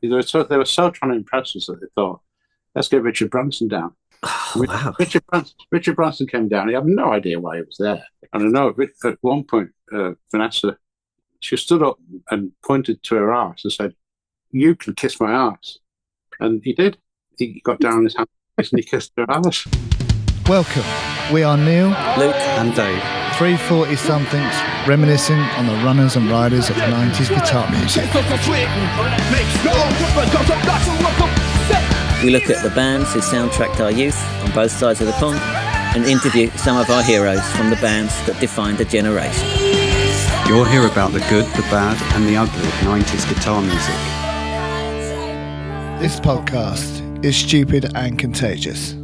They were so trying to impress us that they thought, let's get Richard Branson down. Oh, wow. Richard Branson came down. He had no idea why he was there. And I know at one point, Vanessa, she stood up and pointed to her arse and said, "You can kiss my arse." And he did. He got down on his hands and he kissed her arse. Welcome. We are Neil, Luke and Dave. 340-somethings reminiscing on the runners and riders of 90s guitar music. We look at the bands who soundtracked our youth on both sides of the pond and interview some of our heroes from the bands that defined a generation. You'll hear about the good, the bad and the ugly of 90s guitar music. This podcast is Stupid and Contagious.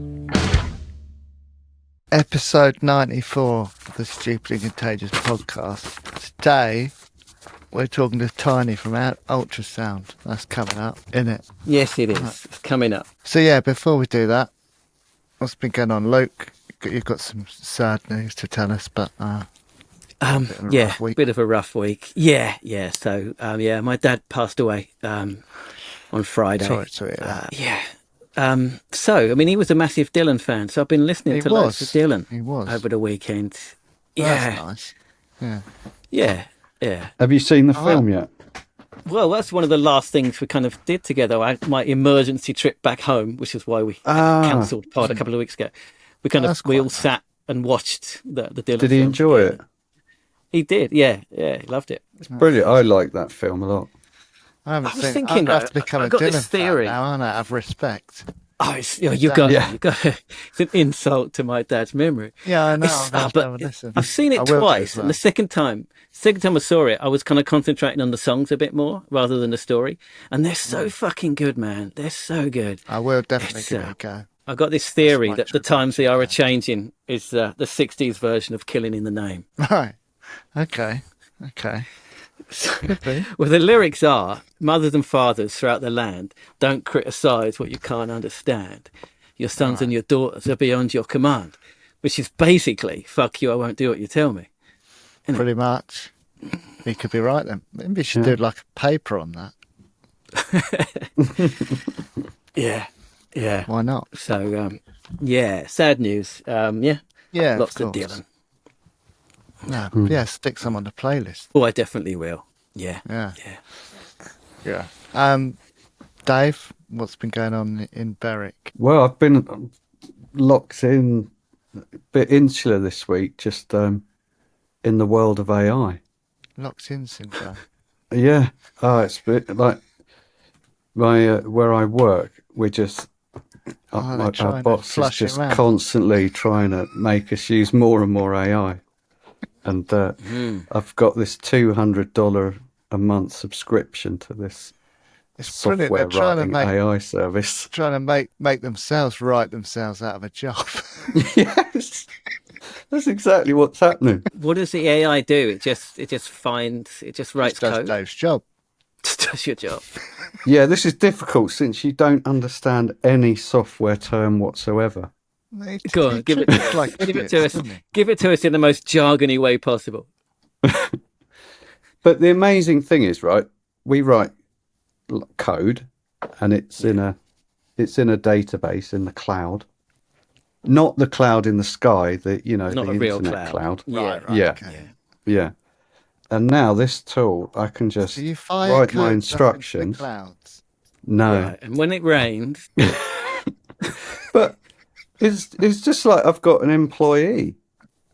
Episode 94 of the Stupid and Contagious podcast. Today, we're talking to Tiny from Ultrasound. That's coming up, isn't it? Yes, it is. Right. It's coming up. So yeah, before we do that, what's been going on, Luke? You've got some sad news to tell us, but bit of a rough week. Yeah. So my dad passed away on Friday. Sorry to hear that. So, I mean, he was a massive Dylan fan, so I've been listening to loads of Dylan over the weekend. That's nice. Yeah. Have you seen the film yet? Well, that's one of the last things we kind of did together. My emergency trip back home, which is why we cancelled part a couple of weeks ago. We all sat and watched the Dylan. Did he enjoy it? He did, yeah, he loved it. It's brilliant. I like that film a lot. I was thinking, I have to become a got Dylan this theory fan now, aren't I? Out of respect. Oh, you got. It's an insult to my dad's memory. Yeah, I know. But I've seen it twice, and the second time I saw it, I was kind of concentrating on the songs a bit more rather than the story. And they're so fucking good, man. They're so good. I will definitely give it a go. I got this theory that the times they are a-changing is the 60s version of Killing in the Name. Right. Okay. Could be. Well, the lyrics are, mothers and fathers throughout the land, don't criticise what you can't understand. Your sons and your daughters are beyond your command. Which is basically, fuck you, I won't do what you tell me. Pretty much. You could be right then. Maybe you should do like a paper on that. Yeah. Why not? So, sad news. Lots of Dylan. No, stick some on the playlist. Oh, I definitely will. Yeah. Dave, what's been going on in Berwick? Well, I've been locked in, a bit insular this week, just in the world of AI. Locked in syndrome. Yeah. It's a bit like where I work, we're just... our boss is just constantly trying to make us use more and more AI. And I've got this $200 a month subscription to this software writing AI service. Trying to make themselves write themselves out of a job. Yes, that's exactly what's happening. What does the AI do? It just writes code. Dave's job. Does your job. Yeah, this is difficult since you don't understand any software term whatsoever. Go on, give it to us. Give it to us in the most jargony way possible. But the amazing thing is, right? We write code, and it's in a database in the cloud, not the cloud in the sky. Not the real internet cloud. Right, Yeah. And now this tool, I can just write my instructions. Clouds. No, right. And when it rains, but. It's just like I've got an employee.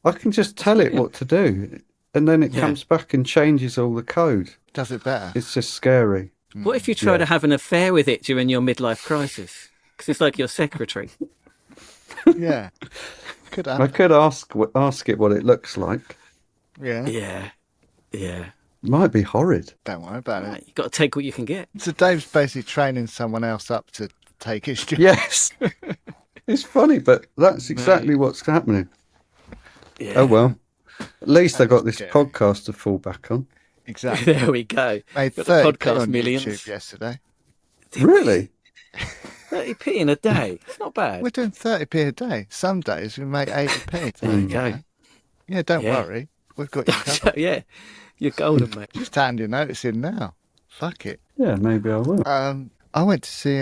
I can just tell it what to do, and then it comes back and changes all the code. Does it better? It's just scary. What if you try to have an affair with it during your midlife crisis? Because it's like your secretary. Yeah. Could happen. I could ask it what it looks like. Yeah. Might be horrid. Don't worry about it. You've got to take what you can get. So Dave's basically training someone else up to take his job. Yes. It's funny, but that's exactly what's happening. Yeah. Oh, well. At least I got this podcast to fall back on. Exactly. There we go. Made got 30 the podcast on millions YouTube yesterday. Really? 30p in a day. It's not bad. We're doing 30p a day. Some days we make 80p. There you go. Yeah, don't worry. We've got you covered. Yeah. You're golden, mate. Just hand your notice in now. Fuck it. Yeah, maybe I will. I went to see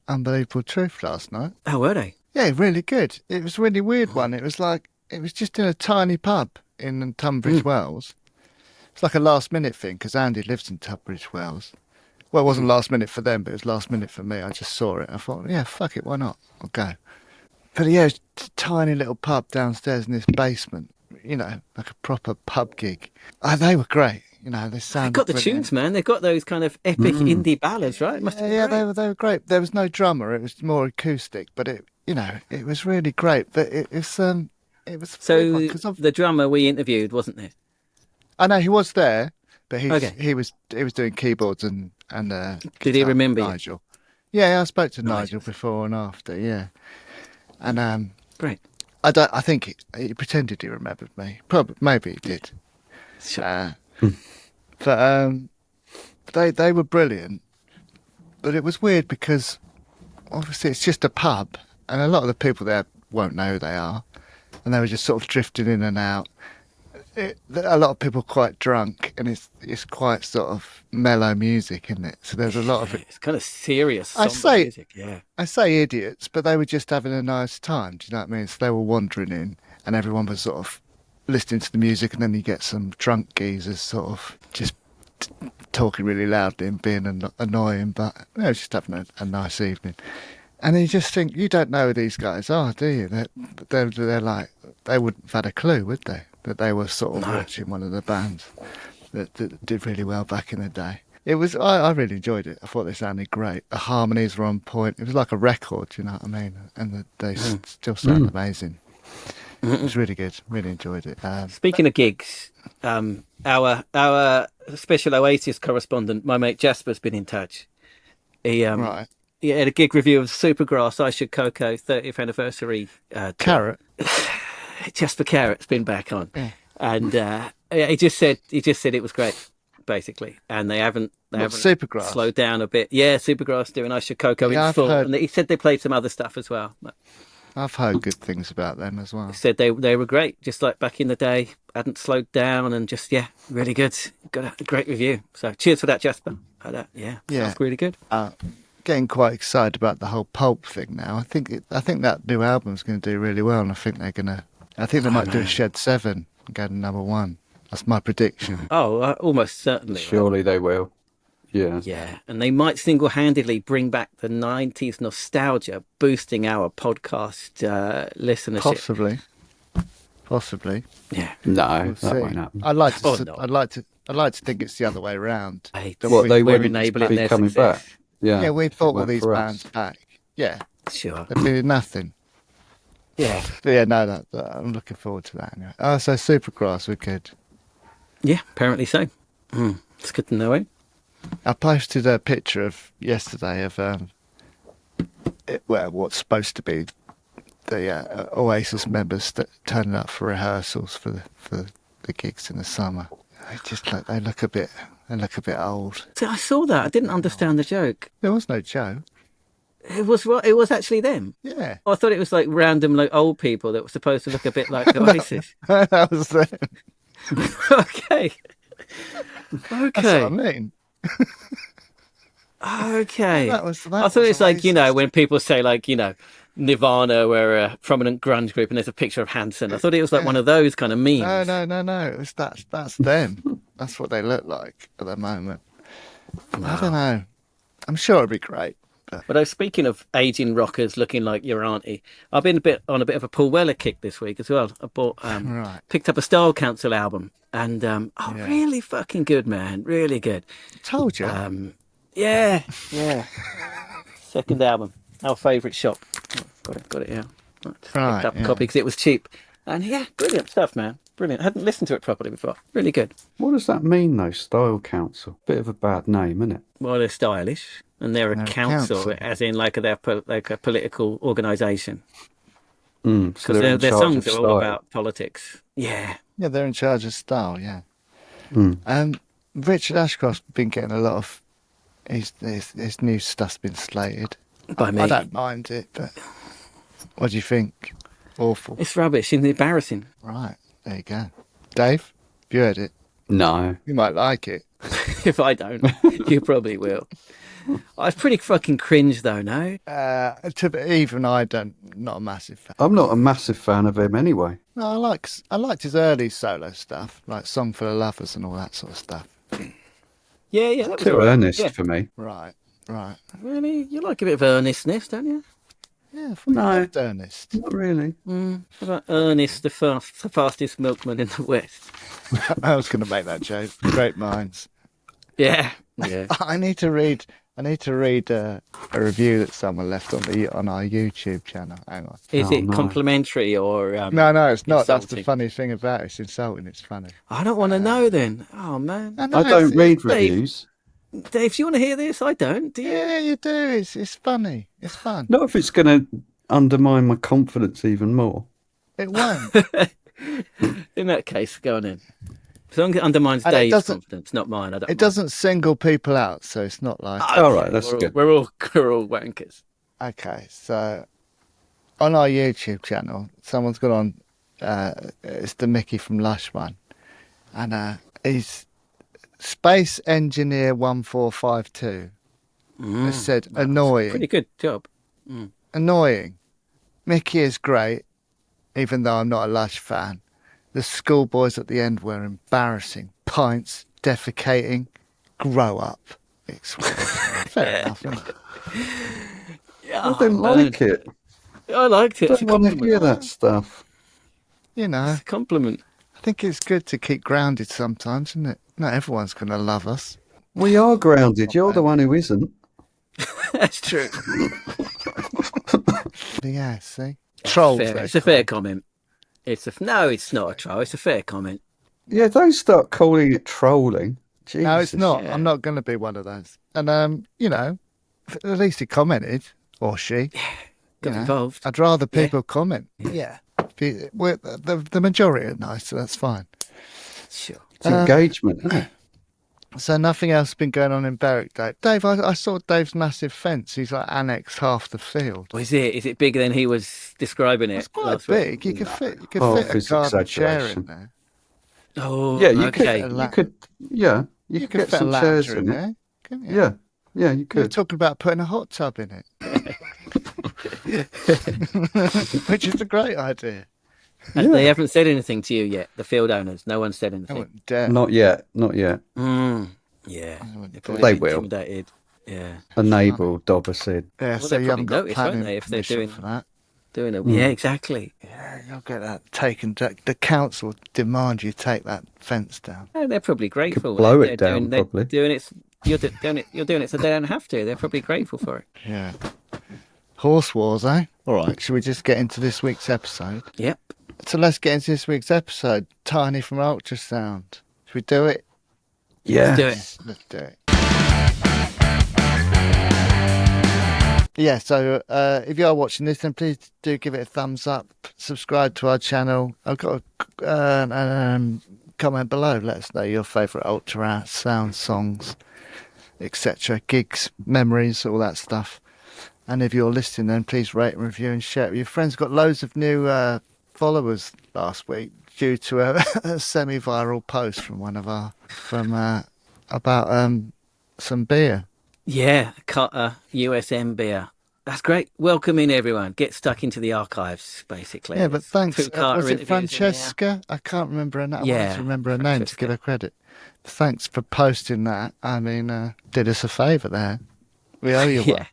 Unbelievable Truth last night. Oh, were they? Yeah, really good. It was a really weird one. It was just in a tiny pub in Tunbridge Wells. It's like a last minute thing because Andy lives in Tunbridge Wells. Well, it wasn't last minute for them, but it was last minute for me. I just saw it. I thought, yeah, fuck it, why not? I'll go. But yeah, it's a tiny little pub downstairs in this basement. You know, like a proper pub gig. They were great. You know, they sounded. They've got the brilliant. tunes, man. They've got those kind of epic indie ballads, right? Yeah, they were great. There was no drummer. It was more acoustic, but it was really great. But it was So because the drummer we interviewed wasn't there? I know he was there, but he Okay. was doing keyboards and Did he remember you? Nigel? Yeah, I spoke to Nigel before and after. Yeah, and Great. I think he pretended he remembered me. Probably, maybe he did. Sure. But they were brilliant. But it was weird because obviously it's just a pub, and a lot of the people there won't know who they are, and they were just sort of drifting in and out. A lot of people are quite drunk, and it's quite sort of mellow music, isn't it? So there's a lot of it. It's kind of serious. I say- music. Yeah. I say idiots, but they were just having a nice time. Do you know what I mean? So they were wandering in, and everyone was sort of listening to the music, and then you get some drunk geezers sort of just talking really loudly and being annoying, but you know, just having a nice evening. And you just think, you don't know who these guys are, do you? They're like, they wouldn't have had a clue, would they? That they were sort of watching one of the bands that did really well back in the day. It was, I really enjoyed it. I thought they sounded great. The harmonies were on point. It was like a record, you know what I mean? And they still sound amazing. It was really good. Really enjoyed it. Speaking of gigs, our special Oasis correspondent, my mate Jasper's been in touch. He right. he had a gig review of Supergrass, I Should Coco 30th anniversary. Carrot. Jasper Carrot's been back on, Yeah. and he just said it was great, basically, and they haven't Supergrass? slowed down a bit. Yeah, Supergrass doing I Should Coco Yeah, in I've full, heard- and he said they played some other stuff as well. But I've heard good things about them as well. he said they were great, just like back in the day, hadn't slowed down, and just really good. Got a great review. So cheers for that, Jasper. Yeah. Sounds really good. Getting quite excited about the whole Pulp thing now. I think that new album's going to do really well, and I think they might do a Shed 7 and go to number 1. That's my prediction. Oh, almost certainly. Surely they will. Yeah. Yeah, and they might single-handedly bring back the 90s nostalgia, boosting our podcast listenership. Possibly. Yeah. No, We'll that see. won't happen. I'd like to. Oh, no. I'd like to think it's the other way around. What, they we're wouldn't enabling be their coming success. back? Yeah. Yeah, we brought all Weren't these for us. bands back. Yeah, Sure. they did nothing. Yeah. But yeah, no, I'm looking forward to that. Anyway. Oh, so Supergrass, we're good. Yeah, apparently so. It's good to know it. I posted a picture of yesterday of what's supposed to be the Oasis members turning up for rehearsals for the gigs in the summer. They look a bit old. So I saw that. I didn't understand the joke. There was no Joe. It was actually them. Yeah, Oh, I thought it was like random old people that were supposed to look a bit like Oasis. that was them. Okay. That's Okay. what I mean. Okay. That I thought it's like, when people say Nirvana were a prominent grunge group and there's a picture of Hanson. I thought it was like one of those kind of memes. No. That's them. That's what they look like at the moment. I don't know. I'm sure it'll be great. But speaking of aging rockers looking like your auntie, I've been on a bit of a Paul Weller kick this week as well. I bought, picked up a Style Council album, and really fucking good, man, really good. Told you. Yeah. Second album, our favourite shop. Oh, got it. Yeah, picked up a copy because it was cheap, and brilliant stuff, man. Brilliant. I hadn't listened to it properly before. Really good. What does that mean, though? Style Council. Bit of a bad name, isn't it? Well, they're stylish, and they're a council, as in like a political organisation. So Because they're in their charge songs of are all style. about politics. Yeah. Yeah, they're in charge of style. Yeah. Richard Ashcroft's been getting a lot of his new stuff's been slated. By me. I don't mind it, but what do you think? Awful. It's rubbish and embarrassing. Right, there you go. Dave, have you heard it? No. You might like it. If I don't, you probably will. Oh, it's pretty fucking cringe, though, no? Even I don't, not a massive fan. I'm not a massive fan of him anyway. No, I liked his early solo stuff, like Song for the Lovers and all that sort of stuff. Yeah, that was Too all right. earnest for me. Right. Really? You like a bit of earnestness, don't you? Yeah, I thought you loved Ernest. Not really. How about Ernest, the fastest milkman in the West? I was going to make that joke. Great minds. Yeah. I need to read a review that someone left on our YouTube channel. Hang on. Is it complimentary or No, it's not. insulting? That's the funny thing about it. It's insulting. It's funny. I don't want to know then. Oh man. I I don't read reviews. Dave, do you want to hear this? I don't. Do you? Yeah, you do. It's funny. It's fun. Not if it's going to undermine my confidence even more. It won't. In that case, go on in. As long as it undermines Dave's confidence, not mine. I don't. It doesn't single people out, so it's not like. All right, that's good. We're all wankers. Okay, so on our YouTube channel, someone's got on. It's the Mickey from Lush one, and he's Space Engineer 1452 has said annoying. Pretty good job. Annoying. Mickey is great, even though I'm not a Lush fan. The schoolboys at the end were embarrassing. Pints, defecating, grow up. Fair enough. I didn't like it. I liked it. I don't want to hear that stuff. You know, It's a compliment. I think it's good to keep grounded sometimes, isn't it? Not everyone's going to love us. We are grounded. You're the one who isn't. That's true. Yeah, see? Trolls. It's a fair comment. No, it's not a troll. It's a fair comment. Yeah, don't start calling it trolling. Jesus. No, it's not. Yeah. I'm not going to be one of those. And, you know, at least he commented, or she. Got involved. I'd rather people comment. Yeah. The majority are nice, so that's fine. Sure. It's engagement, isn't it? So nothing else has been going on in Berwick, Dave. Dave, I saw Dave's massive fence. He's like annexed half the field. Is it bigger than he was describing it? It's quite last big. week? You could fit a it's garden chair exaggeration. in there. Oh, Yeah, you okay. could. You could get fit some a chairs ladder in in it. there, couldn't you? Yeah, you You're could. talking about putting a hot tub in it, which is a great idea. And they haven't said anything to you yet, the field owners. No one said I anything. wouldn't dare. Not yet. Yeah. wouldn't They're probably They will. intimidated. Yeah. A neighbour Dobber said. Yeah, Well, so they'll you haven't got probably notice, won't planning they, if they're permission doing- for that. Yeah, exactly. Yeah, you'll get that taken. The council demand you take that fence down. Oh, they're probably grateful. blow it They're down, they're probably. doing it. You're doing it so they don't have to. They're probably grateful for it. Yeah. Horse wars, eh? All right, should we just get into this week's episode? Yep. So let's get into this week's episode. Tiny from Ultrasound. Should we do it? Yeah. Do it. Let's do it. Yeah, so if you are watching this, then please do give it a thumbs up. Subscribe to our channel. I've got a comment below. Let us know your favourite Ultrasound songs, etc. Gigs, memories, all that stuff. And if you're listening, then please rate and review and share it with your friends. Got loads of new followers last week due to a semi-viral post from one of our about some beer. Yeah, Cutter USM beer. That's great. Welcome in, everyone. Get stuck into the archives, basically. Yeah, but thanks. Two Carter Was it interviews in there. Francesca? I can't remember her name. I Yeah, wanted to remember her name to Francesca. give her credit. Thanks for posting that. I mean, did us a favour there. We owe you Yeah. one.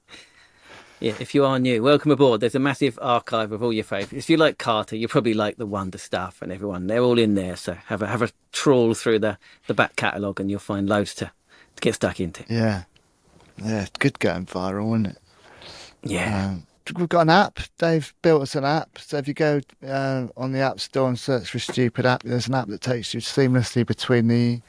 Yeah, if you are new, welcome aboard. There's a massive archive of all your favourites. If you like Carter, you probably like the Wonderstuff and everyone. They're all in there. So have a trawl through the back catalogue and you'll find loads to get stuck into. Yeah. Yeah, good going viral, wasn't it? Yeah. We've got an app. Dave built us an app. So if you go on the App Store and search for Stupid App, there's an app that takes you seamlessly between the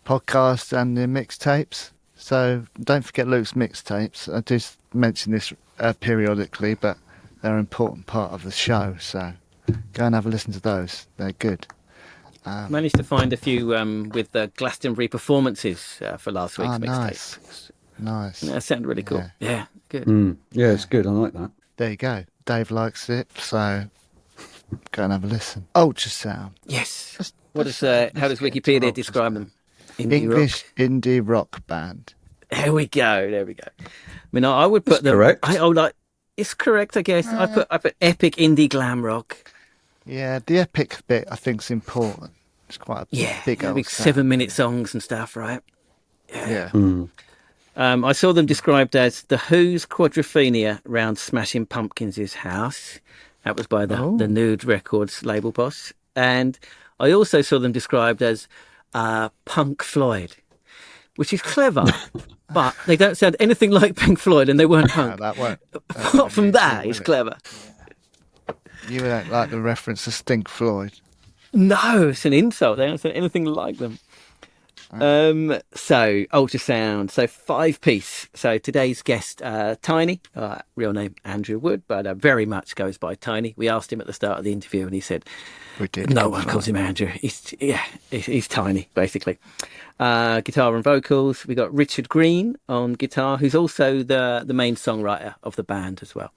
podcast and the mixtapes. So don't forget Luke's mixtapes. I do mention this periodically, but they're an important part of the show. So go and have a listen to those. They're good. Managed to find a few with the Glastonbury performances for last week's mixtape. Nice. That sounded really cool. Yeah, good. Yeah, it's good. I like that. There you go. Dave likes it, so go and have a listen. Ultrasound. Yes. Let's How does get to Wikipedia Ultrasound. describe them? English indie rock band. There we go. I mean, I would put them correct. It's correct, I guess. I put epic indie glam rock. Yeah, the epic bit I think is important. It's quite a big old 7-minute songs and stuff, right? Yeah. I saw them described as the Who's quadrophenia round Smashing Pumpkins' house. That was by the Nude Records label boss. And I also saw them described as Punk Floyd, which is clever, but they don't sound anything like Pink Floyd, and they weren't punk. No, that won't. Apart from that, it's clever. You don't like the reference to Stink Floyd? No, it's an insult. They don't sound anything like them. So Ultrasound, so 5-piece. So today's guest, Tiny, real name Andrew Wood, but very much goes by Tiny. We asked him at the start of the interview, and he said, "No one calls him Andrew. He's Tiny, basically." Guitar and vocals. We got Richard Green on guitar, who's also the main songwriter of the band as well.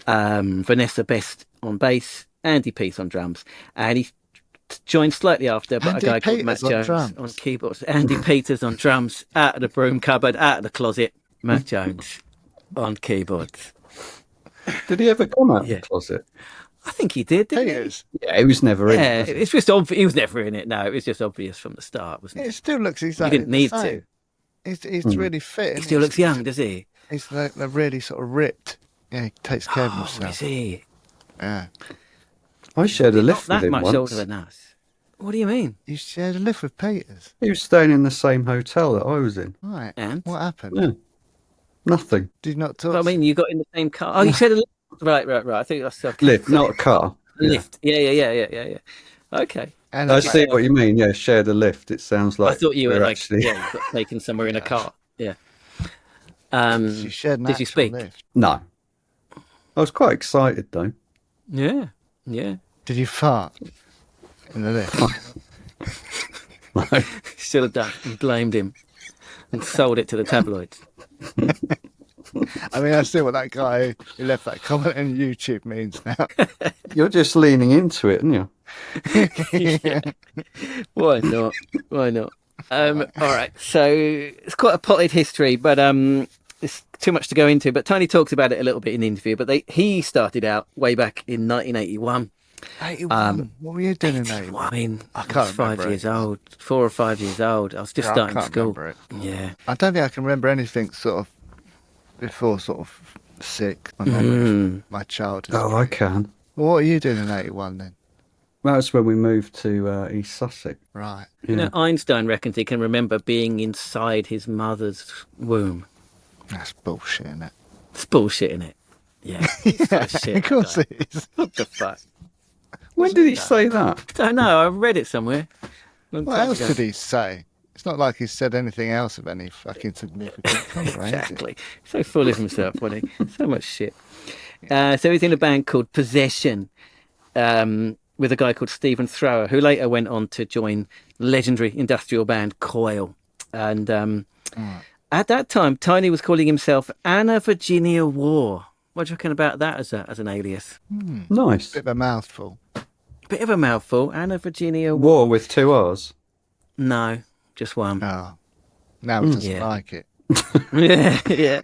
Vanessa Best on bass, Andy Peace on drums, and he joined slightly after, but Andy a guy called Peters Matt on Jones drums. on keyboards. Andy Peters on drums, out of the broom cupboard, out of the closet. Matt Jones on keyboards. Did he ever come out of the closet? I think he did, didn't Peters. Yeah, he was never in it. he? It's just obvious. He was never in it. No, it was just obvious from the start, wasn't it? It still looks exactly You didn't need the same. to. He's really fit. He still looks young, does he? He's like really sort of ripped. Yeah, he takes care of Oh, himself. is he? Yeah. I shared a lift Not with that him much once. older than us. What do you mean? You shared a lift with Peters. He was staying in the same hotel that I was in. Right. And? What happened? Yeah. Nothing. Did you not talk? I mean, you got in the same car. Oh, you said a lift. Right. I think that's okay. Lift, not a car. Lift. Yeah. Okay. And I see what you mean. Yeah, shared a lift. It sounds like I thought you were like, actually. you got taken somewhere in a car. Yeah. you shared an did you actual speak? lift. No. I was quite excited though. Yeah. Did you fart in the lift? No. Should have done. And blamed him and sold it to the tabloids. I mean, I see what that guy who left that comment on YouTube means now. You're just leaning into it, aren't you? Yeah. Why not? All right. So it's quite a potted history, but it's too much to go into. But Tony talks about it a little bit in the interview. But he started out way back in 1981. 81. What were you doing in 81? I mean, I I can't was 5 remember years it. old, 4 or 5 years old. I was just Yeah, I starting can't school. remember it. Yeah. I don't think I can remember anything sort of before sort of 6. My memory of my childhood. Oh, I can. Well, what were you doing in 81 then? That's when we moved to East Sussex. Right. You know, Einstein reckons he can remember being inside his mother's womb. That's bullshit, isn't it? It's bullshit, isn't it? Yeah. Shit, of course that it is. What the fuck? When did he say that? I don't know. I read it somewhere. What else could he say? It's not like he said anything else of any fucking significance. Exactly. So full of himself, wasn't he? So much shit. So he's in a band called Possession with a guy called Stephen Thrower, who later went on to join legendary industrial band Coil. And at that time, Tiny was calling himself Anna Virginia War. What do you reckon about that as an alias? Nice. Bit of a mouthful. Bit of a mouthful. Anna Virginia War. War with 2 R's. No, just one. Oh. Now he doesn't like it. Yeah.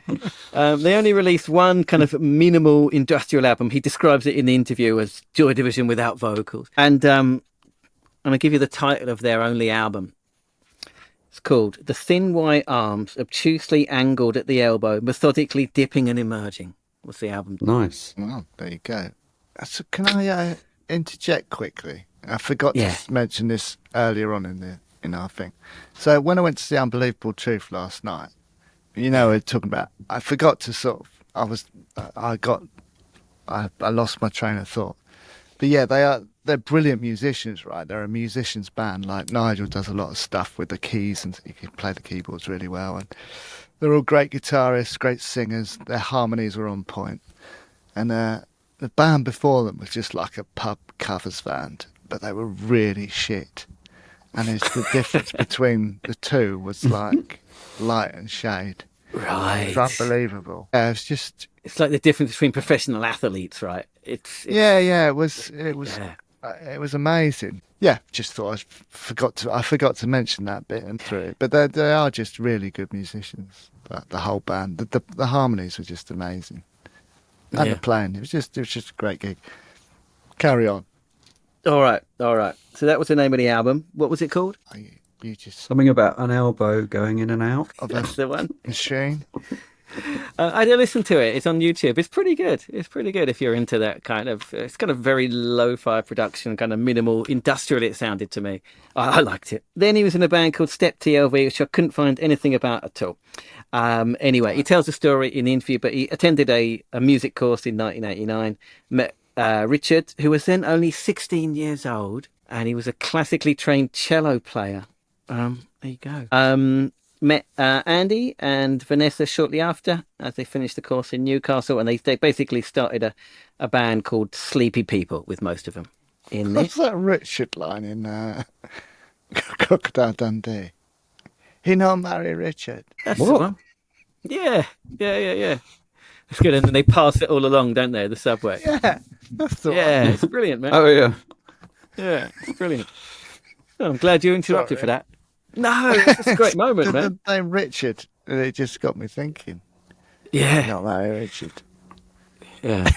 They only released one kind of minimal industrial album. He describes it in the interview as Joy Division without vocals. And I'm going to give you the title of their only album. It's called The Thin White Arms, Obtusely Angled at the Elbow, Methodically Dipping and Emerging. What's the album? Nice. Well, there you go. So can I interject quickly? I forgot to mention this earlier on in our thing. So when I went to see Unbelievable Truth last night, you know, we're talking about. I forgot to sort of. I lost my train of thought. But yeah, they're brilliant musicians, right? They're a musicians band. Like Nigel does a lot of stuff with the keys, and he can play the keyboards really well. And they're all great guitarists, great singers. Their harmonies are on point. And the band before them was just like a pub covers band, but they were really shit. And it's the difference between the two was like light and shade. Right. It's unbelievable. Yeah, it's just. It's like the difference between professional athletes, right? It's yeah. It was. Yeah. It was amazing. Yeah, just thought I forgot to mention that bit and through it. But they are just really good musicians. The whole band, the harmonies were just amazing, and the playing. It was just a great gig. Carry on. All right. So that was the name of the album. What was it called? You just something about an elbow going in and out. That's the one. Machine. I did listen to it. It's on YouTube. It's pretty good. It's pretty good if you're into that kind of. It's kind of very lo-fi production, kind of minimal industrial. It sounded to me. I liked it. Then he was in a band called Step TLV, which I couldn't find anything about at all. Anyway, he tells the story in the interview, but he attended a music course in 1989. Met Richard, who was then only 16 years old, and he was a classically trained cello player. There you go. Met Andy and Vanessa shortly after, as they finished the course in Newcastle, and they basically started a band called Sleepy People with most of them in there. What's that Richard line in Crocodile Dundee? He not marry Richard. That's the one. Yeah. It's good, and then they pass it all along, don't they? The subway. Yeah, that's the one. Yeah, it's brilliant, man. Oh yeah. Yeah, it's brilliant. Oh, I'm glad you interrupted for that. No, it's a great moment, man. The name Richard, it just got me thinking. Yeah. Not marry Richard. Yeah.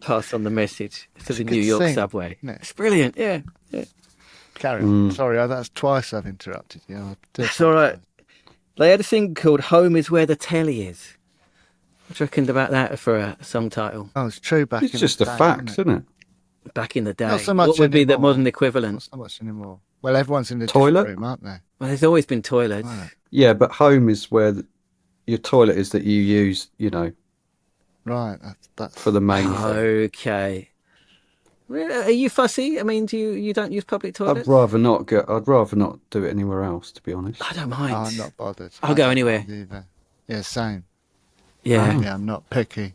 Pass on the message to the New York subway. It's brilliant, yeah. Carry on. Sorry, that's twice I've interrupted you. It's all right. They had a thing called Home is Where the Telly Is. What do you reckon about that for a song title? Oh, it's true back in the day. It's just a fact, isn't it? Back in the day. Not so much what would be the anymore. modern equivalent? Not so much anymore. Well, everyone's in the Toilet room, aren't they? Well, there's always been toilets. Right. Yeah, but home is where your toilet is that you use, Right. That's for the main thing. Okay. Are you fussy? I mean, you don't use public toilets? I'd rather not do it anywhere else, to be honest. I don't mind. Oh, I'm not bothered. I'll go anywhere. Either. Yeah, same. Yeah. Yeah, I'm not picky.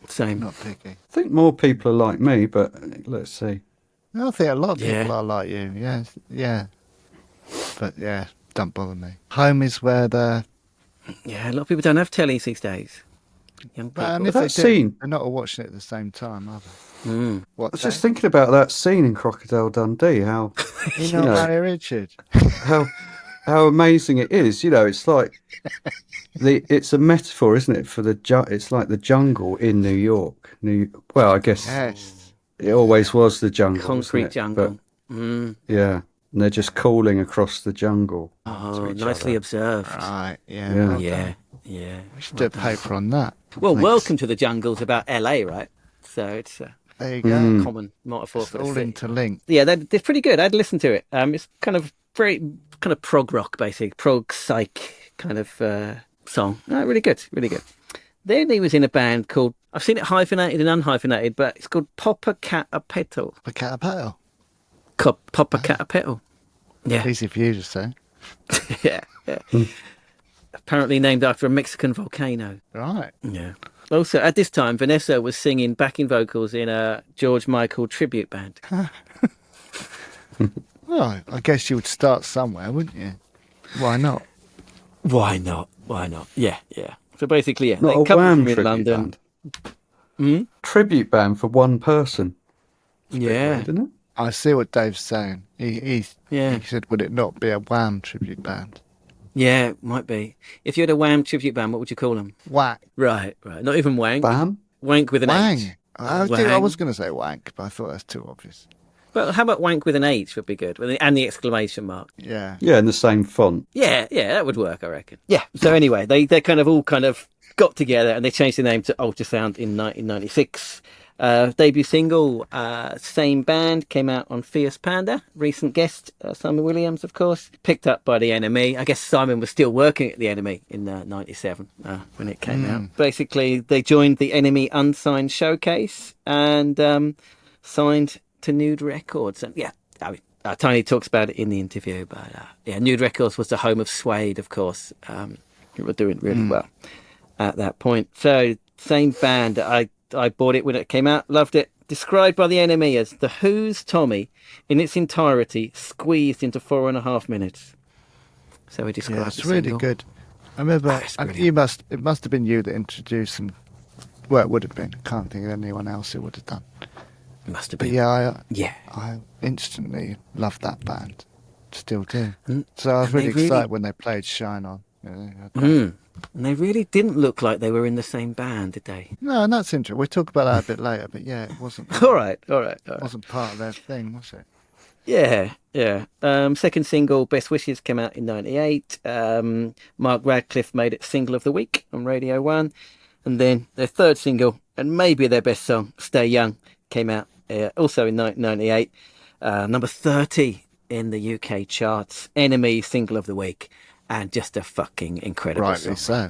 Same. Not picky. I think more people are like me, but let's see. I think a lot of people are like you. Yes, yeah. But yeah, don't bother me. Home is where the. Yeah, a lot of people don't have tellies these days. Young people. And if that they scene. do, they're not all watching it at the same time, are they? Mm. I was just thinking about that scene in Crocodile Dundee. How you know, Larry Richard. how amazing it is. It's like it's a metaphor, isn't it, for it's like the jungle in New York. Well, I guess it always was the jungle, concrete jungle. But, yeah, and they're just calling across the jungle. Oh, nicely observed. Right, yeah. Yeah. We should do a paper on that. Well, Welcome to the Jungle's about LA, right? So it's there you go. Common metaphor for the all city. interlinked. Yeah, they're pretty good. I'd listen to it. It's kind of prog rock, basically prog psych kind of song. Really good. Then he was in a band called, I've seen it hyphenated and unhyphenated, but it's called Popocatépetl. Popocatépetl. Popocatépetl. Yeah. Easy for you to say. yeah. Apparently named after a Mexican volcano. Right. Yeah. Also, at this time, Vanessa was singing backing vocals in a George Michael tribute band. Well, I guess you would start somewhere, wouldn't you? Why not? Why not? Yeah. So basically, Not they a coupled Wham them in tribute London. band. Tribute band for one person. Yeah. Didn't it? I see what Dave's saying. He said, would it not be a Wham tribute band? Yeah, might be. If you had a Wham tribute band, what would you call them? Whack. Right. Not even Wank. Bam? Wank with an Wang. H. I was going to say wank, but I thought that's too obvious. Well, how about Wank with an H would be good, and the exclamation mark. Yeah. Yeah, in the same font. Yeah, that would work, I reckon. Yeah. So anyway, they kind of got together and they changed the name to Ultrasound in 1996. Debut single, same band, came out on Fierce Panda. Recent guest, Simon Williams, of course. Picked up by The Enemy. I guess Simon was still working at The Enemy in 97 when it came out. Basically, they joined The Enemy Unsigned Showcase and signed to Nude Records. And yeah, I mean, Tiny talks about it in the interview, but Nude Records was the home of Suede, of course. Who were doing really well at that point. So, same band. I bought it when it came out, loved it. Described by The Enemy as The Who's Tommy in its entirety, squeezed into 4.5 minutes. So he described it's really good. I remember it must have been you that introduced them. Well, it would have been. I can't think of anyone else who would have done. Must have But been. I instantly loved that band. Still do. And, So I was really excited when they played Shine On. And they really didn't look like they were in the same band, did they? No, and that's interesting. We'll talk about that a bit later. But yeah, it wasn't. All right. Wasn't part of their thing, was it? Yeah. Second single, Best Wishes, came out in 98. Mark Radcliffe made it Single of the Week on Radio 1. And then their third single, and maybe their best song, Stay Young, came out also in 1998. Number 30 in the UK charts. Enemy, Single of the Week. And just a fucking incredible Rightly song. so.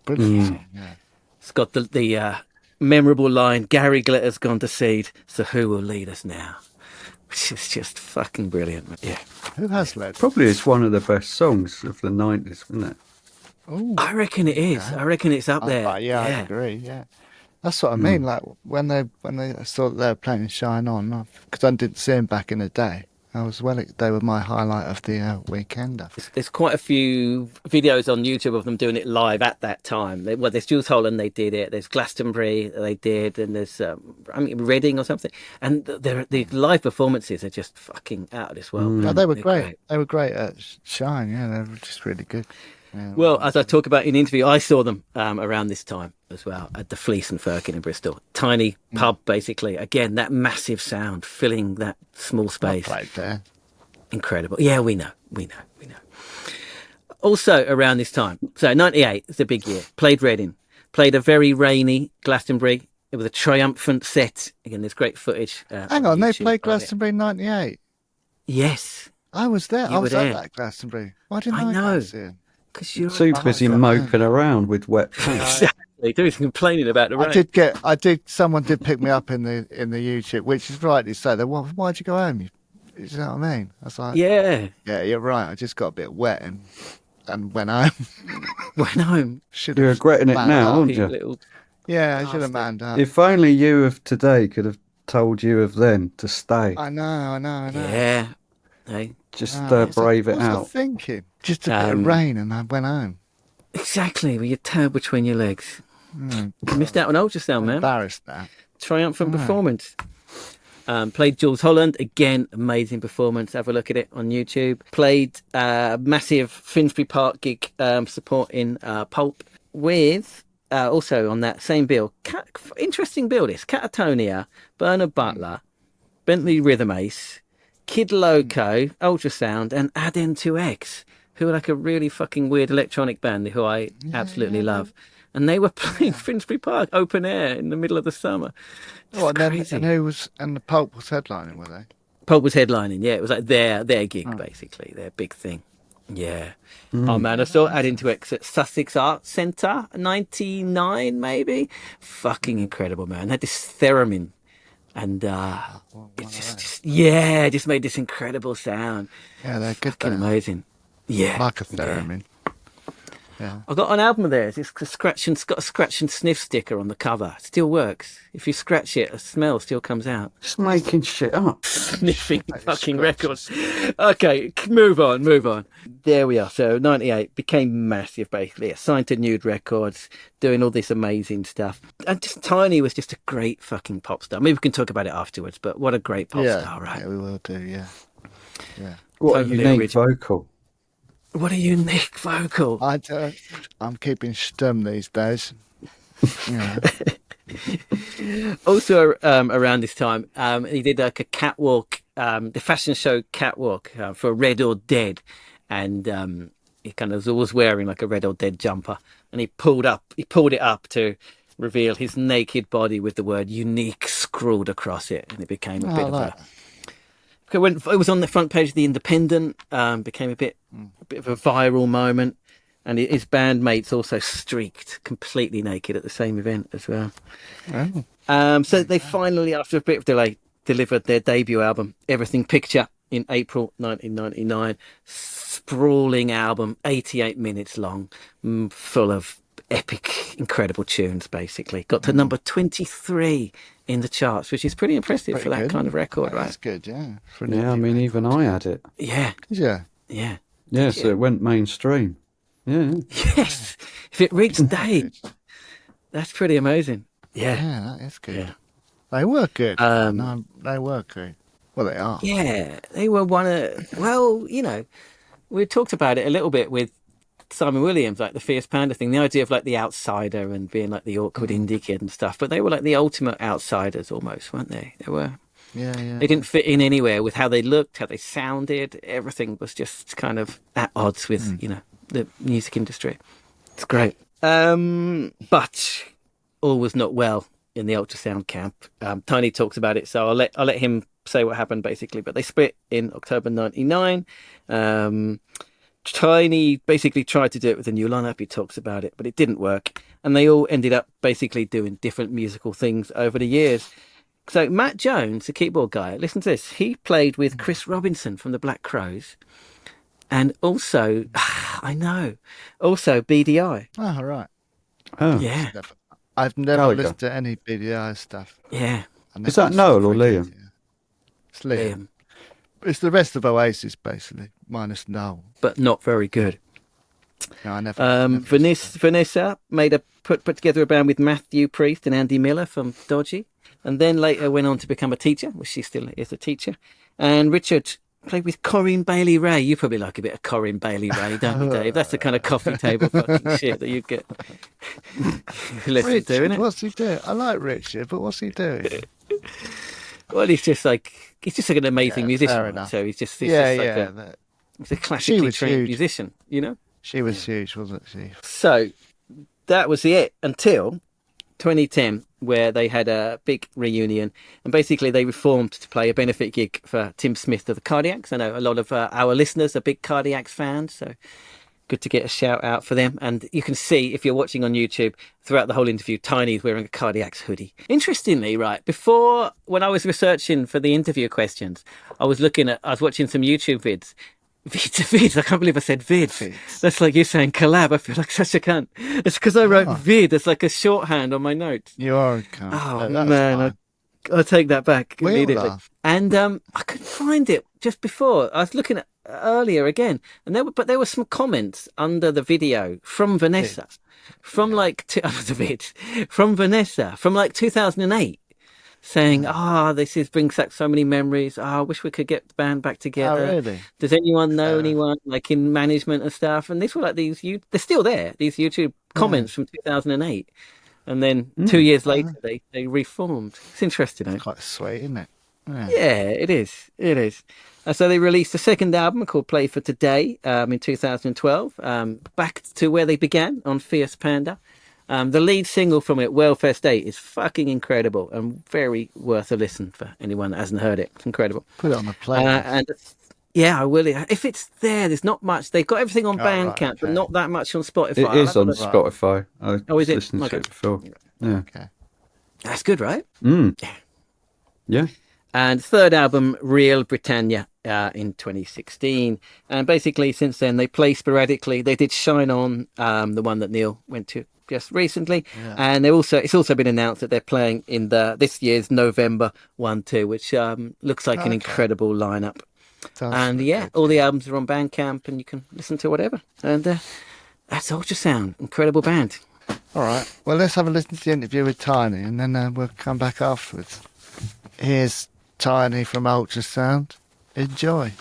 Brilliant song, yeah. It's got the memorable line, Gary Glitter's gone to seed, so who will lead us now? Which is just fucking brilliant. Yeah. Who has led? Probably it's one of the best songs of the 90s, isn't it? Ooh, I reckon it is. I reckon it's up there. I agree, yeah. That's what I mean. Like when they saw that they were playing Shine On, because I didn't see them back in the day. They were my highlight of the weekend. There's quite a few videos on YouTube of them doing it live at that time. There's Jules Holland, they did it. There's Glastonbury, they did, and there's Reading or something. And the live performances are just fucking out of this world. No, they were great. They were great at Shine. Yeah, they were just really good. Yeah, well, as I talk about in the interview, I saw them around this time as well at the Fleece and Firkin in Bristol. Tiny pub, basically. Again, that massive sound filling that small space. I played there. Incredible. Yeah, we know. Also around this time, so 98 is a big year. Played Reading. Played a very rainy Glastonbury. It was a triumphant set. Again, there's great footage. Hang on, they played Glastonbury in 98? Yes. I was there. I was there. at that Glastonbury. Why didn't I know. see it? Because you're Too busy moping around with wet pants. exactly doing complaining about the rain. Someone did pick me up in the YouTube, which is rightly so. They, why'd you go home? You know what I mean? I was like, yeah, you're right. I just got a bit wet and went home. Went home. You're regretting it now, aren't you? Yeah, I should have manned up. If only you of today could have told you of then to stay. I know. Yeah. Hey. Just brave it out. I was thinking? Just a bit of rain and I went home. Exactly, with your tail between your legs. You missed out on Ultrasound, man. Embarrassed now. Triumphant performance. Played Jules Holland, again, amazing performance. Have a look at it on YouTube. Played massive Finsbury Park gig supporting Pulp with, also on that same bill, interesting bill this, Catatonia, Bernard Butler, Bentley Rhythm Ace, Kid Loco, Ultrasound, and Add N2X, who are like a really fucking weird electronic band who I absolutely love. And they were playing Finsbury Park open air in the middle of the summer. Crazy. And the Pulp was headlining, were they? Pulp was headlining, yeah. It was like their gig, basically, their big thing. Yeah. Oh, man, I saw Add N2X at Sussex Arts Centre, 99 maybe. Fucking incredible, man. They had this theremin. And it just made this incredible sound. Yeah, they're good. Fucking amazing. Yeah. Like a theremin. Yeah. I've got an album there. It's got a scratch and sniff sticker on the cover. It still works. If you scratch it, a smell still comes out. Just making shit up. Sniffing fucking records. Okay, move on. There we are. So 98 became massive, basically. Signed to Nude Records, doing all this amazing stuff. And just Tiny was just a great fucking pop star. Maybe we can talk about it afterwards, but what a great pop star, right? Yeah, we will do, yeah. What a unique vocal. What a unique vocal. I'm keeping stum these days. Yeah. Also, around this time, he did like a catwalk, the fashion show catwalk for Red or Dead, and he kind of was always wearing like a Red or Dead jumper, and he pulled it up to reveal his naked body with the word "unique" scrawled across it, and it became a bit of a. It was on the front page of the Independent, became a bit of a viral moment, and his bandmates also streaked completely naked at the same event as well. Oh. So they finally, after a bit of delay, delivered their debut album, Everything Picture, in April 1999. Sprawling album, 88 minutes long, full of epic, incredible tunes, basically. Got to number 23 in the charts, which is pretty impressive for that kind of record, right? That's good, yeah. I mean, even I had it. Yeah. Yeah. Yeah, so it went mainstream. Yeah. Yes. If it reached Dave, that's pretty amazing. Yeah. Yeah, that is good. Yeah. They were good. No, they were good. Well, they are. Yeah, they were one of. Well, you know, we talked about it a little bit with Simon Williams, like the Fierce Panda thing, the idea of like the outsider and being like the awkward indie kid and stuff. But they were like the ultimate outsiders almost, weren't they? They were. Yeah. They didn't fit in anywhere with how they looked, how they sounded. Everything was just kind of at odds with, you know, the music industry. It's great. But all was not well in the Ultrasound camp. Tiny talks about it, so I'll let him say what happened basically. But they split in October '99. Tiny basically tried to do it with a new lineup. He talks about it, but it didn't work, and they all ended up basically doing different musical things over the years. So Matt Jones, the keyboard guy, listen to this. He played with Chris Robinson from the Black Crowes, and also, also BDI. Oh, right. Oh, Yeah. I've never listened to any BDI stuff. Yeah. Is that Noel or Liam? It's Liam. It's the rest of Oasis, basically, minus Noel. But not very good. No, I never. Vanessa put together a band with Matthew Priest and Andy Miller from Dodgy, and then later went on to become a teacher, which she still is a teacher. And Richard played with Corinne Bailey Ray. You probably like a bit of Corinne Bailey Ray, don't you, Dave? That's the kind of coffee table fucking shit that you get. Richard, do, isn't it? What's he doing? I like Richard, but what's he doing? Well, he's just like an amazing musician. Fair Right? enough. So he's a classically trained musician, you know. She was huge, wasn't she? So that was it until 2010, where they had a big reunion, and basically they reformed to play a benefit gig for Tim Smith of the Cardiacs. I know a lot of our listeners are big Cardiacs fans, so good to get a shout out for them. And you can see, if you're watching on YouTube, throughout the whole interview, Tiny's wearing a Cardiacs hoodie. Interestingly, right, before, when I was researching for the interview questions, I was watching some YouTube vids. Vids. I can't believe I said vid. That's like you saying collab. I feel like such a cunt. It's because I wrote vid. It's like a shorthand on my notes. You are a cunt. Oh, man. I'll take that back immediately. And I couldn't find it just before. I was looking at earlier again, and there were some comments under the video from Vanessa, from like Vanessa from like 2008. Saying, this brings back so many memories. I wish we could get the band back together. Oh, really? Does anyone know anyone like in management and stuff? And these were like they're still there. These YouTube comments from 2008, and then 2 years later they reformed. It's interesting, eh? Quite sweet, isn't it? Yeah, it is. It is. So they released a second album called Play for Today in 2012, back to where they began on Fierce Panda. The lead single from it, Welfare State, is fucking incredible and very worth a listen for anyone that hasn't heard it. It's incredible. Put it on the playlist. I will. If it's there's not much. They've got everything on Bandcamp, but not that much on Spotify. It is on Spotify. Is it? Listened to it before. Yeah. Okay. That's good, right? Yeah. And third album, Real Britannia, in 2016. And basically, since then, they play sporadically. They did Shine On, the one that Neil went to just recently, and it's also been announced that they're playing in this year's November 1-2, which looks like an incredible lineup. All the albums are on Bandcamp, and you can listen to whatever. And that's Ultrasound, incredible band. All right, well, let's have a listen to the interview with Tiny, and then we'll come back afterwards. Here's Tiny from Ultrasound. Enjoy.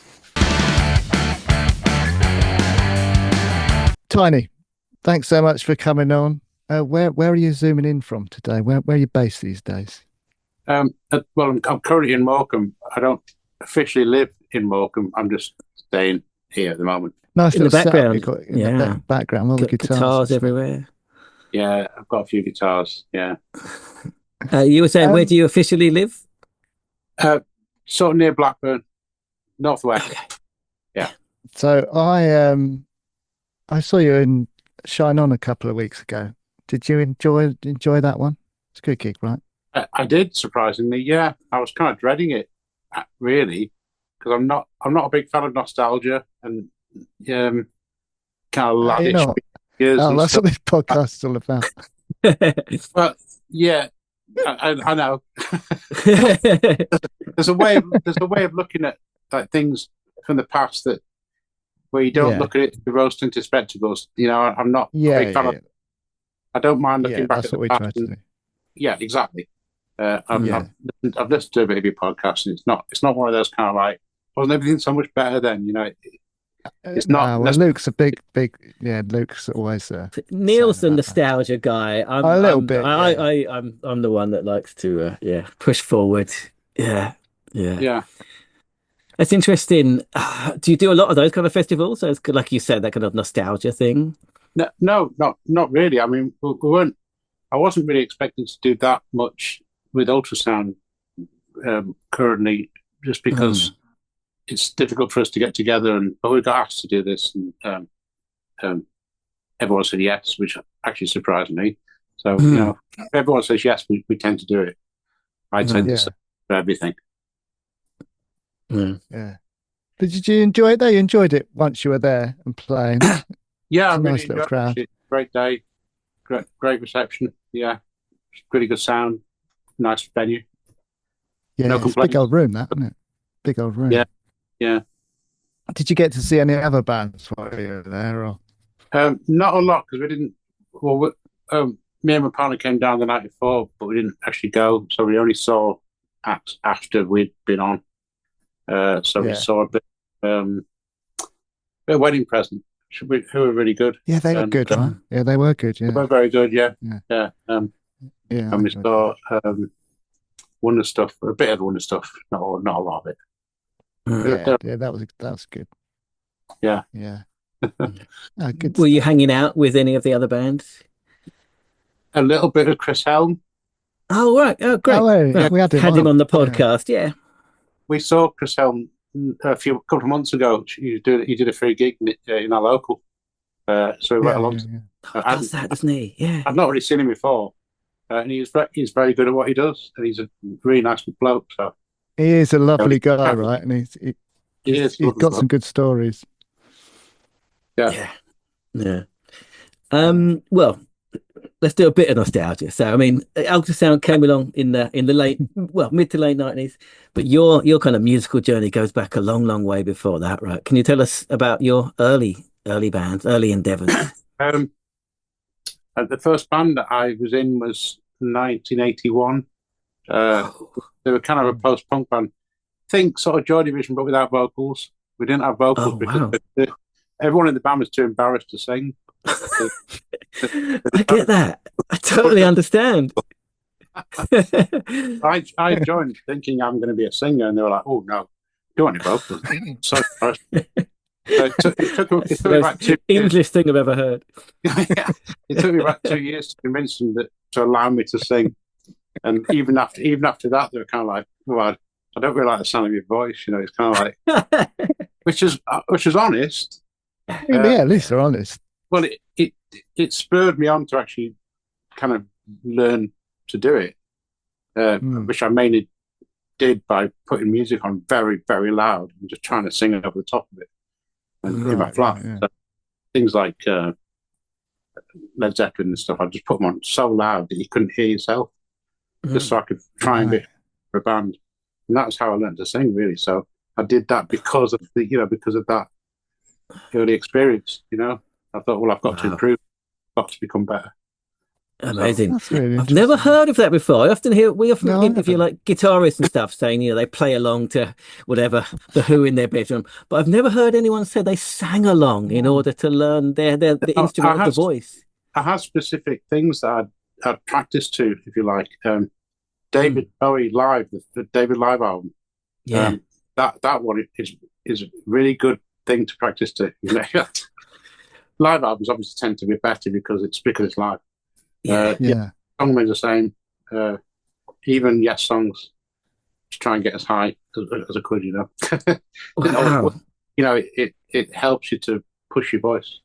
Tiny, thanks so much for coming on. Where are you zooming in from today? Where are you based these days? I'm currently in Morecambe. I don't officially live in Morecambe. I'm just staying here at the moment. Nice in the background. You've got in the background, all the guitars everywhere. Yeah, I've got a few guitars. Yeah. You were saying, where do you officially live? Sort of near Blackburn, northwest. Okay. Yeah. So I saw you in Shine On a couple of weeks ago. Did you enjoy that one? It's a good gig, right? I did, surprisingly. Yeah, I was kind of dreading it, really, because I'm not a big fan of nostalgia and kind of laddish. That's what this podcast is all about. Well, yeah, I know. There's a way of looking at like things from the past where you don't look at it through rose-tinted spectacles. You know, I'm not a big fan of. I don't mind looking back at the past. Yeah, exactly. I've listened to a bit of your podcast, and it's not one of those kind of like, wasn't everything so much better then? You know, it's not. Well, Luke's a big. Yeah, Luke's always. Neil's the nostalgia guy. I'm a little bit. I'm the one that likes to push forward. Yeah. It's interesting. Do you do a lot of those kind of festivals? So it's like you said, that kind of nostalgia thing. No, not really. I mean, we weren't. I wasn't really expecting to do that much with Ultrasound currently, just because it's difficult for us to get together. But we got asked to do this, and everyone said yes, which actually surprised me. So you know, if everyone says yes, we tend to do it. I tend to say for everything. Yeah. Did you enjoy it though? You enjoyed it once you were there and playing. Yeah, I really nice little crowd. It. Great day, great reception. Yeah, pretty good sound, nice venue. Yeah, no it's a big old room, that, isn't it? Big old room. Yeah. Did you get to see any other bands while you were there? Or? Not a lot, because we didn't. Well, me and my partner came down the night before, but we didn't actually go, so we only saw acts after we'd been on. We saw a bit of Wedding Present, who were really good. Yeah, they were good, right? Yeah, they were good. Yeah, they were very good. Yeah. And we saw Wonderstuff, a bit of Wonderstuff, not a lot of it. That was good. Yeah. Oh, good. Were you hanging out with any of the other bands? A little bit of Chris Helm. Oh right, oh great. We had him on the podcast. Yeah. We saw Chris Helm a couple of months ago. He did a free gig in our local. So we went along. Does that, doesn't he? Yeah. I've not really seen him before, and he's very good at what he does, and he's a really nice bloke. So he is a lovely guy, right? And he's got some good stories. Yeah. Well, let's do a bit of nostalgia. So, I mean, Ultrasound came along in the mid to late 90s, but your kind of musical journey goes back a long, long way before that, right? Can you tell us about your early bands, early endeavors? The first band that I was in was 1981. They were kind of a post-punk band. Think sort of Joy Division, but without vocals. We didn't have vocals because everyone in the band was too embarrassed to sing. I get that. I totally understand. I joined thinking I'm going to be a singer, and they were like, "Oh no, do any vocals." So it took me about 2 years. English thing I've ever heard. It took me about 2 years to convince them to allow me to sing, and even after that, they were kind of like, "Well, I don't really like the sound of your voice." You know, it's kind of like, which is honest. At least they're honest. Well, it spurred me on to actually kind of learn to do it, which I mainly did by putting music on very, very loud and just trying to sing it over the top of it in my flat. So things like Led Zeppelin and stuff, I just put them on so loud that you couldn't hear yourself, just so I could try and be for a band. And that's how I learned to sing, really. So I did that because of that early experience, you know. I thought, well, I've got to improve, got to become better. Amazing. So, really I've never heard of that before. We often interview like guitarists and stuff saying, they play along to whatever, the Who in their bedroom. But I've never heard anyone say they sang along in order to learn the instrument of the voice. I have specific things that I'd practice to, if you like. David Bowie Live, the David Live album. Yeah. That one is a really good thing to practice to. Live albums obviously tend to be better because it's live. Song remains the same. Even Yes songs, to try and get as high as I could, you know. Wow. You know, it helps you to push your voice.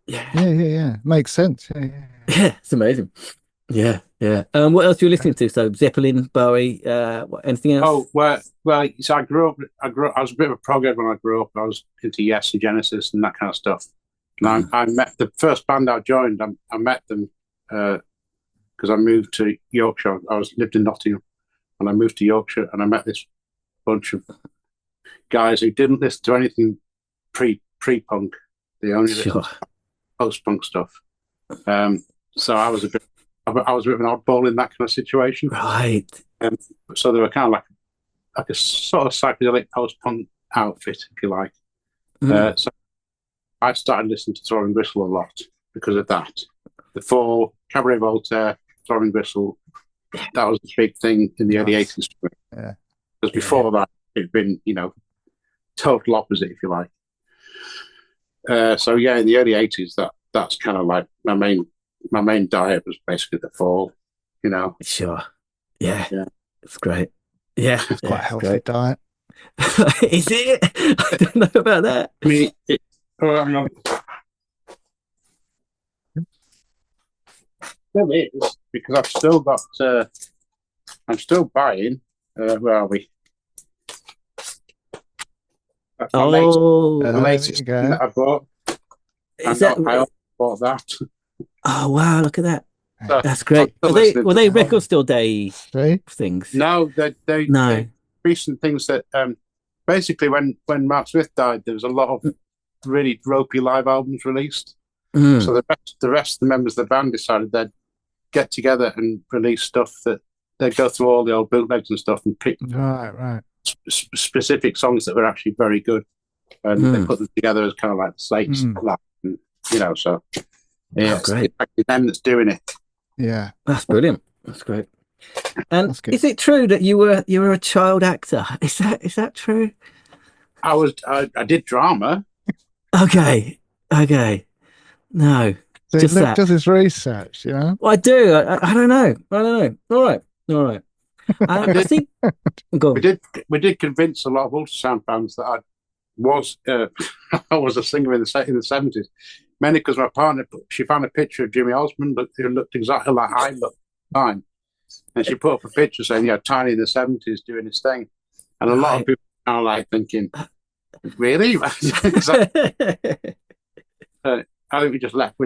Yeah. Makes sense. Yeah, it's amazing. Yeah. What else were you listening to? So Zeppelin, Bowie, anything else? Oh, well. So I grew up. I was a bit of a proghead when I grew up. I was into Yes and Genesis and that kind of stuff. And I met the first band I joined. I met them because I moved to Yorkshire. I lived in Nottingham, and I moved to Yorkshire, and I met this bunch of guys who didn't listen to anything pre-punk. They only listened to post-punk stuff. So I was a bit of an oddball in that kind of situation. Right. So they were kind of like a sort of psychedelic post-punk outfit, if you like. So I started listening to Throbbing Gristle a lot because of that. The Fall, Cabaret Voltaire, Throbbing Gristle, that was a big thing in the early 80s. Yeah. Because before that, it'd been, total opposite, if you like. So yeah, in the early 80s, that's kind of like my main diet was basically the Fall, Sure. Yeah. It's great. Yeah. It's quite a healthy diet. Is it? I don't know about that. I mean, it is, because I've still got, I'm still buying, where are we? That's my latest thing that I bought. I bought that. Oh, wow, look at that. So, that's great. Were they Record Store Day things? No, they're recent things that, basically when Mark Smith died, there was a lot of really ropey live albums released. So the rest of the members of the band decided they'd get together and release stuff that they'd go through all the old bootlegs and stuff and pick specific songs that were actually very good, and they put them together as kind of like the slates, so it's actually them that's doing it. Yeah, that's brilliant. That's great. And is it true that you were a child actor? Is that true? I did drama. Okay. No. So just that. Does his research, Well, I do. I don't know. All right. I think we did convince a lot of Ultrasound fans that I was a singer in the 70s. Mainly because my partner, she found a picture of Jimmy Osmond who looked exactly like I looked at the time, and she put up a picture saying, Tiny in the 70s doing his thing, and a lot of people are like thinking, really? I think we just left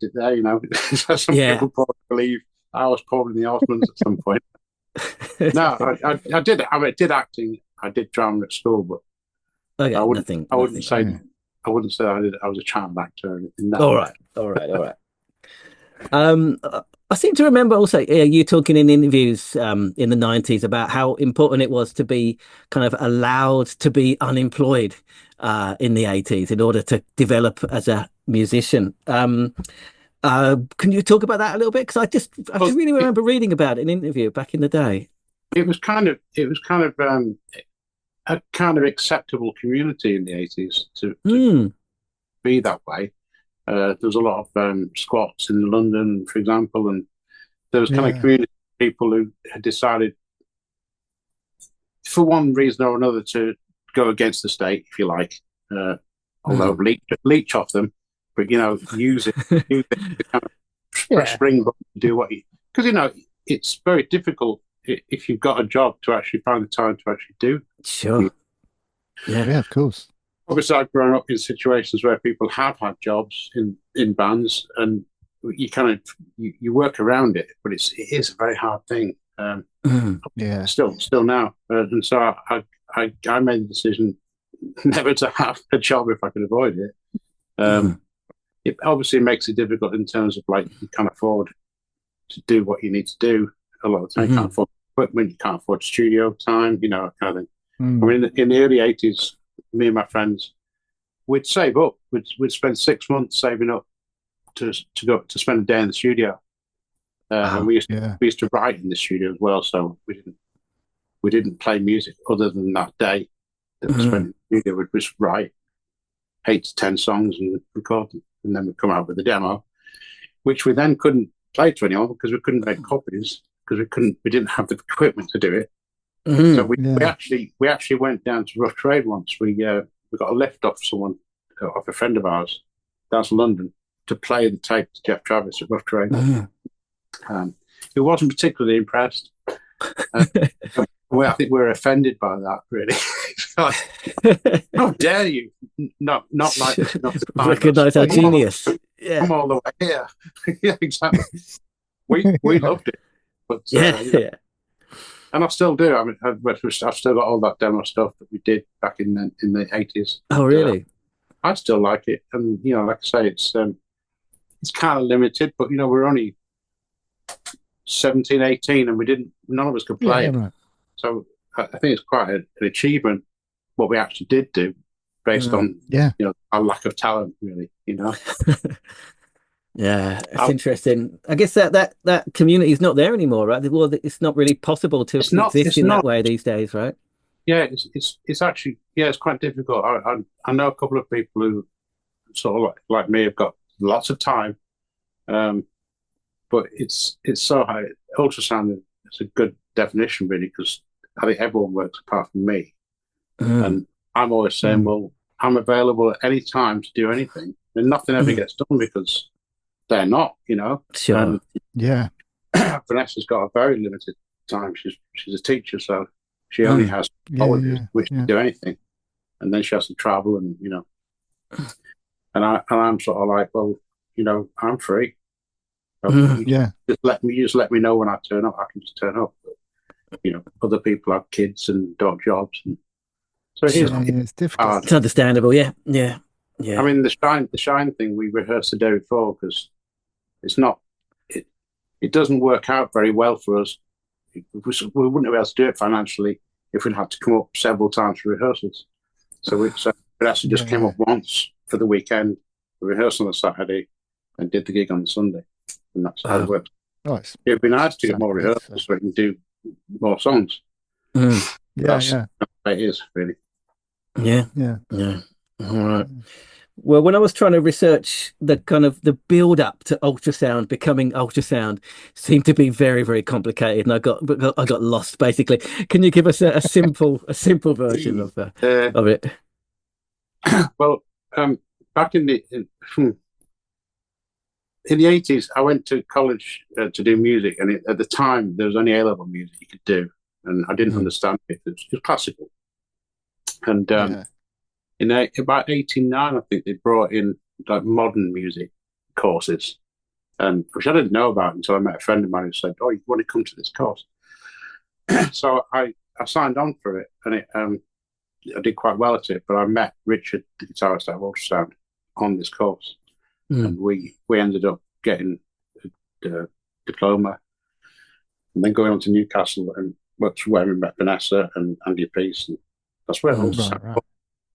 it there, Some people probably believe I was probably in the Osmonds at some point. No, I did acting. I did drama at school, but I wouldn't say I was a child actor. All right. I seem to remember also you talking in interviews in the 90s about how important it was to be kind of allowed to be unemployed in the 80s in order to develop as a musician. Can you talk about that a little bit? Because I really remember reading about it in an interview back in the day. It was kind of a kind of acceptable community in the 80s to be that way. There was a lot of squats in London, for example, and there was kind of community of people who had decided, for one reason or another, to go against the state, if you like, although leech off them, but use it to kind of springboard to do what because it's very difficult if you've got a job to actually find the time to actually do. Sure. Yeah, of course. Obviously, I've grown up in situations where people have had jobs in bands, and you kind of you work around it, but it is a very hard thing. Still now, and so I made the decision never to have a job if I could avoid it. It obviously makes it difficult in terms of you can't afford to do what you need to do a lot of the time. You can't afford equipment, you can't afford studio time, kind of thing. I mean, in the early 80s, me and my friends, we'd save up. We'd spend 6 months saving up to spend a day in the studio. And we used to write in the studio as well. So we didn't play music other than that day that we spent in the studio. We'd just write 8 to 10 songs and record them, and then we'd come out with a demo, which we then couldn't play to anyone because we couldn't make copies because we didn't have the equipment to do it. So we actually went down to Rough Trade once. We got a lift off a friend of ours down to London to play the tape to Jeff Travis at Rough Trade. Who wasn't particularly impressed. I think we were offended by that, really. How dare you not like this? Not recognize our genius. Come all the way here. Yeah, exactly. We loved it, but and I still do. I mean, I've still got all that demo stuff that we did back in the 80s. Oh, really? I still like it, and like I say, it's kind of limited, but we're only 17, 18, and none of us could play it. Right. So I think it's quite an achievement what we actually did do, based on our lack of talent, really. Yeah, it's interesting. I guess that community is not there anymore, right? Well, it's not really possible to exist in that way these days, right? Yeah, it's actually it's quite difficult. I know a couple of people who sort of like me have got lots of time, but it's so high. Ultrasound is a good definition, really, because I think everyone works apart from me, and I'm always saying, well, I'm available at any time to do anything, and nothing ever gets done because they're not, Sure. Vanessa's got a very limited time. She's a teacher, so she only has holidays which to do anything, and then she has to travel, and and I'm sort of like, well, I'm free. So just let me know when I turn up. I can just turn up. But, other people have kids and dog jobs, and so it's difficult. It's understandable. Yeah. I mean, the shine thing we rehearsed the day before because it's not. It doesn't work out very well for us. We wouldn't have been able to do it financially if we'd had to come up several times for rehearsals. So we actually just came up once for the weekend, we rehearsed on the Saturday, and did the gig on the Sunday. And that's how it works. Nice. It'd be nice to get more rehearsals so we can do more songs. That's the way it is, really. Yeah. All right. Well, when I was trying to research the kind of the build up to Ultrasound becoming Ultrasound, seemed to be very, very complicated, and I got lost basically. Can you give us a simple version of it? Well, back in the 80s, I went to college to do music, and at the time there was only A-level music you could do, and I didn't understand it. It was classical, and in about 89, I think they brought in like modern music courses, and which I didn't know about until I met a friend of mine who said, "Oh, you want to come to this course?" So I signed on for it, and I did quite well at it. But I met Richard, the guitarist at Ultrasound, on this course, and we ended up getting a diploma, and then going on to Newcastle, and that's where we met Vanessa and Andy Peace, and that's where Ultrasound. Right.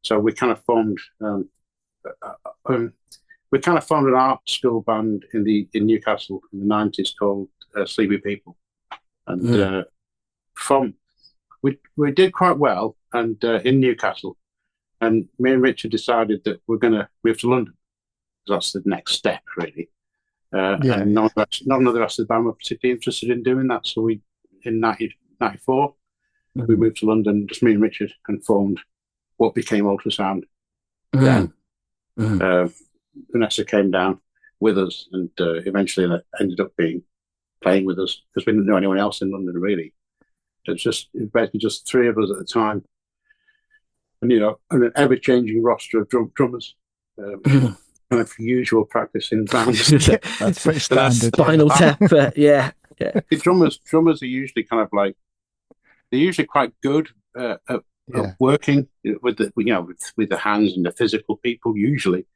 So we kind of formed an art school band in Newcastle in the 90s called Sleepy People, and we did quite well, and in Newcastle, and me and Richard decided that we're going to move to London. That's the next step, really. And none of the rest of the band were particularly interested in doing that. So in 1994, we moved to London, just me and Richard, and formed what became Ultrasound. Then Vanessa came down with us, and eventually that ended up playing with us because we didn't know anyone else in London, really. It was basically just three of us at the time, and an ever-changing roster of drummers. Kind of usual practice in bands. That's pretty standard. Spinal Tap, yeah. The drummers are usually kind of like, they're usually quite good at working with the hands and the physical people usually,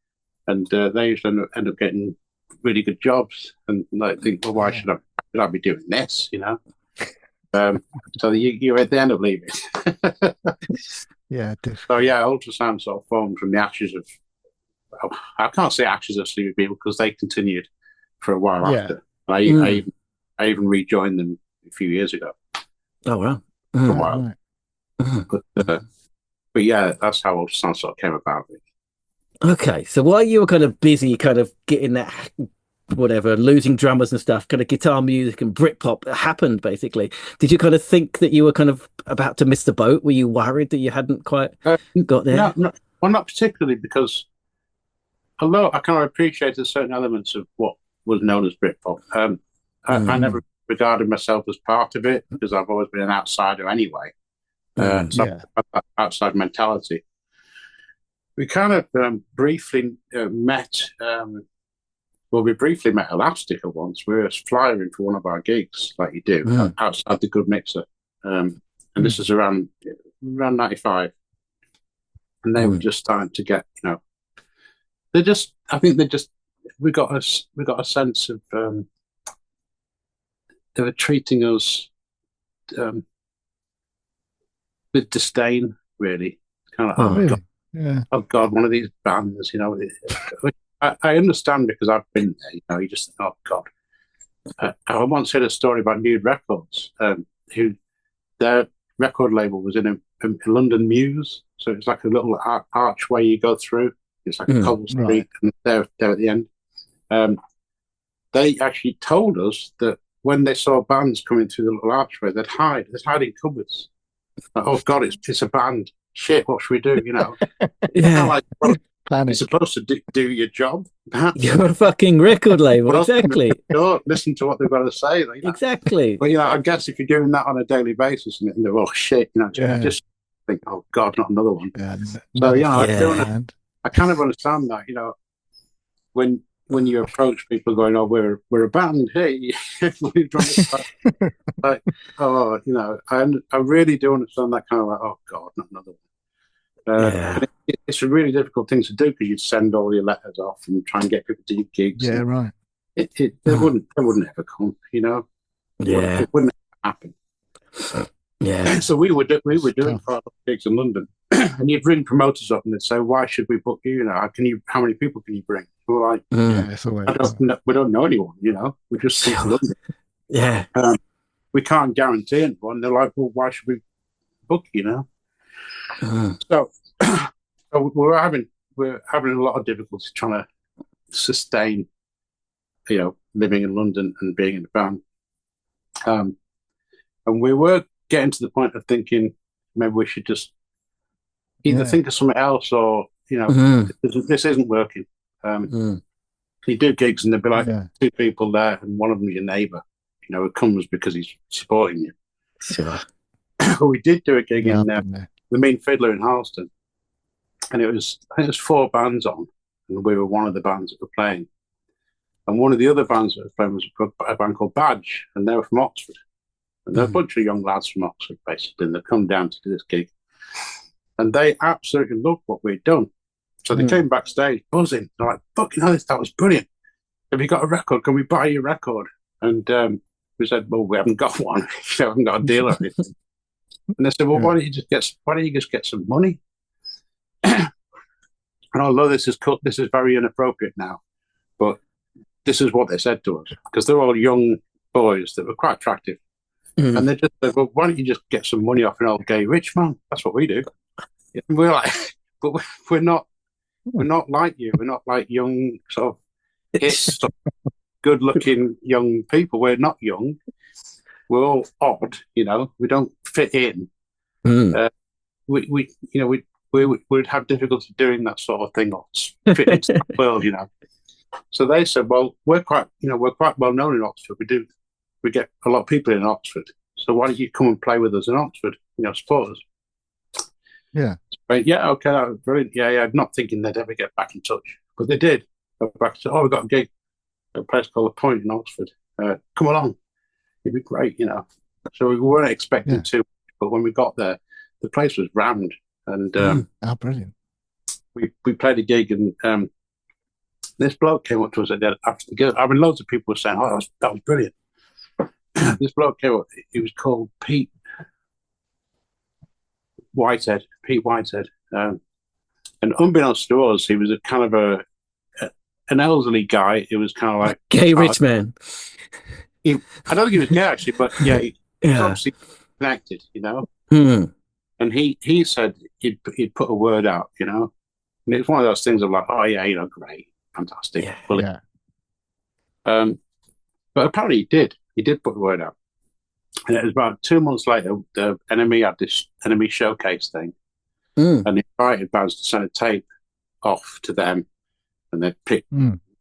and they usually end up getting really good jobs, and like think, well, why should I be doing this? So they end up leaving. So Ultrasound sort of formed from the ashes of. I can't say ashes of Sleepy People because they continued for a while after. I even rejoined them a few years ago. Oh wow! For a while. But yeah, that's how Ultrasound sort of came about. Okay, so while you were kind of busy, kind of getting that losing drummers and stuff, kind of guitar music and Britpop happened basically. Did you kind of think that you were kind of about to miss the boat? Were you worried that you hadn't quite got there? No, well, not particularly, because although I kind of appreciated certain elements of what was known as Britpop, I never regarded myself as part of it because I've always been an outsider anyway. Outside mentality. We kind of briefly met. We briefly met Elastica once. We were flying for one of our gigs, like you do, outside the Good Mixer, and this is around 95, and they were just starting to get, we got a sense of were treating us with disdain, really. Kind of, really? God, yeah. Oh God, one of these bands, you know. I understand because I've been there. You know, you just think, oh God. I once heard a story about Nude Records, who their record label was in a London Muse, so it's like a little archway you go through. It's like a cobble street, and there at the end. They actually told us that when they saw bands coming through the little archway, they'd hide. They'd hide in cupboards. Like, oh God, it's a band. Shit, what should we do? You know? Yeah. Well, you're supposed to do your job. You're a fucking record label, exactly. Listen to what they've got to say. You know? Exactly. But I guess if you're doing that on a daily basis, and they're all shit, just think, oh God, not another one. Yeah, so I kind of understand that. When you approach people going, oh, we're a band, hey, like, oh, I really do understand that kind of like, oh God, not another one. It's a really difficult thing to do because you'd send all your letters off and try and get people to your gigs. Yeah, right. It wouldn't ever come, Yeah, it wouldn't happen. Yeah. So we were doing quite a lot of gigs in London, and you'd ring promoters up and they'd say, "Why should we book you? How many people can you bring?" We're like, we don't know anyone. We just see London. Yeah. We can't guarantee anyone. They're like, "Well, why should we book you?" So we're having a lot of difficulty trying to sustain, living in London and being in the band. And we were getting to the point of thinking maybe we should just either think of something else or, this isn't working. You do gigs and there'll be like two people there and one of them your neighbour, who comes because he's supporting you. Sure. We did do a gig in the Mean Fiddler in Harleston, and I think it was 4 bands on, and we were one of the bands that were playing. And one of the other bands that was playing was a band called Badge, and they were from Oxford. And they're a bunch of young lads from Oxford, basically, and they've come down to do this gig. And they absolutely loved what we'd done. So they came backstage buzzing. They're like, fucking hell, that was brilliant. Have you got a record? Can we buy your record? And we said, well, we haven't got one. We haven't got a deal or anything. And they said, well, why don't you just get some money? And although this is very inappropriate now, but this is what they said to us, because they're all young boys that were quite attractive. And they just said, well, why don't you just get some money off an old gay rich man? That's what we do. And we're like, but we're not like you. We're not like young, sort of hits, good looking young people. We're not young. We're all odd, we don't fit in. We'd have difficulty doing that sort of thing or fit into that world, So they said, well, we're quite well known in Oxford. We get a lot of people in Oxford. So why don't you come and play with us in Oxford? Support us. Yeah. But yeah, okay, that was brilliant. Yeah, I'm not thinking they'd ever get back in touch, but they did. Go back and said, we've got a gig at a place called The Point in Oxford. Come along. It'd be great, So we weren't expecting to, but when we got there, the place was rammed. And brilliant. We played a gig, and this bloke came up to us after the gig. I mean, loads of people were saying, "Oh, that was brilliant." This bloke came up. He was called Pete Whitehead. And unbeknownst to us, he was a kind of an elderly guy. It was kind of like gay rich man. I don't think he was gay actually, but he was obviously connected, And he said he'd put a word out, and it's one of those things of like, oh yeah, great, fantastic, but apparently he did put the word out, and it was about 2 months later, the Enemy had this Enemy showcase thing, and invited bands to send a tape off to them, and they picked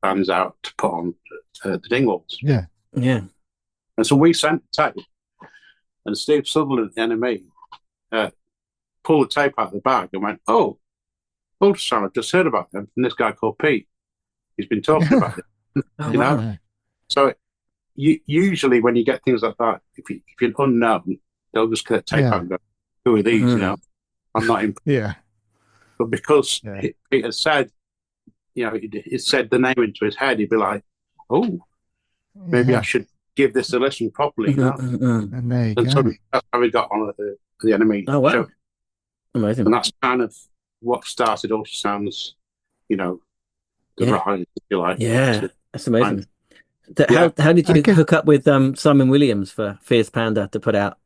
bands out to put on the Dingwalls. And so we sent the tape, and Steve Sutherland at the Enemy pulled the tape out of the bag and went, "Oh, Ultrasound, I've just heard about them from this guy called Pete. He's been talking about it." Wow. So usually when you get things like that, if you're unknown, they'll just get tape out and go, "Who are these?" I'm not in. But because Pete had said, it said the name into his head, he'd be like, "Oh, maybe I should give this a listen properly. And there you and go. so that's how we got on at the enemy show. Amazing. And that's kind of what started Ultrasound's, the rise, if you like. Yeah, that's amazing. Yeah. How did you hook up with Simon Williams for Fierce Panda to put out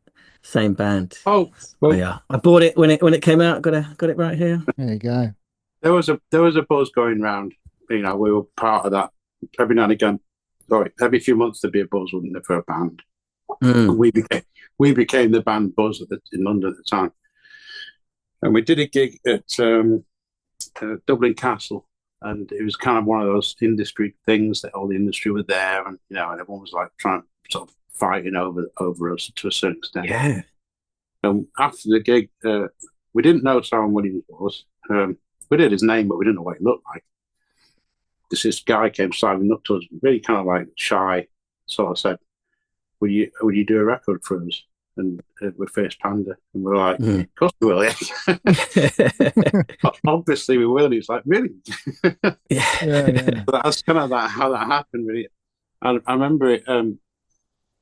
same band? Oh, well, yeah, I bought it when it came out. Got it right here. There you go. There was a buzz going round. We were part of that. Every now and again, every few months there'd be a buzz, wouldn't there, for a band? We became the band Buzz in London at the time, and we did a gig at Dublin Castle, and it was kind of one of those industry things that all the industry were there, and and everyone was like trying sort of fighting over us to a certain extent. Yeah. After the gig, we didn't know Simon Williams was. We did his name, but we didn't know what he looked like. This guy came sidling up to us, really kind of like shy, sort of said, "Would you do a record for us?" And with Fierce Panda, and we're like, "Of course we will." Yeah. Obviously we will. And he's like, "Really?" Yeah. So that's kind of how that happened. Really, I remember it,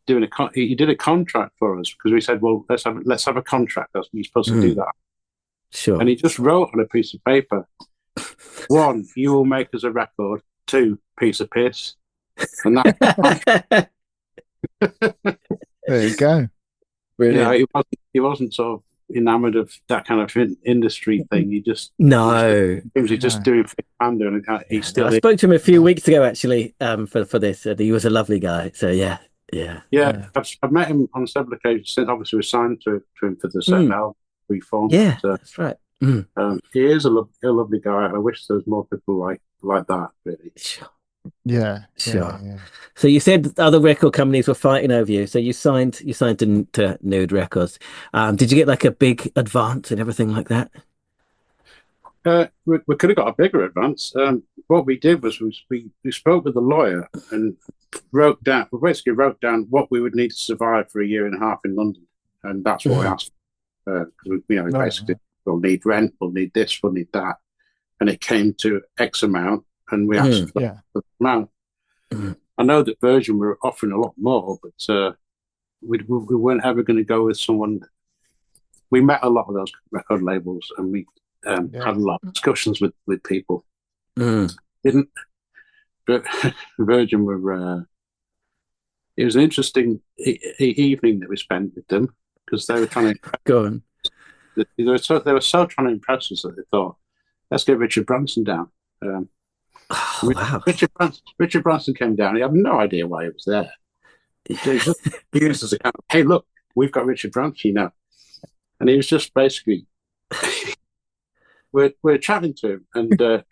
doing he did a contract for us because we said, "Well, let's have a contract. That's you're supposed to do that." Sure. And he just wrote on a piece of paper, 1, you will make us a record. 2, piece of piss. And that. There you go. Really? He wasn't sort of enamored of that kind of industry thing. He just he was just doing Panda, and he still. I spoke to him a few weeks ago actually for this. He was a lovely guy. So yeah. I've met him on several occasions since. Obviously, we signed to him for the second album we formed. Yeah, that's right. He is a lovely guy. I wish there was more people like that. Really. Sure. Yeah. Sure. Yeah. So you said other record companies were fighting over you. So you signed to Nude Records. Did you get like a big advance and everything like that? We could have got a bigger advance. What we did was we spoke with the lawyer and wrote down what we would need to survive for a year and a half in London, and that's what we asked. Basically, we'll need rent, we'll need this, we'll need that, and it came to X amount, and we asked for the amount. I know that Virgin were offering a lot more, but we weren't ever going to go with someone. We met a lot of those record labels, and we had a lot of discussions with people. Didn't, but Virgin were. It was an interesting evening that we spent with them because they were trying to go on. They were so trying to impress us that they thought, let's get Richard Branson down. Wow. Richard Branson came down. He had no idea why he was there. He just used as a kind of, hey, look, we've got Richard Branson, and he was just basically. We're chatting to him, and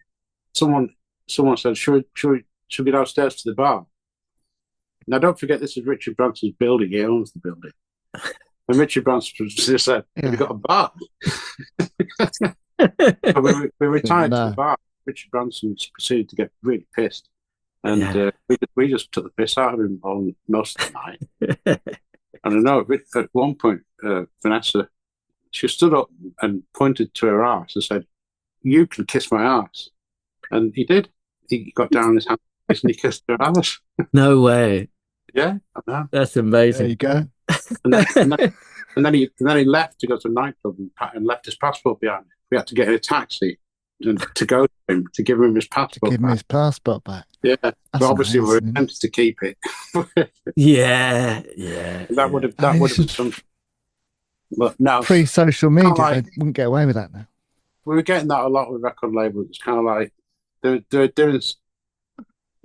someone said, "Should we go downstairs to the bar?" Now, don't forget, this is Richard Branson's building. He owns the building. And Richard Branson just said, "Have you got a bar?" So we retired to the bar. Richard Branson proceeded to get really pissed, and we just took the piss out of him on most of the night. And I know at one point, Vanessa, she stood up and pointed to her arse and said, "You can kiss my arse," and he did. He got down on his hands and he kissed her arse. No way. Yeah, I know. That's amazing. There you go. And then he left to go to a nightclub and left his passport behind. We had to get in a taxi to go to him to give him his passport. Give him his passport back. Yeah, but obviously we were tempted to keep it. Yeah. That would have been something. But no, pre-social media, they wouldn't get away with that now. We were getting that a lot with record labels. It's kind of like they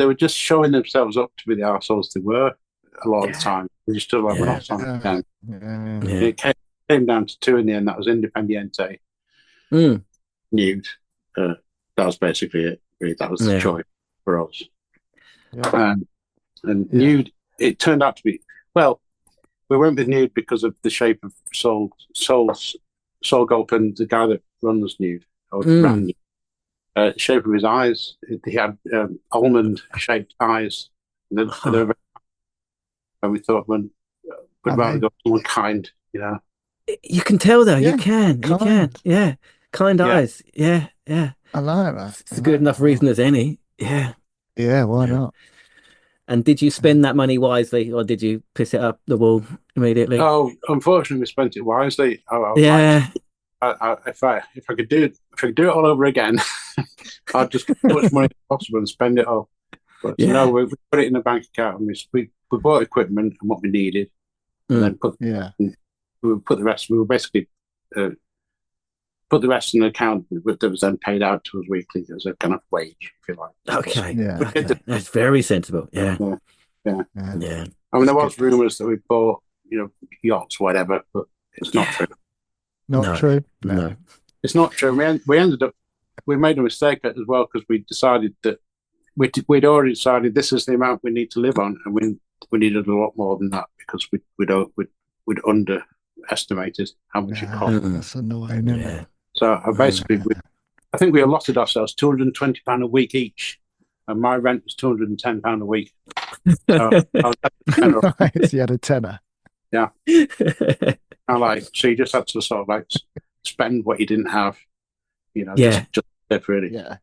were just showing themselves up to be the arseholes they were a lot of the time. They just stood like, we're not signing again. It came down to 2 in the end. That was Independiente. Nude. That was basically it. Really. That was the choice for us. And Nude, it turned out to be, well, we went with Nude because of the shape of Sol Gulpin, the guy that runs Nude, or ran Nude. Shape of his eyes, he had almond-shaped eyes. And we thought, we'd rather go someone kind, You can tell, though. You can. Yeah. Kind eyes. Yeah. I like that. It's a good enough reason as any. Yeah. Yeah, why not? And did you spend that money wisely, or did you piss it up the wall immediately? Oh, unfortunately, we spent it wisely. If I could do it all over again, I'd just put as much money as possible and spend it all. But no, we put it in a bank account, and we bought equipment and what we needed, and then we put the rest. We were basically put the rest in an account that was then paid out to us weekly as a kind of wage, if you like. Okay, that's very sensible. Yeah. I mean, there was rumours that we bought, yachts, whatever, but it's not true. Not true. No, it's not true. We made a mistake as well, because we decided that we'd already decided this is the amount we need to live on, and we needed a lot more than that, because we'd underestimated how much it cost. That's annoying, isn't it? So I think we allotted ourselves £220 a week each, and my rent was £210 a week. So Right, you had a tenner. Yeah. So you just had to sort of spend what you didn't have, just live, really. Yeah.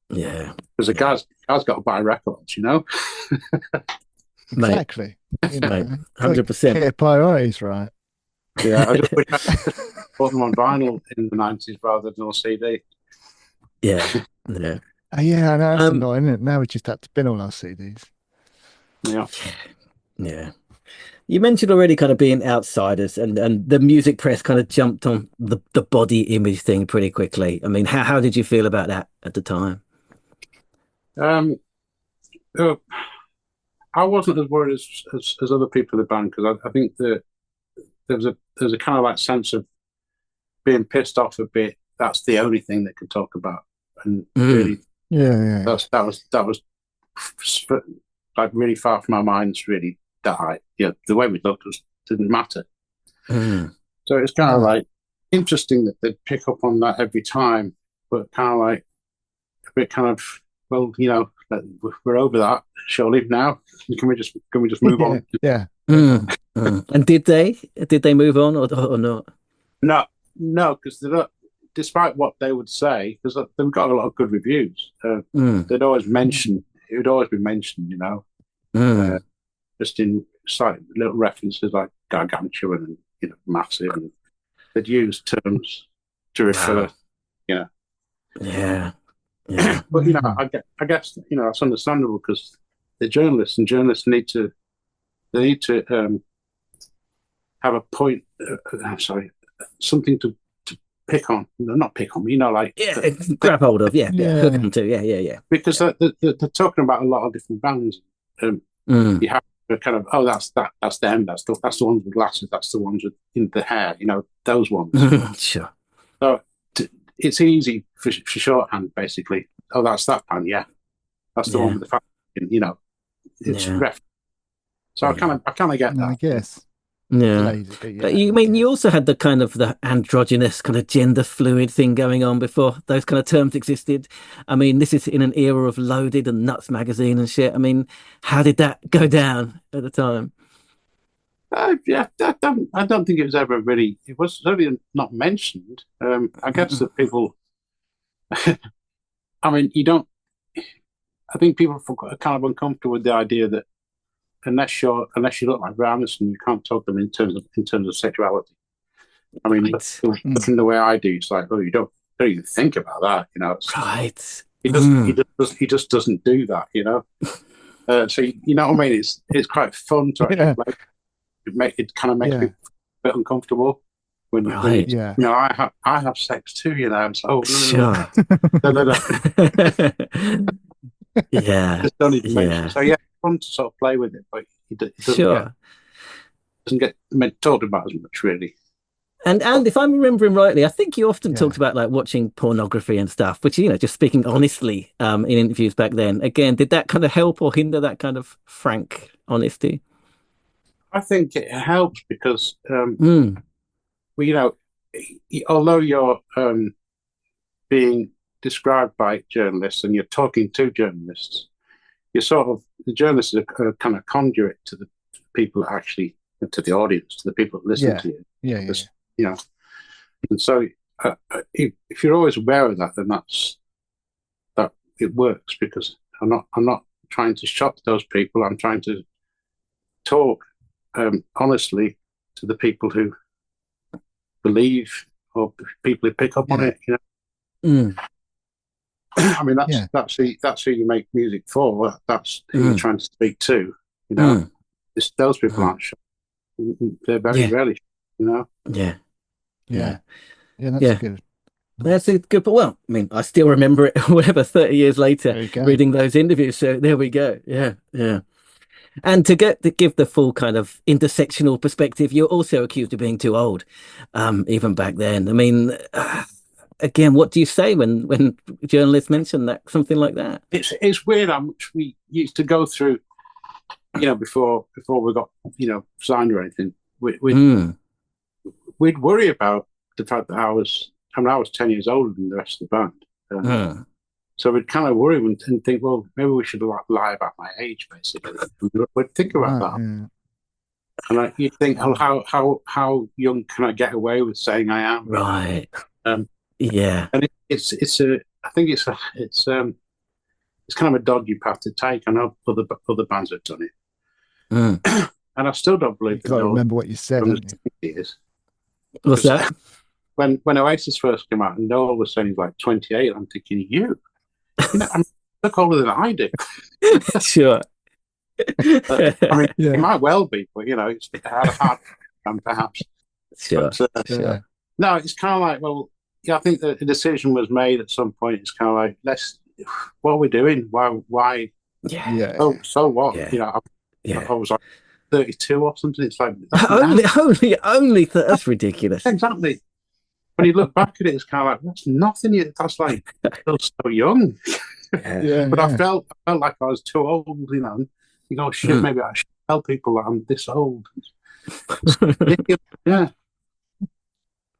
Because the guy's got to buy records, Exactly. Mate, 100%. Get priorities right. Yeah, I just wish I bought them on vinyl in the 90s rather than on CD. Yeah. I know. That's annoying, isn't it? Now we just had to bin all our CDs. Yeah. You mentioned already kind of being outsiders, and the music press kind of jumped on the body image thing pretty quickly. I mean, how did you feel about that at the time? I wasn't as worried as other people in the band, because I think that there's a kind of sense of being pissed off a bit. That's the only thing they could talk about, and really, that was really far from our minds. Really, that the way we looked didn't matter. So it's kind of interesting that they pick up on that every time, but kind of well, we're over that, surely now. Can we just move on? Yeah. And did they move on or not? No, because despite what they would say, because they've got a lot of good reviews. They'd always mention it would always be mentioned, just in slight little references like gargantuan and massive, and they'd use terms to refer, Yeah. But I guess that's understandable, because they're journalists, and journalists need to have a point. Something to pick on. Not pick on, grab hold of, hook onto, because they're talking about a lot of different bands. You have to kind of, that's them. That's the ones with glasses. That's the ones with the hair. Those ones. Sure. So it's easy for shorthand, basically. Oh, that's that band. Yeah, that's the one with the fashion. It's ref. So I kind of get that. I guess. Yeah. But you also had the kind of the androgynous kind of gender fluid thing going on before those kind of terms existed. I mean, this is in an era of Loaded and Nuts magazine and shit. I mean, how did that go down at the time? I don't think it was ever really. It was certainly not mentioned. I guess that people. I mean, you don't. I think people are kind of uncomfortable with the idea that unless you look like Anderson, you can't talk them in terms of sexuality. I mean, looking the way I do, it's like, you don't even think about that, Right. He just doesn't do that, So you know what I mean? It's quite fun to actually it kind of makes me a bit uncomfortable when I have sex too, So sure. No. Yeah. Just don't even mention. So fun to sort of play with it, but it doesn't get talked about as much, really. And if I'm remembering rightly, I think you often talked about watching pornography and stuff, which just speaking honestly in interviews back then. Again, did that kind of help or hinder that kind of frank honesty? I think it helps because although you're being described by journalists and you're talking to journalists, the journalists are a kind of conduit to the people that actually, to the audience, to the people that listen to you. And so if you're always aware of that, then that it works, because I'm not trying to shock those people. I'm trying to talk honestly to the people who believe or people who pick up on it. I mean, that's who you make music for. That's who you're trying to speak to. Those people aren't shocked. They're very rarely, Yeah. That's good. That's a good. Well, I mean, I still remember it. Whatever, 30 years later, reading those interviews. So there we go. Yeah. And to give the full kind of intersectional perspective, you're also accused of being too old, even back then. I mean, again, what do you say when journalists mention that, something like that? It's weird how much we used to go through, before we got signed or anything. We'd worry about the fact that I was 10 years older than the rest of the band. So we'd kind of worry and think, well, maybe we should lie about my age, basically. We'd think about that. And you'd think, oh, how young can I get away with saying I am? Right. And I think it's kind of a dodgy path to take. I know other bands have done it. And I still don't believe you can't remember what you said. What's that? When Oasis first came out and Noel was saying he's like 28, I'm thinking, you look older than I do. Sure. I mean, it might well be, but it's had a hard time, perhaps. Sure. But, no, it's kind of like, well, I think that a decision was made at some point. It's kind of like, what are we doing? Why? Yeah. Oh, so what? I was like 32 or something. It's like only that's ridiculous. Exactly. When you look back at it, it's kind of like, that's nothing. That's like still so young. But I felt like I was too old. Shit, maybe I should tell people that I'm this old. Yeah.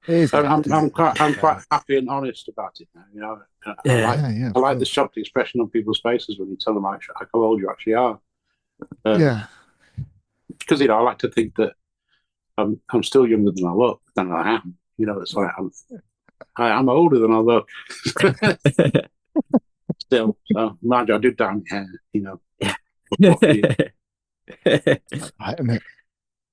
I'm quite happy and honest about it now. I like the shocked expression on people's faces when you tell them how old you actually are. Because I like to think that I'm still younger than I am. It's like I'm older than I look. Still, so mind you, I do down hair.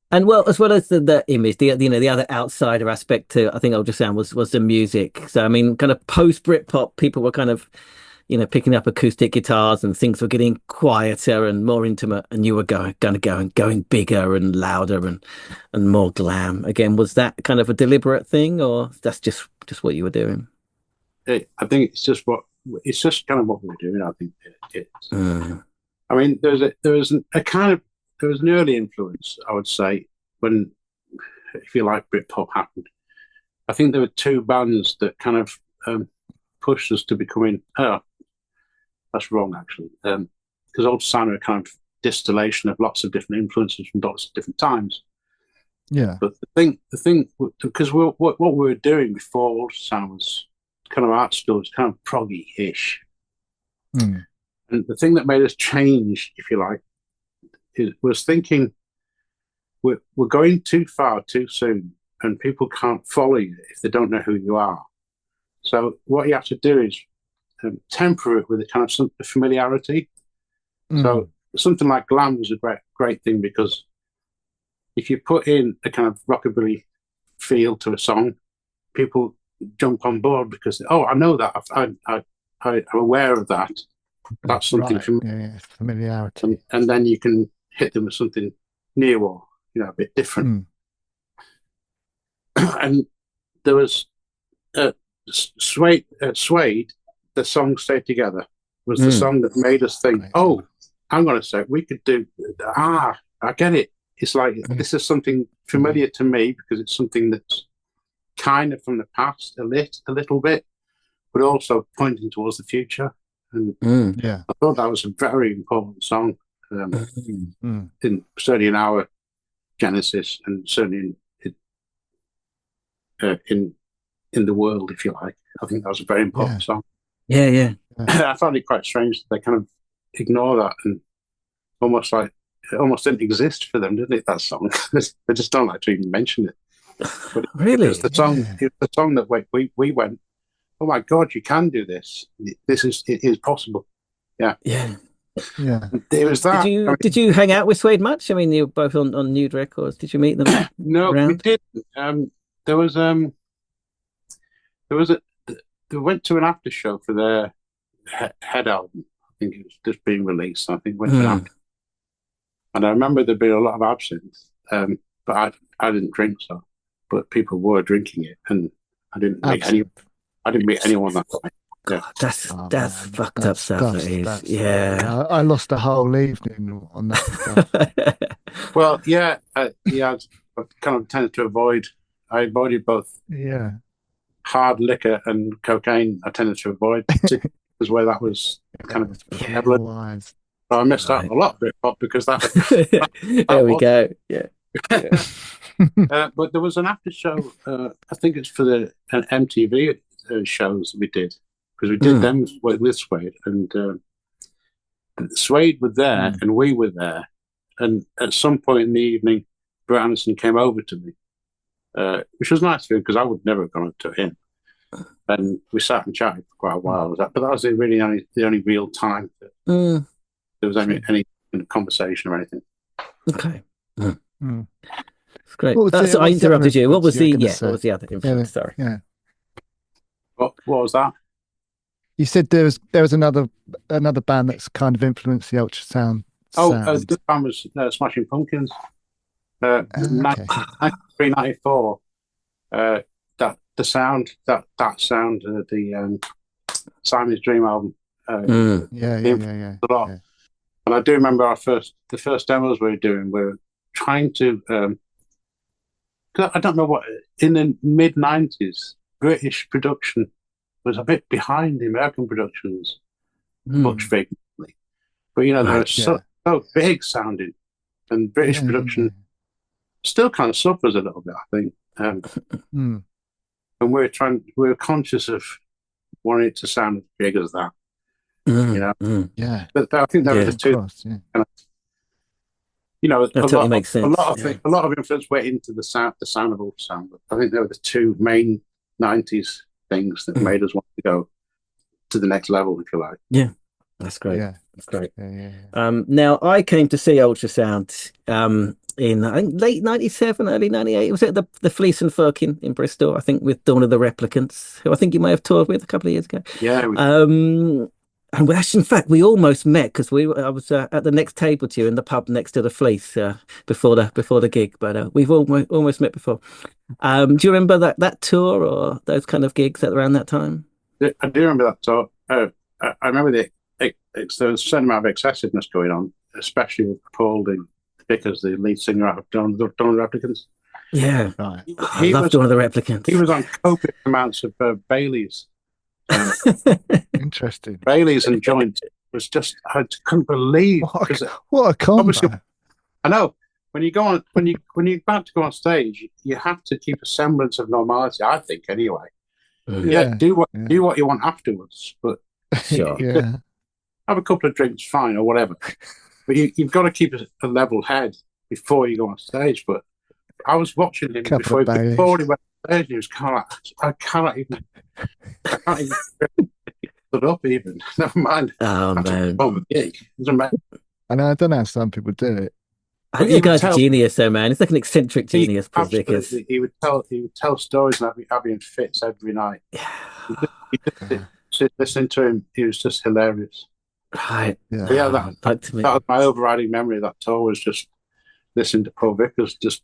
And well, as well as the image, the other outsider aspect to I think Ultrasound was the music. So I mean, kind of post Britpop, people were kind of picking up acoustic guitars and things were getting quieter and more intimate, and you were going bigger and louder and more glam. Again, was that kind of a deliberate thing, or that's just what you were doing? I think it's just kind of what we were doing. I think I mean, there was an early influence, I would say, when, if you like, Britpop happened. I think there were two bands that kind of pushed us to becoming. That's wrong, actually, because Ultrasound are a kind of distillation of lots of different influences from lots of different times. Yeah. But the thing, because what we were doing before Ultrasound was kind of art school, was kind of proggy-ish. And the thing that made us change, if you like, was thinking we're going too far too soon, and people can't follow you if they don't know who you are. So what you have to do is temper it with a kind of familiarity. So something like glam was a great thing, because if you put in a kind of rockabilly feel to a song, people jump on board because I know that I'm aware of that. That's something familiarity, and then you can hit them with something new or a bit different. And there was Suede. The song "Stay Together" was the song that made us think, "Oh, hang on a sec, we could do." I get it. It's like this is something familiar to me because it's something that's kind of from the past a little bit, but also pointing towards the future. And I thought that was a very important song, certainly in our genesis, and certainly in the world, if you like. I think that was a very important song. Yeah. I found it quite strange that they kind of ignore that and almost didn't exist for them, didn't it? That song, they just don't like to even mention it. But really, it was the song. It was the song that we went, oh my God, you can do this. It is possible. Yeah. Yeah. It was that. Did you hang out with Suede much? I mean, you were both on Nude Records. Did you meet them? No, we didn't. There was they went to an after show for their Head album. I think it was just being released. I think went to an after. And I remember there'd been a lot of absinthe, but I didn't drink, so. But people were drinking it, and I didn't meet anyone that night. God, that's fucked up stuff. That is, yeah. I lost a whole evening on that stuff. Well, yeah, I kind of tended to avoid. I avoided both. Yeah. Hard liquor and cocaine. I tended to avoid because where that was kind of prevalent. So I missed out a lot of it because that. There we go. Yeah. But there was an after show. I think it's for the MTV shows we did, because we did them with Suede, and Suede were there and we were there, and at some point in the evening, Brett Anderson came over to me, which was nice for him because I would never have gone up to him, and we sat and chatted for quite a while. But that was the only real time that there was any conversation or anything. Okay. It's great. So I interrupted you. What was the other influence? Sorry. Yeah. What was that? You said there was another band that's kind of influenced the Ultrasound. This band was Smashing Pumpkins. 1994. The sound, the Simon's Dream album. Yeah. A lot. And I do remember the first demos we were doing. We were trying to. I don't know what in the mid '90s, British production was a bit behind the American productions, much frequently. But they were so big sounding, and British production still kind of suffers a little bit, I think. And we were conscious of wanting it to sound as big as that. Yeah. But I think that was the two. Course, yeah. A lot of influence went into the sound of Ultrasound. But I think they were the two main '90s things that made us want to go to the next level, if you like. Yeah, that's great. Yeah, that's great. Yeah. Now I came to see Ultrasound in I think late '97, early '98. It was at the Fleece and Firkin in Bristol. I think with Dawn of the Replicants, who I think you may have toured with a couple of years ago. Yeah. And in fact, we almost met because I was at the next table to you in the pub next to the Fleece before the gig. But we've almost met before. Do you remember that tour or those kind of gigs at around that time? I do remember that tour. I remember there was a certain amount of excessiveness going on, especially with Paul Vickers, the lead singer of Dawn of the Replicants. Yeah, right. I love Dawn of the Replicants. He was on copious amounts of Baileys. Interesting. Baileys and joints was just, I couldn't believe what a combo. I know when you're about to go on stage, you have to keep a semblance of normality. I think anyway. Do what you want afterwards, but sure. Have a couple of drinks, fine, or whatever. But you've got to keep a level head before you go on stage. But I was watching him before he went on stage. He was kind of like, I can't even put up even. Never mind. Oh man, And I don't know how some people do it. I think the guy's a genius, though, man. It's like an eccentric genius, Paul Vickers. He would tell stories and having fits every night. Listening to him, he was just hilarious. Right. Yeah, that was my overriding memory of that tour, was just listening to Paul Vickers. Just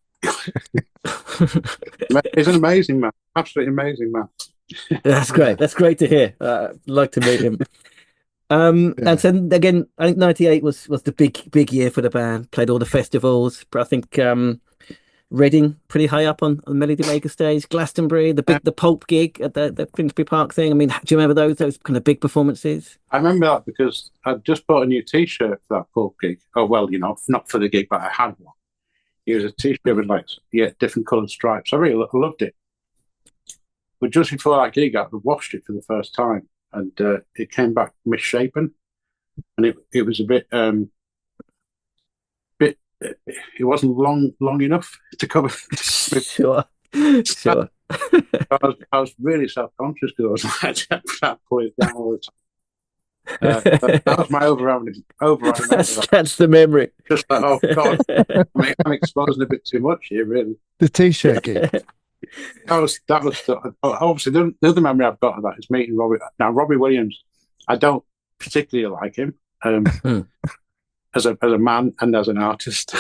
he's an amazing man, absolutely amazing man. That's great. That's great to hear. I'd like to meet him. And so again, I think '98 was the big year for the band. Played all the festivals. But I think Reading pretty high up on the Melody Maker stage. Glastonbury, the Pulp gig at the Finsbury Park thing. I mean, do you remember those kind of big performances? I remember that because I just bought a new T-shirt for that Pulp gig. Oh well, not for the gig, but I had one. It was a T-shirt with different coloured stripes. I really loved it. But just before that gig, I washed it for the first time, and it came back misshapen, and it was a bit. It wasn't long enough to cover. Sure. I was really self-conscious because I was like, I put it down all the time. That was my overriding That's the memory. Just like, oh God, I'm exposing a bit too much here, really. The T-shirt gig. That was obviously the other memory I've got of that is meeting Robbie. Now, Robbie Williams, I don't particularly like him as a man and as an artist.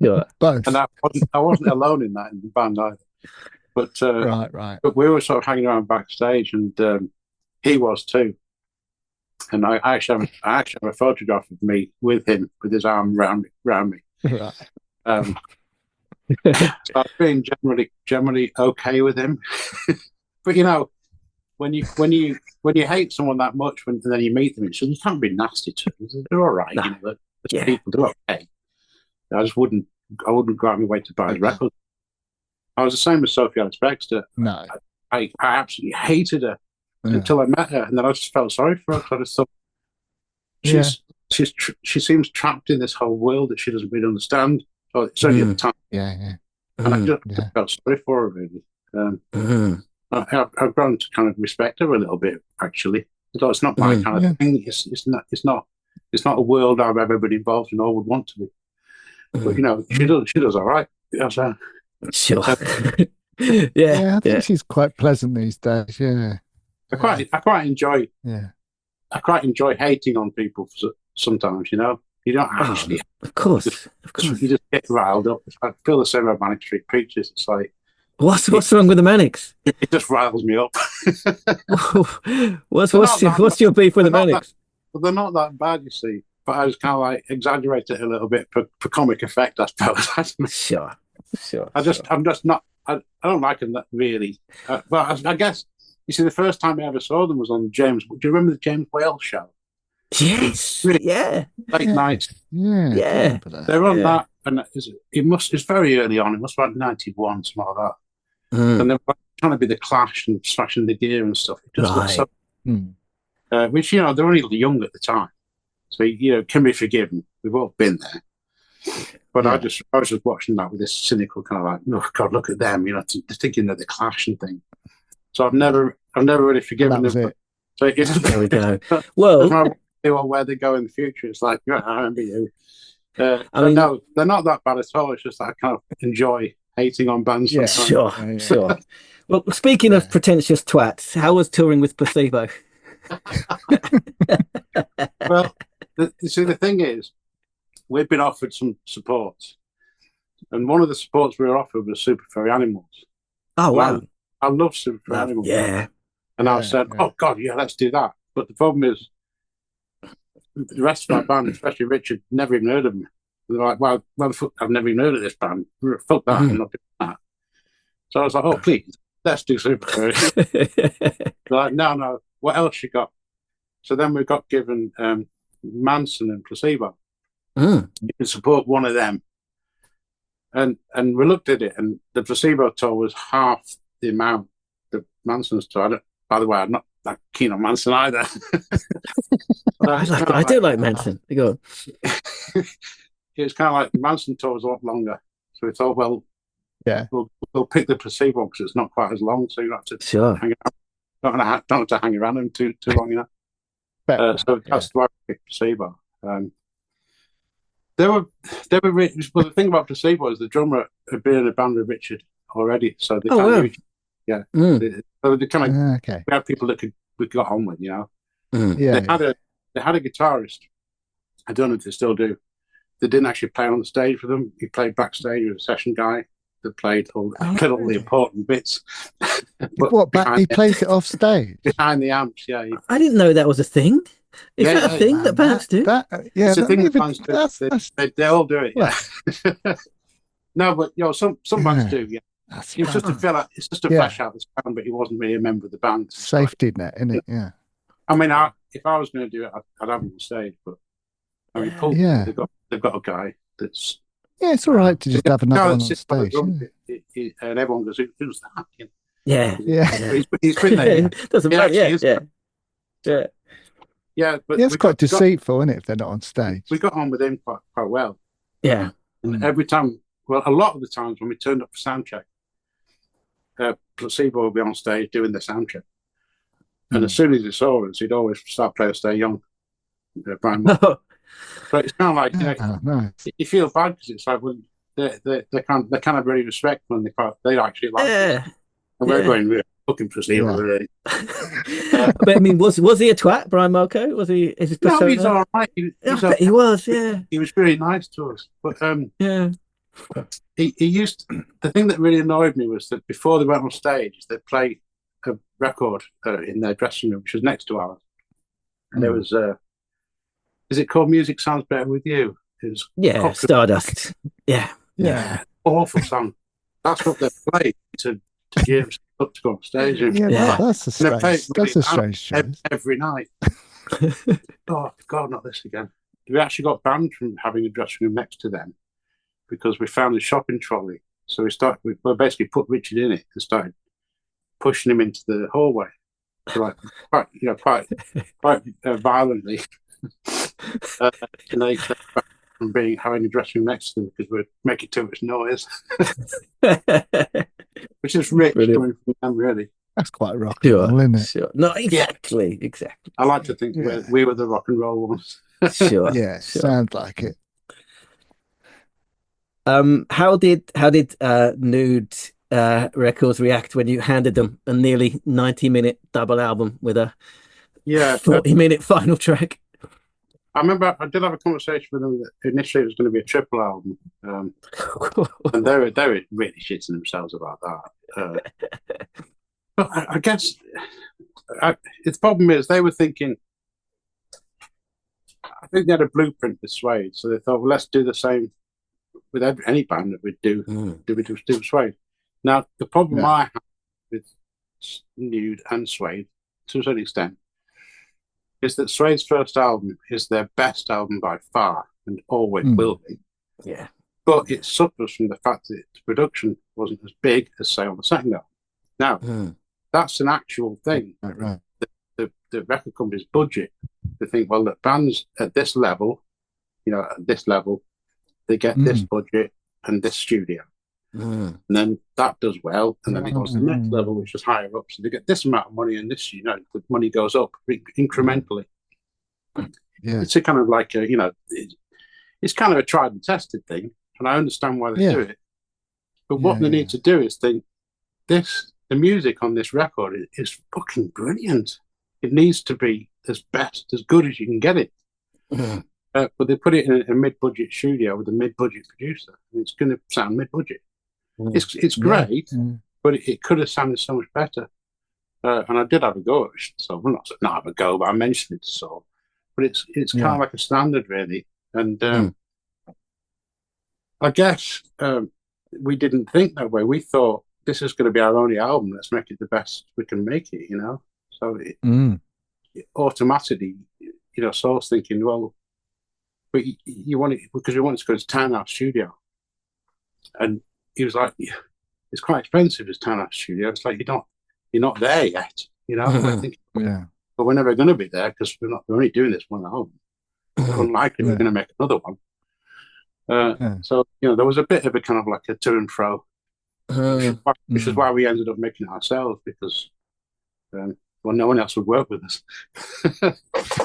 Yeah. Both. And I wasn't alone in that in the band either. But right. But we were sort of hanging around backstage, and he was too. And I actually have a photograph of me with him, with his arm round me. Right. So I've been generally okay with him. But when you hate someone that much, and then you meet them, you can't be nasty to them. They're all right. Nah. People, they're okay. I wouldn't go out of my way to buy his record. I was the same with Sophie Ellis-Bextor. No. I absolutely hated her until I met her, and then I just felt sorry for her. I just thought she seems trapped in this whole world that she doesn't really understand. Oh, it's only at the time. Yeah. And I just felt sorry for her, really. I've grown to kind of respect her a little bit, actually. Although it's not my kind of thing. It's not a world I've ever been involved in or would want to be. But she does all right. Sure. I think she's quite pleasant these days. Yeah. I quite enjoy. Yeah. I quite enjoy hating on people sometimes. You don't actually. Of course. You just get riled up. I feel the same about Manic Street Preachers. It's like, what's wrong with the Manics? It just riles me up. What's your beef with the Manics? They're not that bad, you see. But I was kind of like exaggerated it a little bit for comic effect, I suppose. Sure. I'm just not. I don't like them that really. But I guess you see, the first time I ever saw them was on James. Do you remember the James Whale show? Yes. Really, yeah. Late night. Yeah. They're on that, and it's very early on. It must be like 91, something like that. And they were trying to be the Clash and smashing the gear and stuff. It just looks so. Which they're only young at the time, so can be forgiven. We've all been there. But I was just watching that with this cynical kind of like, oh God, look at them, thinking that the Clash and thing. So I've never really forgiven them. So there we go. Well, where they go in the future, it's like, I remember you. No, they're not that bad at all. It's just that I kind of enjoy hating on bands. Yeah, sure. Well, speaking of pretentious twats, how was touring with Placebo? Well, the thing is, we've been offered some support, and one of the supports we were offered was Super Furry Animals. Oh wow! I love Super Furry Animals. Yeah, and I said, "Oh God, yeah, let's do that." But the problem is, the rest of our band, especially Richard, never even heard of them. They're like, "Well, I've never even heard of this band. Fuck that, I'm not doing that." So I was like, "Oh, please, let's do Super Furry." They're like, "No, what else you got?" So then we got given Manson and Placebo. You can support one of them, and we looked at it, and the Placebo tour was half the amount that Manson's tour. By the way, I'm not that keen on Manson either. I do like Manson. Go on. It's kind of like the Manson tour was a lot longer, so we thought, well, we'll pick the Placebo because it's not quite as long, so you don't have to hang around. Don't have to hang around them too long enough. So that's why we picked Placebo. They were well, the thing about Placebo is the drummer had been in a band with Richard already, so they so they kind of we had people that we got on with, They had a guitarist. I don't know if they still do. They didn't actually play on the stage with them. He played backstage with a session guy that played all the important bits. He plays it off stage behind the amps? Yeah, I didn't know that was a thing. Is that a thing that bands do? It's a thing that bands do. They all do it. Yeah. No, but some bands do. Yeah. It's just to fill out. It's just to flesh out the sound, but he wasn't really a member of the band. Safety net, isn't it? Yeah. I mean, if I was going to do it, I'd have him on stage. But I mean, Paul, they've got a guy that's. Yeah, it's all right to just have another one on stage. And everyone goes, "Who's that?" Yeah. He's been there. Doesn't matter. Yeah, but it's quite deceitful, isn't it, if they're not on stage? We got on with him quite well. Yeah. And every time, a lot of the times when we turned up for sound check, Placebo would be on stage doing the sound check. And as soon as he saw us, he'd always start playing Stay Young, Brian Molko. But it's kind of like, nice. you feel bad because it's like, well, they kind of really respect when they actually like it. And we're going, we're looking for Steve. Really. But I mean, was he a twat, Brian Molko? Was he? Is his persona? No, he's all right. He was, yeah. He was really nice to us. But yeah. He used the thing that really annoyed me was that before they went on stage, they'd play a record in their dressing room, which was next to ours. And there was, is it called Music Sounds Better With You? It was Stardust. Yeah. Awful song. That's what they played to James up to go on stage. That's a strange choice. Every night. Oh, God, not this again. We actually got banned from having a dressing room next to them because we found a shopping trolley. So we basically put Richard in it and started pushing him into the hallway, like quite violently. And they from having a dressing room next to them because we're making too much noise, which is rich coming from them, really. That's quite rock and roll, isn't it? Sure. No, exactly. I like to think we were the rock and roll ones. Sounds like it. How did Nude Records react when you handed them a nearly 90-minute double album with a 40-minute final track? I remember I did have a conversation with them that initially it was going to be a triple album, and they were really shitting themselves about that. But I guess the problem is they were thinking. I think they had a blueprint with Suede, so they thought, well, let's do the same with any band that we'd do. Do Suede? Now the problem I have with Nude and Suede, to a certain extent, is that Suede's first album is their best album by far and always will be. Yeah. But it suffers from the fact that its production wasn't as big as, say, on the second album. Now, that's an actual thing. Right. The record company's budget. They think, well, the bands at this level, they get this budget and this studio. And then that does well, and then it goes to the next level, which is higher up. So they get this amount of money, and this, the money goes up incrementally. Yeah. It's a kind of like it's kind of a tried and tested thing, and I understand why they do it. But what they need to do is think the music on this record is fucking brilliant. It needs to be as good as you can get it. But they put it in a mid-budget studio with a mid-budget producer, and it's going to sound mid-budget. It's great, but it could have sounded so much better. And I did have a go at it, so well, not have a go, but I mentioned it. So, but it's kind of like a standard, really. And I guess we didn't think that way. We thought this is going to be our only album. Let's make it the best we can make it. So it automatically, so I was thinking, well, but you want it because we wanted to go to Townhouse Studio, and he was like, "It's quite expensive, this Townhouse Studio." It's like you're not there yet, I think, but we're never going to be there because we're only doing this one album. It's unlikely we're going to make another one. So there was a bit of a kind of like a to and fro, which is why we ended up making it ourselves because. Well, no one else would work with us.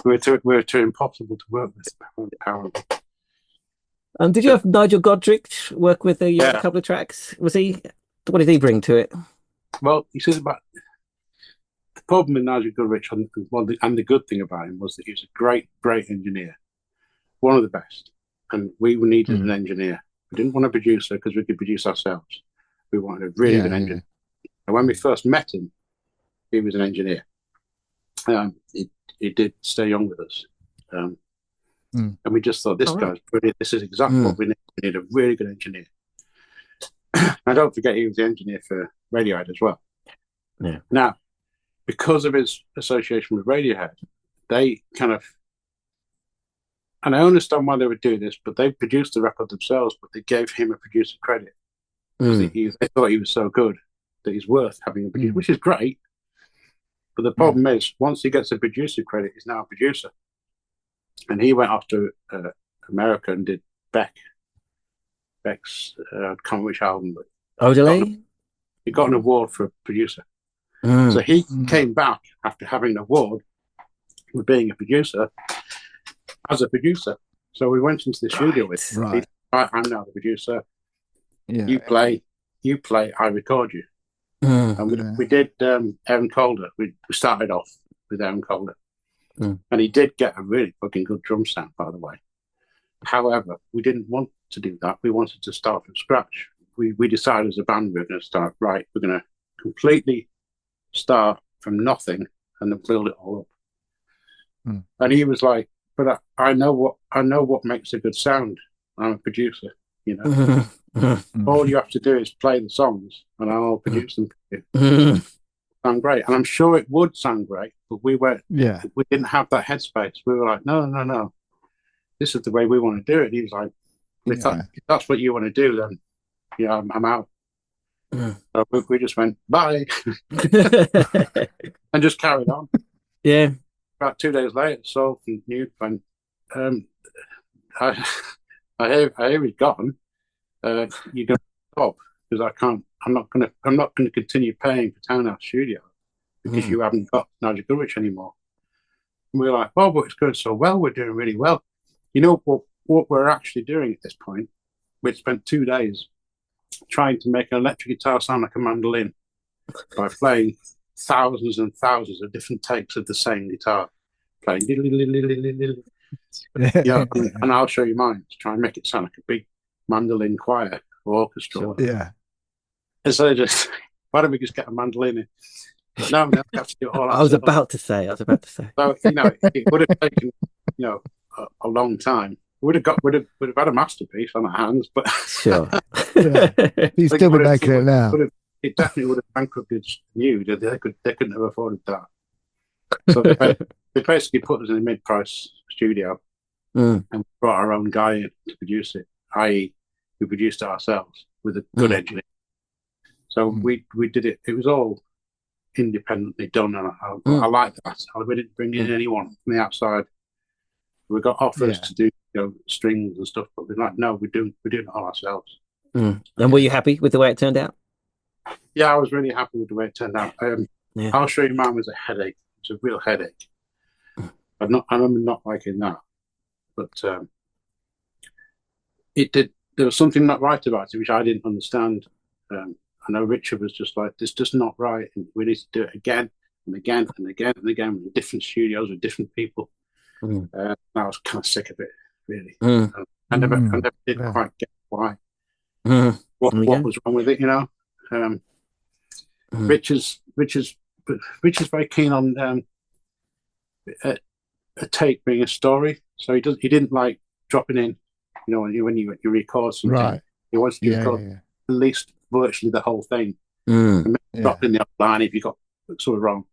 we were too impossible to work with, apparently. Did you have Nigel Godrich work with a couple of tracks? What did he bring to it? Well, he says about the problem with Nigel Godrich, and the good thing about him was that he was a great, great engineer, one of the best. And we needed an engineer. We didn't want a producer because we could produce ourselves. We wanted a really good engineer. And when we first met him, he was an engineer. He did Stay Young with us. And we just thought, this guy's brilliant. This is exactly what we need. We need a really good engineer. And don't forget, he was the engineer for Radiohead as well. Yeah. Now, because of his association with Radiohead, they kind of, and I understand why they would do this, but they produced the record themselves, but they gave him a producer credit. They thought he was so good that he's worth having a producer, which is great. But the problem is, once he gets a producer credit, he's now a producer. And he went off to America and did Beck's, I can't remember which album, but Odelay? he got an award for a producer. So he came back after having an award for being a producer, as a producer. So we went into the studio with him. Right. I'm now the producer. Yeah. You play, I record you. And we did Aaron Calder. We started off with Aaron Calder. And he did get a really fucking good drum sound, by the way. However, we didn't want to do that. We wanted to start from scratch. We decided as a band we were going to start, we're going to completely start from nothing and then build it all up. And he was like, but I know what makes a good sound. I'm a producer, you know. All you have to do is play the songs and I'll produce them for you. Sound great. And I'm sure it would sound great, but we didn't have that headspace. We were like, no. This is the way we want to do it. He was like, if that's what you want to do, then I'm out. So we just went, bye. And just carried on. Yeah. About 2 days later, so new went, I hear he's gone. You're gonna stop because I'm not gonna continue paying for Townhouse Studio because you haven't got Nigel Goodrich anymore. And we were like, oh, but it's going so well, we're doing really well. You know what we're actually doing at this point? We'd spent 2 days trying to make an electric guitar sound like a mandolin by playing thousands and thousands of different takes of the same guitar, playing and I'll show you mine to try and make it sound like a big mandolin choir or orchestra. Yeah. And so just, why don't we just get a mandolin in? But no, we have to do it all. I was about to say. So it would have taken a long time. We'd have had a masterpiece on our hands, but sure. He's still been making it now. It definitely would have bankrupted New. They couldn't have afforded that. So they basically put us in a mid-price studio and brought our own guy in to produce it, i.e. we produced it ourselves with a good engineer. So we did it. It was all independently done, and I like that. We didn't bring in anyone from the outside. We got offers to do strings and stuff, but we're like, no, we're doing it all ourselves. And were you happy with the way it turned out? Yeah, I was really happy with the way it turned out. I'll show you mine was a headache. It's a real headache. I'm not liking that, but it did. There was something not right about it, which I didn't understand. I know Richard was just like, this is just not right, and we need to do it again and again and again and again with different studios with different people. I was kind of sick of it, really. I never did quite get why. What was wrong with it, Richard's very keen on a take being a story, so he didn't like dropping in, when you record something. Right. He wants to record at least virtually the whole thing. Drop in the line if you got sort of wrong.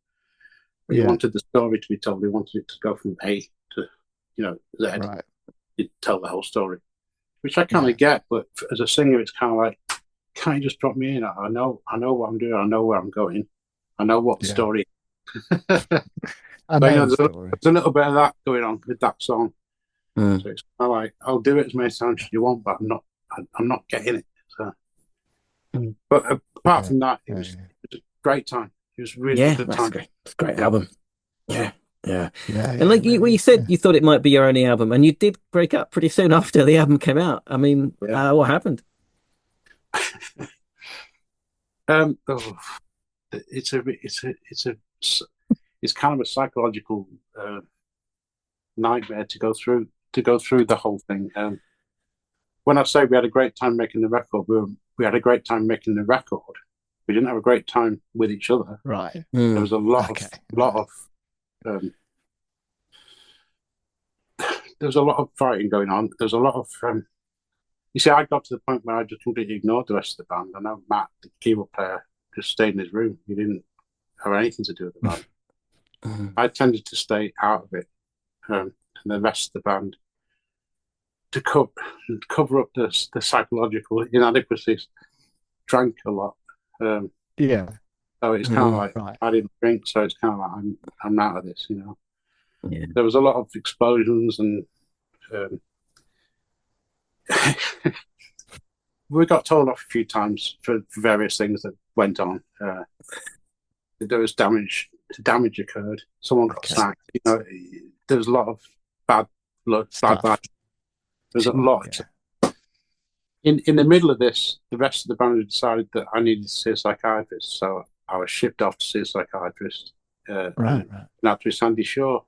But he wanted the story to be told. He wanted it to go from A to Z. Right. He'd tell the whole story, which I kind of get. But as a singer, it's kind of like, can't you just drop me in? I know what I'm doing. I know where I'm going. I know what the story is. There's a little bit of that going on with that song. So it's kind of like, I'll do it as many times as you want, but I'm not getting it. So. But apart from that, it was a great time. It was really good time. Great. It's a great album. Yeah. And like you said, you thought it might be your only album, and you did break up pretty soon after the album came out. I mean, what happened? It's kind of a psychological nightmare to go through the whole thing. When I say we had a great time making the record, we had a great time making the record. We didn't have a great time with each other. Right. There was a lot of there was a lot of fighting going on. There was a lot of you see, I got to the point where I just completely ignored the rest of the band. I know Matt, the keyboard player, just stayed in his room. He didn't have anything to do with the band. I tended to stay out of it, and the rest of the band, to cover up the psychological inadequacies, drank a lot. So it's kind of like I didn't drink, so it's kind of like I'm out of this, There was a lot of explosions, and we got told off a few times for various things that went on. there was damage occurred. Someone got sacked. You know, there was a lot of bad blood, bad. There's a lot. Yeah. In the middle of this, the rest of the band decided that I needed to see a psychiatrist, so I was shipped off to see a psychiatrist. Right. Now to Sandy Shaw,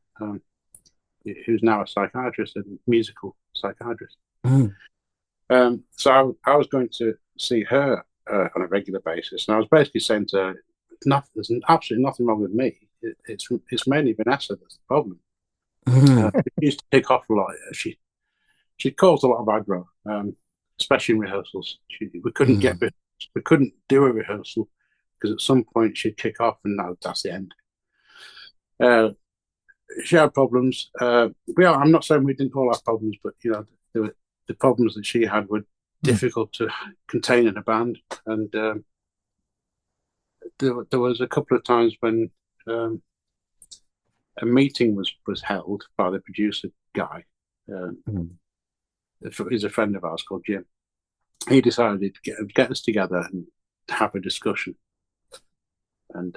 who's now a psychiatrist, a musical psychiatrist. So I was going to see her on a regular basis, and I was basically saying to her, there's absolutely nothing wrong with me. It's mainly Vanessa that's the problem. She used to kick off a lot. She caused a lot of aggro, especially in rehearsals. We couldn't do a rehearsal because at some point she'd kick off, and that's the end. She had problems. I'm not saying we didn't all have problems, but you know, the problems that she had were difficult to contain in a band, and there was a couple of times when a meeting was held by the producer guy. He's a friend of ours called Jim. He decided to get us together and have a discussion, and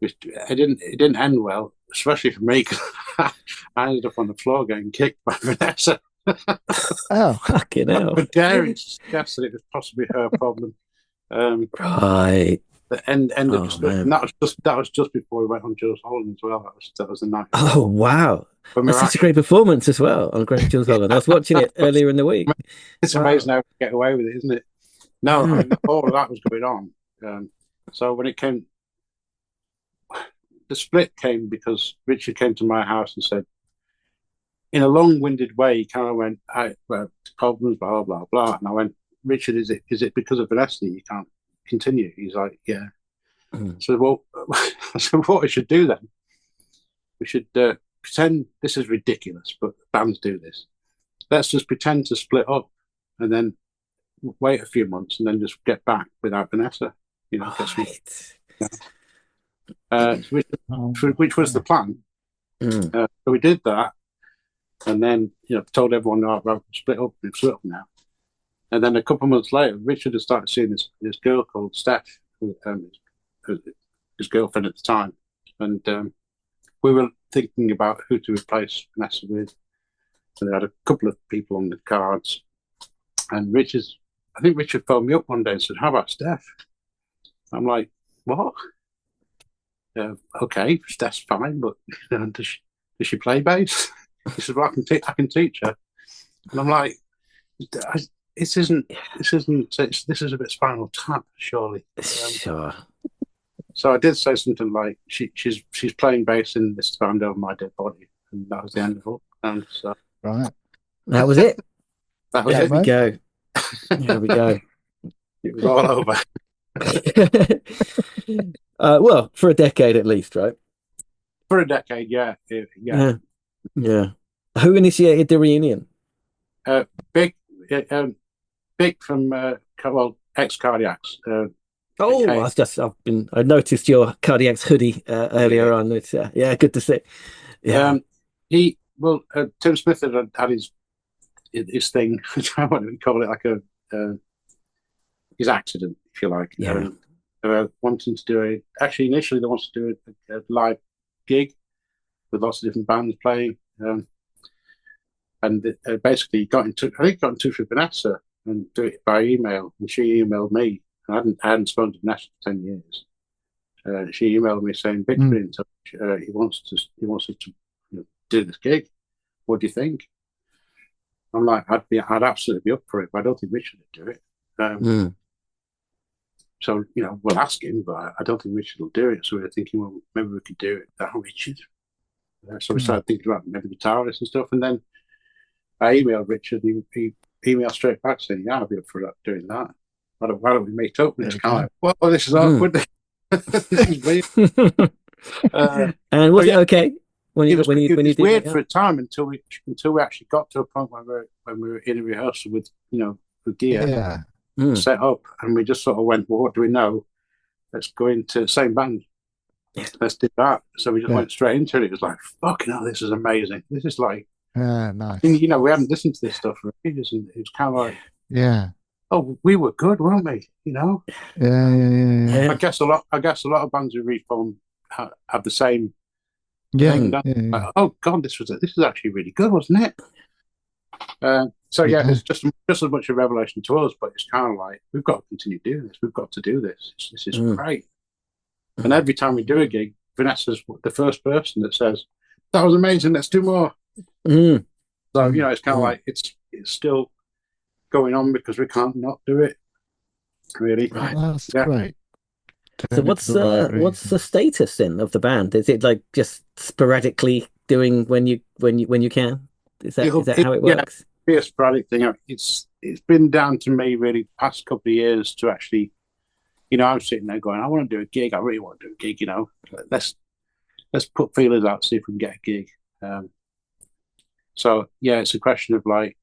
it didn't end well, especially for me, because I ended up on the floor getting kicked by Vanessa. Oh, fucking hell! But daring to suggest that it was possibly her problem. Right. The end of the discussion. That was just before we went on Jules Holland as well. That was the night. Oh wow! That's such a great performance as well on Great Jules Holland. I was watching it earlier in the week. It's amazing how we get away with it, isn't it? No, I mean, all of that was going on. So when it came, the split came because Richard came to my house and said, in a long-winded way, he kind of went, problems, blah, blah, blah. And I went, Richard, is it because of Vanessa you can't continue? He's like, yeah. So, well, I said, what we should do then? We should pretend this is ridiculous, but bands do this. Let's just pretend to split up and then wait a few months and then just get back without Vanessa. You know, which was the plan. So we did that, and then told everyone, "Oh, we've split up. We've split up now." And then a couple of months later, Richard had started seeing this girl called Steph, his girlfriend at the time, and we were thinking about who to replace Vanessa with. So they had a couple of people on the cards, and I think Richard phoned me up one day and said, "How about Steph?" I'm like, "What? Okay, Steph's fine, but does she play bass?" He said, "Well, I can teach her." And I'm like, "This is a bit Spinal Tap, surely." Sure. So I did say something like, "She's playing bass in this band over my dead body," and that was the end of it. And so right, that was it. That was there it. We go. There we go. It was all over. Well, for a decade at least, right? For a decade, yeah. Who initiated the reunion? Big from ex-Cardiacs. I noticed your Cardiacs hoodie earlier on. It's good to see. Yeah. Tim Smith had his thing. I want to call it like his accident, if you like. Yeah. Wanting to do initially they wanted to do a live gig with lots of different bands playing, and basically got in touch with Vanessa and do it by email, and she emailed me. I hadn't spoken to Vanessa for 10 years. She emailed me saying, "Vic's been in touch. He wants us to do this gig. What do you think?" I'm like, I'd absolutely be up for it, but I don't think Richard would do it. So, we'll ask him, but I don't think Richard will do it. So we were thinking, well, maybe we could do it without Richard. So we started thinking about maybe guitarists and stuff. And then I emailed Richard, and he emailed straight back saying, "Yeah, I'll be up for doing that. Why don't we meet up?" And it's kind of like, well, this is awkward. This is weird. And was it okay? It was weird for a time until we actually got to a point when we were in a rehearsal with the gear set up, and we just sort of went, well, what do we know? Let's go into the same band. Let's do that. So we just went straight into it. It was like, fucking hell, this is amazing. This is like, nice. we hadn't listened to this stuff for ages, and it was kind of like, oh, we were good, weren't we? You know. Yeah. I guess a lot of bands who reform have the same. Yeah. Like, oh God, this was actually really good, wasn't it? It's just as much a revelation to us, but it's kind of like we've got to continue doing this. We've got to do this. This is great. And every time we do a gig, Vanessa's the first person that says, "That was amazing. Let's do more." So it's kind of like it's still going on because we can't not do it. Really, that's great. So what's the status then of the band? Is it like just sporadically doing when you can? Is that how it works? Be a sporadic thing. It's been down to me really the past couple of years to actually, I'm sitting there going, I want to do a gig. I really want to do a gig. Let's put feelers out, see if we can get a gig. It's a question of like,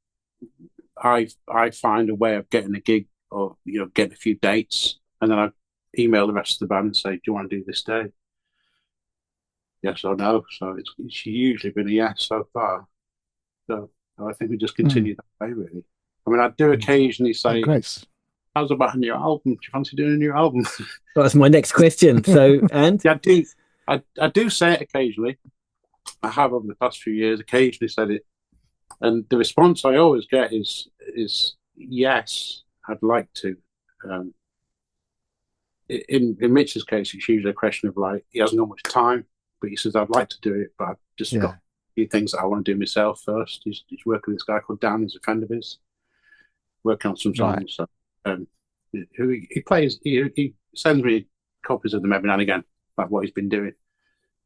I find a way of getting a gig or getting a few dates, and then I email the rest of the band and say, do you want to do this day? Yes or no. So it's usually been a yes so far. So I think we just continue that way, really. I mean, I do occasionally say, how's about a new album? Do you fancy doing a new album? Well, that's my next question. So, and? Yeah, I do say it occasionally. I have over the past few years occasionally said it. And the response I always get is yes, I'd like to. In Mitch's case, it's usually a question of like, he hasn't got much time, but he says, I'd like to do it, but I've just got a few things that I want to do myself first. He's working with this guy called Dan, who's a friend of his, working on some songs. So, he plays, he sends me copies of them every now and again, like what he's been doing.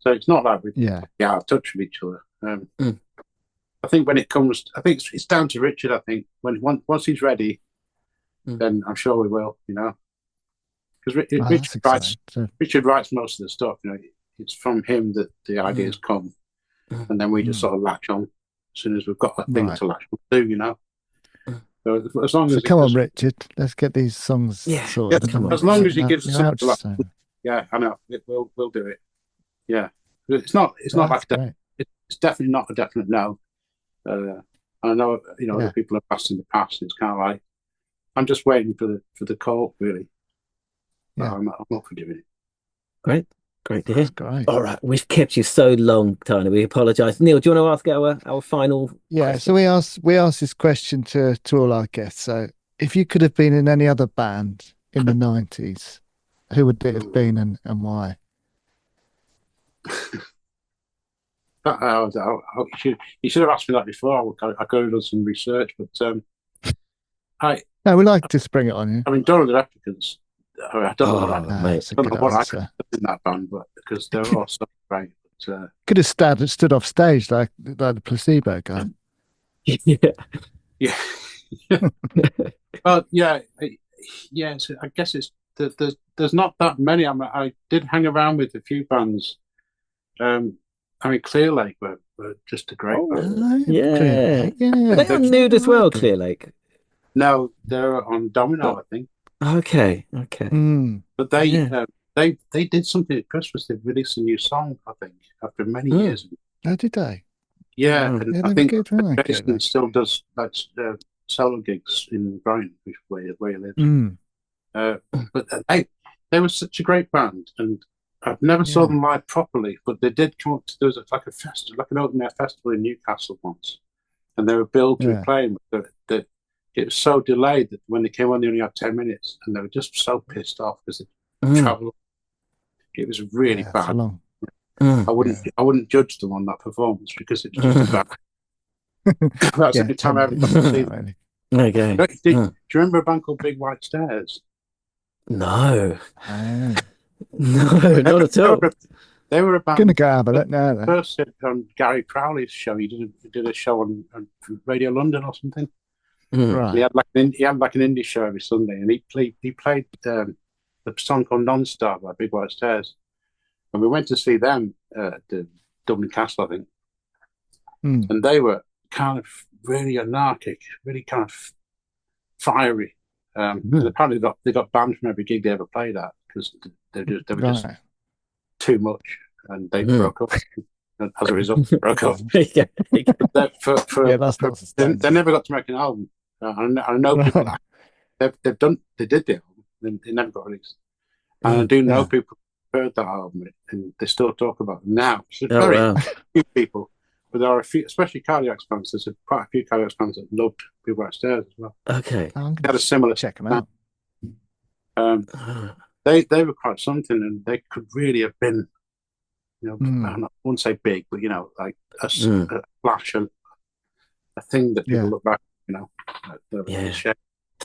So it's not like we out of touch with each other. I think when it comes, I think it's down to Richard. I think once he's ready, then I'm sure we will. Because Richard writes most of the stuff. It's from him that the ideas come, and then we just sort of latch on as soon as we've got a thing to latch on to. So as long as come on, Richard, let's get these songs sorted. Yeah, as long as he gives us something, I know we'll do it. Yeah, it's not like it's definitely not a definite no. I know other people have asked in the past. It's kind of like I'm just waiting for the call, really. Yeah. I'm up for doing it. Great to hear. Great. All right, we've kept you so long, Tony. We apologise. Neil, do you want to ask our final? Yeah. question? So we asked this question to all our guests. So if you could have been in any other band in the 90s, who would it have been and why? You should have asked me that before. I could have done some research, but we like to spring it on you. I mean, Dawn of the Replicants. I don't know what I could have in that band, but because they're all so great. But, could have stood off stage like the Placebo guy. Yeah. Well, so I guess it's there's not that many. I did hang around with a few bands. Clear Lake were just a great band. Yeah. Are they on Nude as well, Clear Lake? No, they're on Domino, I think. Okay. But they did something at Christmas. They released a new song, I think, after many years. Oh, did they? Yeah, and I think Jason still does like solo gigs in Brighton, where he lives. But they were such a great band, and I've never saw them live properly. But they did come up to there was like a festival, like an open air festival in Newcastle once, and they were billed to be playing. But it was so delayed that when they came on, they only had 10 minutes, and they were just so pissed off because they travelled. It was really bad. I wouldn't judge them on that performance because it was just bad. That's the only time I ever got to see them. Okay. Do you remember a band called Big White Stairs? No. No, not at all. They were a band. Gonna go have a look now. First on Gary Crowley's show, he did a show on Radio London or something. Right. He had like an indie show every Sunday, and he played the song called Non-Stop by Big White Stairs, and we went to see them at the Dublin Castle, I think, and they were kind of really anarchic, really kind of fiery. And apparently they got banned from every gig they ever played at because they were just too much, and they broke up. And as a result, they broke up. They never got to make an album. I know people They did the album, they never got released. And I do know people who heard that album, and they still talk about it now. So very few people, but there are a few, especially Cardiac fans. There's quite a few Cardiac fans that loved People Upstairs as well. Okay, I'm they had a similar check them out. They were quite something, and they could really have been, I wouldn't say big, but like a flash, a thing that people look back,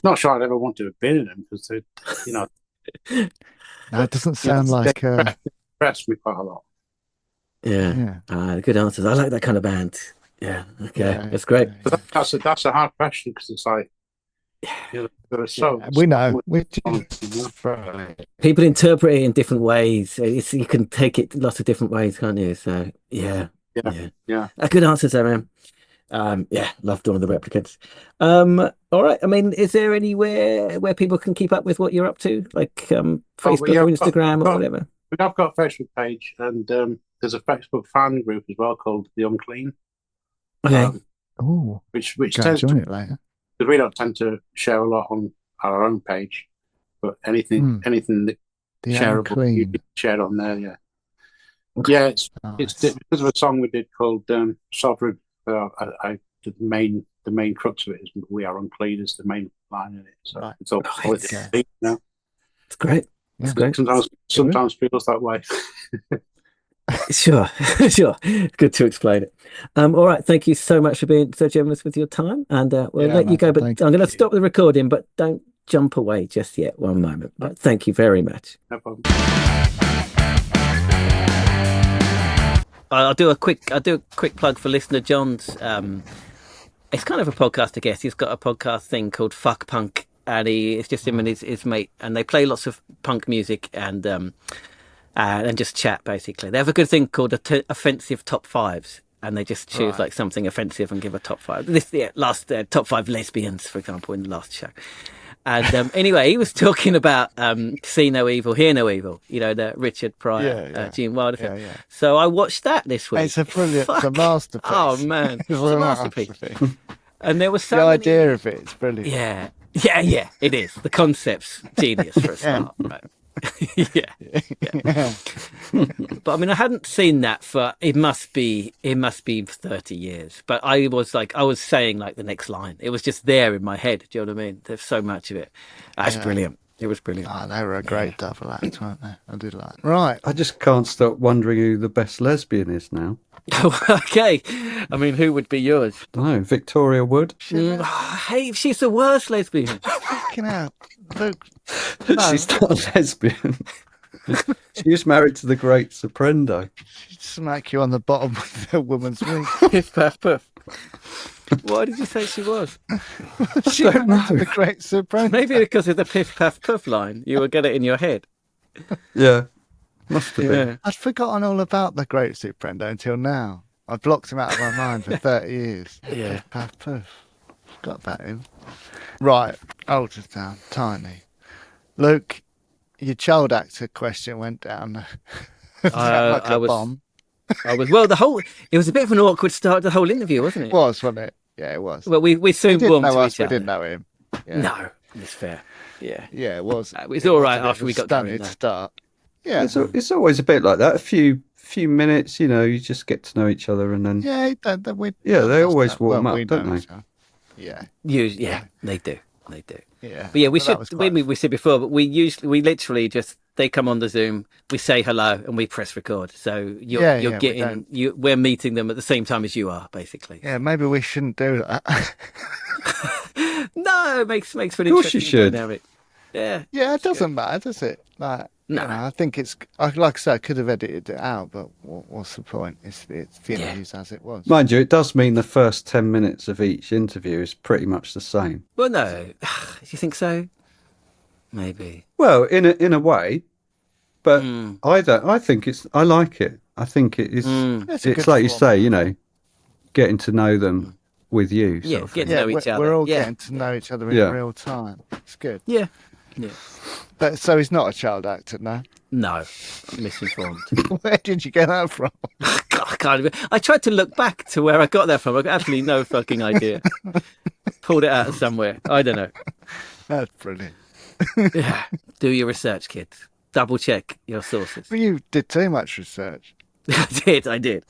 Not sure I'd ever want to have been in them because they, No, it doesn't sound like. They impressed me quite a lot. Yeah. Good answers. I like that kind of band. Yeah. Okay, that's great. But that's a hard question because it's like, there are so we know. People interpret it in different ways. You can take it lots of different ways, can't you? So yeah. Good answers there, man. Loved all of the replicants. All right. I mean, is there anywhere where people can keep up with what you're up to, like Facebook or Instagram or whatever? I've got a Facebook page, and there's a Facebook fan group as well called The Unclean. Okay. Which tends to, join it later. Because we don't tend to share a lot on our own page, but anything that shareable, you can share on there. Yeah. Okay. Yeah, it's because of a song we did called Sovereign. The main crux of it is "We Are Unclean" is the main line in it. So it's all now. It's great. It's great. Sometimes feels that way. Sure. Good to explain it. All right. Thank you so much for being so generous with your time, and we'll let you go. But I'm going to stop the recording, but don't jump away just yet. One moment. But thank you very much. No problem. I'll do a quick plug for listener John's. It's kind of a podcast, I guess. He's got a podcast thing called Fuck Punk, and it's just him and his mate, and they play lots of punk music and just chat basically. They have a good thing called offensive top fives, and they just choose like something offensive and give a top five. Last top five lesbians, for example, in the last show. And anyway, he was talking about See No Evil, Hear No Evil, the Richard Pryor, Gene Wilder film. Yeah. So I watched that this week. It's a brilliant, it's a masterpiece. Oh, man. It's a masterpiece. And there was the idea of it is brilliant. Yeah, it is. The concept's genius for a start. Right? Yeah. But I mean, I hadn't seen that for it must be 30 years. But I was saying like the next line. It was just there in my head. Do you know what I mean? There's so much of it. That's brilliant. It was brilliant. Oh, they were a great double act, weren't they? I did like that. Right. I just can't stop wondering who the best lesbian is now. Okay. I mean, who would be yours? I don't know, Victoria Wood. Hey, she's the worst lesbian. Fucking hell. Luke. No. She's not a lesbian. She was married to the great Soprendo. She'd smack you on the bottom with a woman's wing. Piff, paff, puff. Why did you say she was? She don't know. The great Soprendo. Maybe because of the piff, paff, puff line. You will get it in your head. Yeah. Must have been. I'd forgotten all about the great Soprendo until now. I blocked him out of my mind for 30 years. Yeah. Piff, paff, puff. Forgot about him. Right. Ultrasound. Tiny. Luke, your child actor question went down like a bomb. It was a bit of an awkward start to the whole interview, wasn't it? It was, wasn't it? Yeah, it was. Well, we soon warmed to each other. We didn't know him. Yeah. No, it's fair. Yeah. Yeah, it was. It was all right after we got going. To start. Yeah. It's always a bit like that. A few minutes, you just get to know each other, and then they always warm up, don't they? Yeah. They do. Yeah. But yeah, we said before, but we literally just, they come on the Zoom, we say hello, and we press record. So we're meeting them at the same time as you are, basically. Yeah, maybe we shouldn't do that. No, it makes for an interesting Of course you should. dynamic. Yeah. Yeah, it doesn't matter, does it? Like, no. I think it's, like I said, I could have edited it out, but what's the point? It's the interviews as it was. Mind you, it does mean the first 10 minutes of each interview is pretty much the same. Well, no. Do you think so? Maybe. Well, in a way, but I think I like it. I think it is. It's like you say, getting to know them with you. Yeah, getting to know each other. We're all getting to know each other in real time. It's good. Yeah. But so he's not a child actor, no? No, I'm misinformed. Where did you get that from? I tried to look back to where I got that from. I got absolutely no fucking idea. Pulled it out of somewhere. I don't know. That's brilliant. Yeah, do your research, kids. Double check your sources. But you did too much research. I did.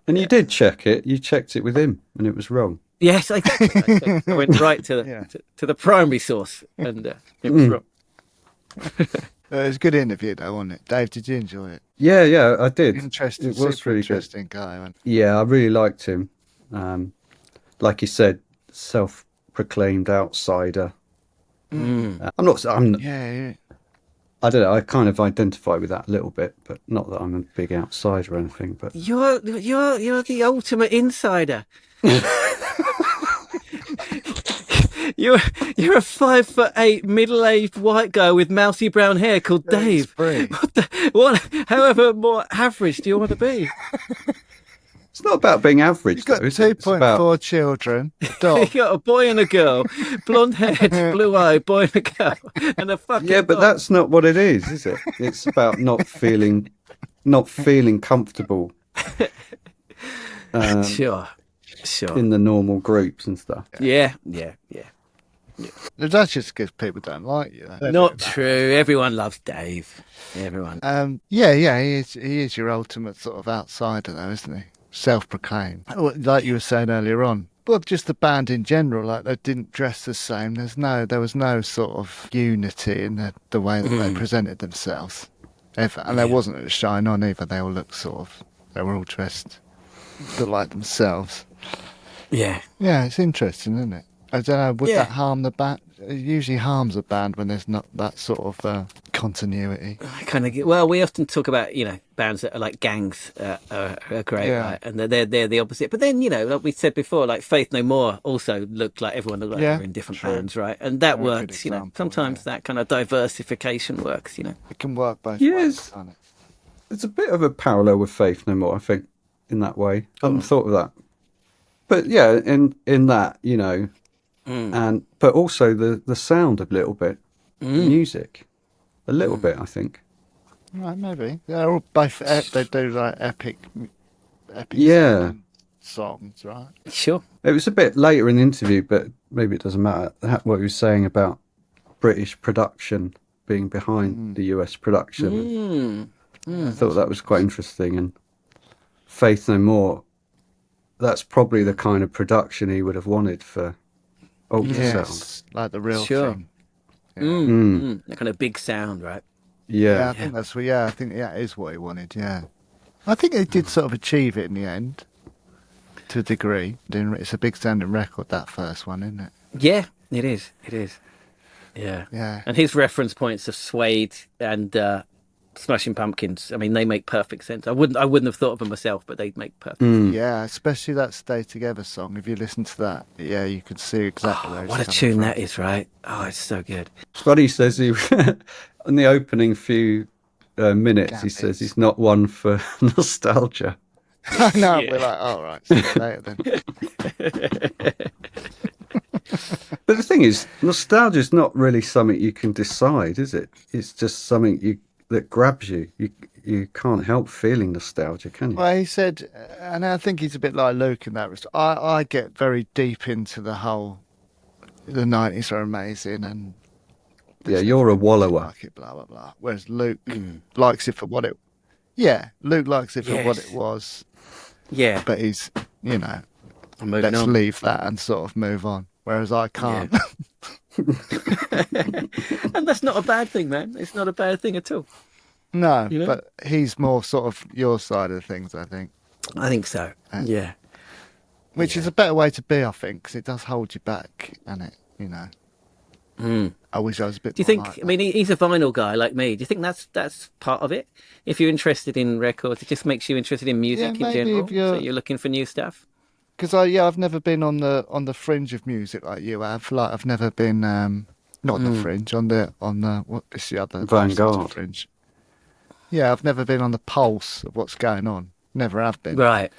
And you did check it. You checked it with him, and it was wrong. Yes, I did. I went right to the primary source, and it was wrong. It was a good interview, though, wasn't it? Dave, did you enjoy it? Yeah, I did. Interesting. It was really interesting good. guy. Wasn't Yeah, I really liked him. Like you said, self-proclaimed outsider. I'm not. yeah. I don't know. I kind of identify with that a little bit, but not that I'm a big outsider or anything. But You're the ultimate insider. You're a 5'8" middle-aged white guy with mousy brown hair called Dave. However more average do you want to be? it's not about being average. You've got though, 2.4 children. A dog. You got a boy and a girl, blonde-haired, blue-eyed boy and a girl, and a fucking Yeah, but dog. that's not what it is it? It's about not feeling comfortable. Sure. In the normal groups and stuff. Yeah. That's just because people don't like you. Not true. Everyone loves Dave. Everyone. He is your ultimate sort of outsider, though, isn't he? Self-proclaimed. Like you were saying earlier on. But just the band in general, like they didn't dress the same. There was no sort of unity in the way that they presented themselves ever, and there wasn't a shine on either. They all looked they were all dressed like themselves. Yeah. Yeah, it's interesting, isn't it? I don't know, would that harm the band? It usually harms a band when there's not that sort of continuity. I kind of well, we often talk about bands that are like gangs are great, right? And they're the opposite. But then like we said before, like Faith No More also looked like everyone looked like they were in different bands, right? And that works. Sometimes that kind of diversification works. It can work both ways, can't it? There's a bit of a parallel with Faith No More, I think, in that way. I hadn't thought of that. But yeah, in that, but also the sound a little bit, music, a little bit, I think. Right, maybe they're all both. They do like epic songs, right? Sure. It was a bit later in the interview, but maybe it doesn't matter. What he was saying about British production being behind the US production. I thought that was quite interesting. And Faith No More, that's probably the kind of production he would have wanted for Ultrasound. Like the real thing. That kind of big sound, right? Yeah. I think that's I think that is what he wanted. Yeah, I think he did sort of achieve it in the end, to a degree. It's a big sounding record, that first one, isn't it? Yeah, it is. It is. Yeah. Yeah. And his reference points of Suede and Smashing Pumpkins, I mean, they make perfect sense. I wouldn't have thought of them myself, but they make perfect sense. Yeah, especially that Stay Together song. If you listen to that, you can see exactly where it's what a coming tune from. that is, right? Oh, it's so good. Buddy says he in the opening few minutes, he says he's not one for nostalgia. I know, we're like, all right, see you later then. But the thing is, nostalgia is not really something you can decide, is it? It's just something that grabs you. You can't help feeling nostalgia, can you? Well, he said, and I think he's a bit like Luke in that respect. I get very deep into the 90s are amazing, and you're a wallower. like it, blah blah blah. Whereas Luke likes it for what it. Yeah, Luke likes it for what it was. Yeah, but he's let's leave that and sort of move on. Whereas I can't. And that's not a bad thing, man. It's not a bad thing at all. No, but he's more sort of your side of things, I think. I think so. Yeah. Which is a better way to be, I think, because it does hold you back, and I wish I was a bit. Do you think? Like I mean, he's a vinyl guy like me. Do you think that's part of it? If you're interested in records, it just makes you interested in music in general. So you're looking for new stuff. Because I've never been on the fringe of music like you have. Like I've never been not the fringe on the what is the other Vanguard fringe. Yeah, I've never been on the pulse of what's going on. Never have been. Right.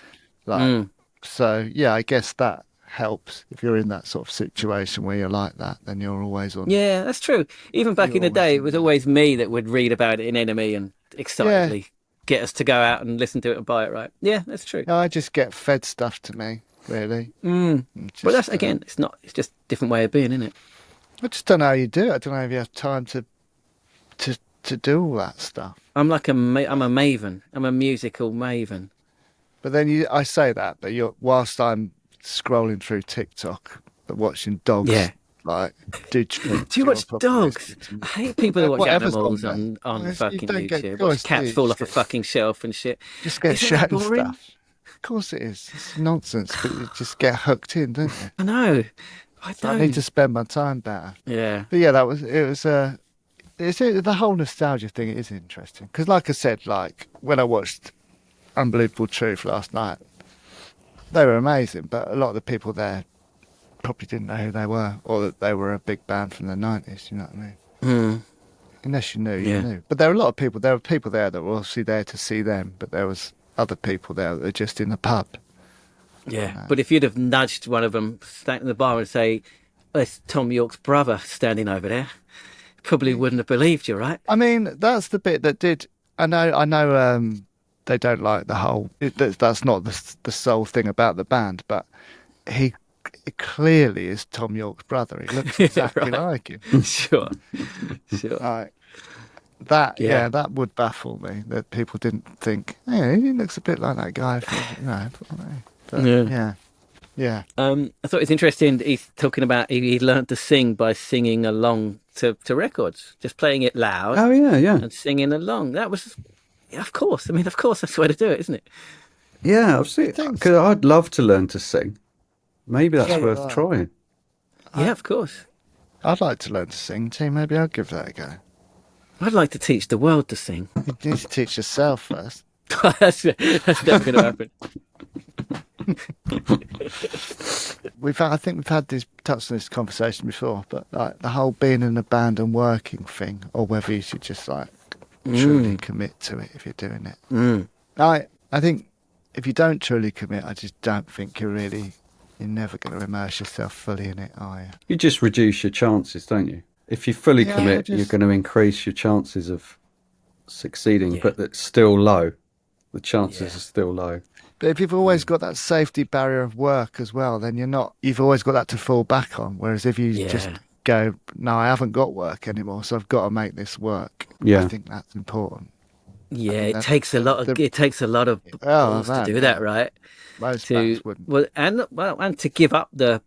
So I guess that helps if you're in that sort of situation where you're like that. Then you're always on. Yeah, that's true. Even back in the day, it was always me that would read about it in Enemy and excitedly get us to go out and listen to it and buy it. Right? Yeah, that's true. No, I just get fed stuff to me, really. But that's again, it's just a different way of being, isn't it? I just don't know how you do it. I don't know if you have time to do all that stuff. I'm like I'm a maven. I'm a musical maven. But then I say that, but whilst I'm scrolling through TikTok, watching dogs. Yeah. Like, do you watch dogs? I hate people that watch animals on fucking YouTube. Watch cats fall off a fucking shelf and shit. Just get shown stuff. Of course it is. It's nonsense, but you just get hooked in, don't you? I know. I need to spend my time better. Yeah. But yeah, it's the whole nostalgia thing is interesting. Because like I said, like when I watched Unbelievable Truth last night, they were amazing, but a lot of the people there probably didn't know who they were, or that they were a big band from the 90s, you know what I mean? Mm. Unless you knew, you knew. But there were a lot of people, there were people there that were obviously there to see them, but there was other people there that were just in the pub. Yeah, but if you'd have nudged one of them, stand in the bar and say, "It's Tom York's brother standing over there," probably wouldn't have believed you, right? I mean, that's the bit that did. I know. They don't like the whole. That's not the sole thing about the band, but it clearly is Tom York's brother. He looks exactly like him. Sure. Like that. Yeah, that would baffle me that people didn't think. Hey, he looks a bit like that guy. But, yeah. I thought it was interesting. He's talking about he learned to sing by singing along to records, just playing it loud. Oh yeah, and singing along. That was, of course. I mean, of course, that's the way to do it, isn't it? Yeah, I've seen. Because I'd love to learn to sing. Maybe that's worth trying. Yeah, of course. I'd like to learn to sing too. Maybe I'll give that a go. I'd like to teach the world to sing. You need to teach yourself first. that's never going to happen. I think we've had touched on this conversation before, but like the whole being in a band and working thing, or whether you should just like truly commit to it if you're doing it. I think if you don't truly commit, I just don't think you're never going to immerse yourself fully in it, are you? You just reduce your chances, don't you? If you fully commit, you're going to increase your chances of succeeding, but it's still low. The chances are still low. But if you've always got that safety barrier of work as well, then you've always got that to fall back on. Whereas if you just go, no, I haven't got work anymore, so I've got to make this work. Yeah. I think that's important. Yeah, it takes a lot of balls to do that, right? Most bands wouldn't. And to give up the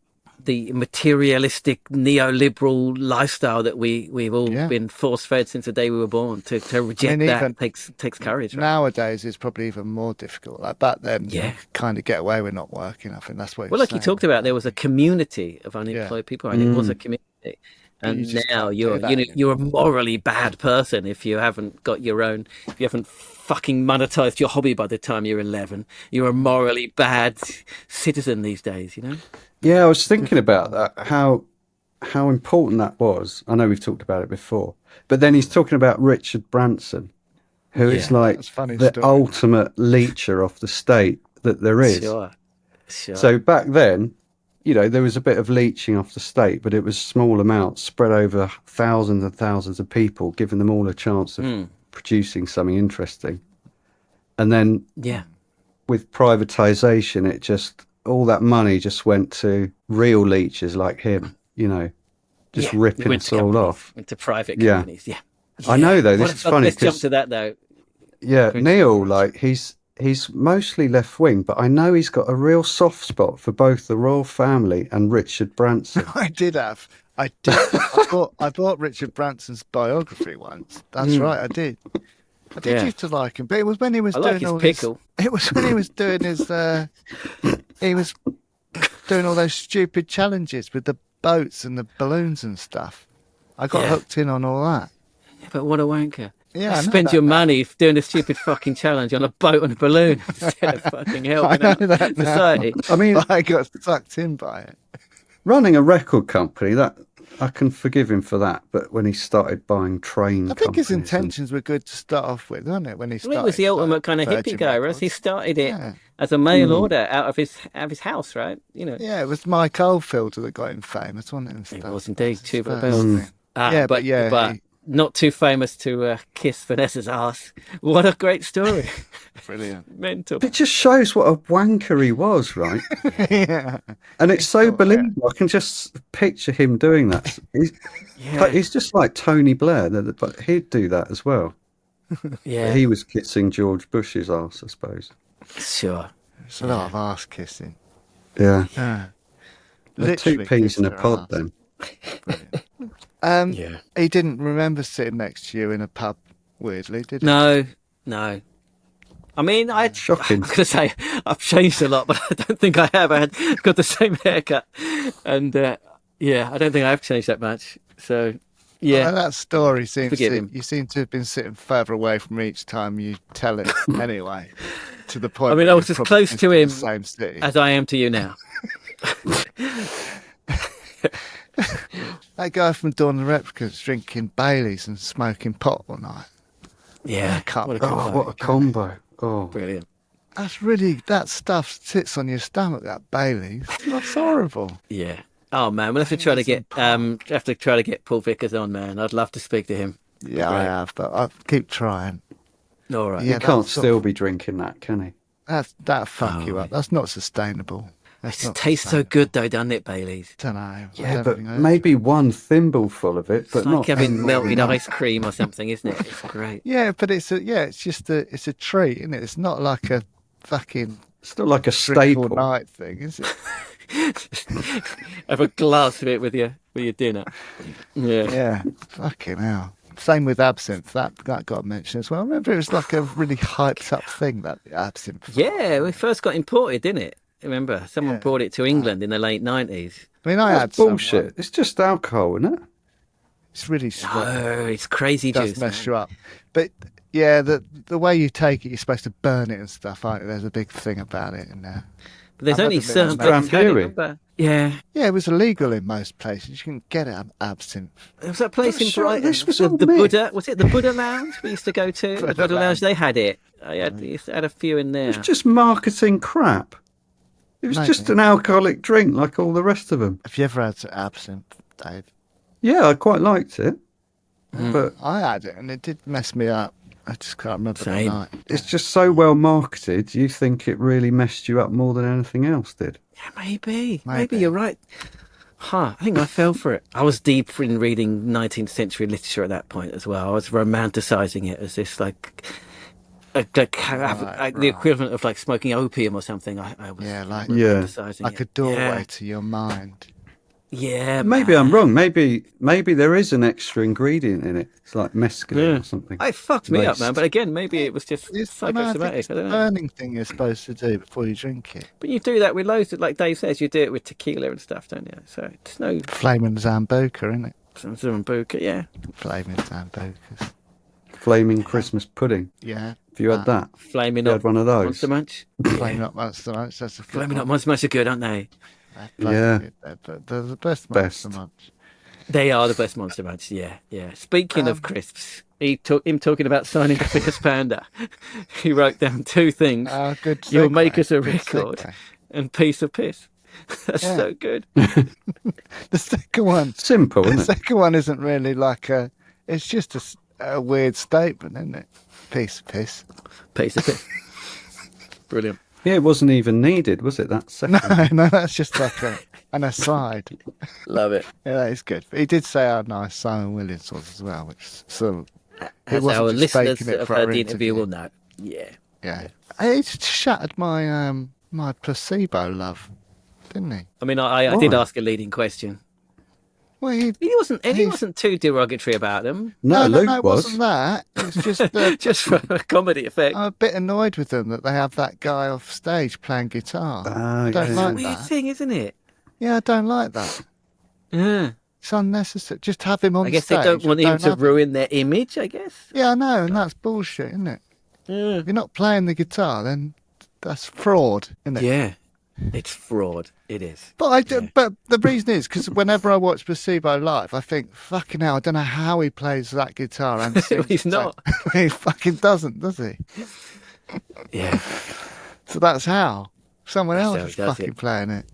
materialistic neoliberal lifestyle that we've all been force fed since the day we were born. To reject that takes courage. Right? Nowadays, it's probably even more difficult. Like back then, you kind of get away with not working. I think that's what. Well, like you talked about, there was a community of unemployed people, and it was a community. And now you're a morally bad person if you haven't got your own. If you haven't fucking monetized your hobby by the time you're 11, you're a morally bad citizen these days. You know. Yeah, I was thinking about that. How important that was. I know we've talked about it before, but then he's talking about Richard Branson, who is like the ultimate leecher of the state that there is. Sure. So back then, there was a bit of leeching off the state, but it was small amounts spread over thousands and thousands of people, giving them all a chance of producing something interesting. And then with privatization, all that money just went to real leechers like him, just ripping us all off. Into private companies, I know, though, this is funny. Let's jump to that, though. Yeah, Neil, he's mostly left-wing, but I know he's got a real soft spot for both the royal family and Richard Branson. I did. I bought Richard Branson's biography once. That's right, I did. I did used to like him, but it was when he was doing all pickle. It was when he was doing his. He was doing all those stupid challenges with the boats and the balloons and stuff. I got hooked in on all that. Yeah, but what a wanker! Yeah, spend your money doing a stupid fucking challenge on a boat and a balloon instead of fucking helping out society. I mean, I got sucked in by it. Running a record company, that I can forgive him for that, but when he started buying train, I think his intentions were good to start off with, weren't it? When he started, it was the ultimate kind of hippie guy, right? He started it as a mail order out of his house, right? Yeah, it was Mike Oldfield that got him famous, wasn't it? It was indeed, Tubular Bells. But not too famous to kiss Vanessa's ass. What a great story. Brilliant. Mental. It just shows what a wanker he was, right? Yeah. And it's so believable. I can just picture him doing that. He's just like Tony Blair, but he'd do that as well. Yeah. But he was kissing George Bush's ass, I suppose. Sure. It's a lot of ass kissing. Yeah. Literally Two peas in a kissed her pod ass. then. Brilliant. He didn't remember sitting next to you in a pub, weirdly, did he? No. I mean, Shocking. I'm going to say I've changed a lot, but I don't think I have. I've got the same haircut. And, I don't think I've changed that much. So, yeah. Well, that story seems you seem to have been sitting further away from each time you tell it anyway, to the point I mean, where I was you've as probably close been to in him the same city. as I am to you now. That guy from Dawn of the Replicants drinking Baileys and smoking pot all night. Yeah. What What a combo. Oh, Brilliant. That stuff sits on your stomach, that Baileys. That's horrible. Yeah. Oh man, we'll have to try to get Paul Vickers on, man. I'd love to speak to him. Yeah, I have, but I'll keep trying. All right. Yeah, he can't still be drinking that, can he? That'll fuck you up. That's not sustainable. It tastes so good though, doesn't it, Baileys? I don't know. Yeah, but maybe one thimbleful of it, but It's not like having melted ice cream or something, isn't it? It's great. Yeah, but it's just a treat, isn't it? It's not like a fucking It's not like a drink all staple. night thing, is it? Have a glass of it with your dinner. Yeah. Yeah, fucking hell. Same with absinthe. That got mentioned as well. I remember it was like a really hyped up thing, that absinthe. Yeah, we first got imported, didn't it? Remember, someone brought it to England in the late 90s. I mean, I had Bullshit. some. It's just alcohol, isn't it? It's really sweet. Oh, it's crazy It does juice. mess you up. But yeah, the way you take it, you're supposed to burn it and stuff. There's a big thing about it in there. But there's I've only never been certain to places had it, Drambuie. remember? Yeah. Yeah, it was illegal in most places. You can get absinthe. There was that place in Sure, Brighton. this was the all myth. Buddha. Was it the Buddha Lounge we used to go to? The Buddha Buddha Lounge. Lounge. They had it. Used to add a few in there. It's just marketing crap. It was Maybe. just an alcoholic drink like all the rest of them. Have you ever had absinthe, Dave? Yeah, I quite liked it. But I had it and it did mess me up. I just can't remember the Same. night. it's just so well marketed, you think it really messed you up more than anything else did. Yeah, maybe you're right. I think I fell for it. I was deep in reading 19th century literature at that point as well. I was romanticising it as this the equivalent of like smoking opium or something. I was romanticising like it. a doorway to your mind. Yeah, Maybe man. I'm wrong. Maybe there is an extra ingredient in it. It's like mescaline or something. It fucked me up, Laced. man. But again, maybe it was just It's psychosomatic. I the don't know. burning thing you're supposed to do before you drink it. But you do that with loads of, like Dave says, you do it with tequila and stuff, don't you? So it's no Flaming Zambuca, isn't it? some Zambuca, yeah. Flaming Zambucas. Flaming Christmas pudding. Yeah. Have you had that? Flaming You up had one of those? Monster Munch. Flaming up Monster Munch. That's a good Flaming one. up Monster Munch are good, aren't they? They're the best Monster Munch. They are the best Monster Munch, yeah. Speaking of crisps, him talking about signing the Fickers Panda. He wrote down two things. Good You'll segue, make us a good record segue. and piece of piss. That's so good. The second one. Simple, The isn't it? second one isn't really like a... It's just a weird statement, isn't it? Piece of piss. Piece of piss. Brilliant. Yeah, it wasn't even needed, was it? That second. No, that's just like an aside. Love it. Yeah, that is good. But he did say how nice Simon Williams was as well, which so As wasn't our just listeners faking it that have for heard our the interview interview. will know. Yeah. yeah. It shattered my my placebo love, didn't he? I mean, I did Why? ask a leading question. Well, he He wasn't too derogatory about them. No, Luke it was. wasn't that. It's just that Just for a comedy effect. I'm a bit annoyed with them that they have that guy off stage playing guitar. I don't yeah. like Weird that. thing, isn't it? Yeah, I don't like that. Yeah. It's unnecessary. Just have him on I guess stage. they don't want him to have ruin their image, I guess. Yeah, I know, and that's bullshit, isn't it? Yeah. If you're not playing the guitar, then that's fraud, isn't it? Yeah. It's fraud. It is. But but the reason is because whenever I watch Placebo live, I think, fucking hell, I don't know how he plays that guitar and sings. He's not. He fucking doesn't, does he? Yeah. So that's how. Someone That's else how he is does fucking it. playing it.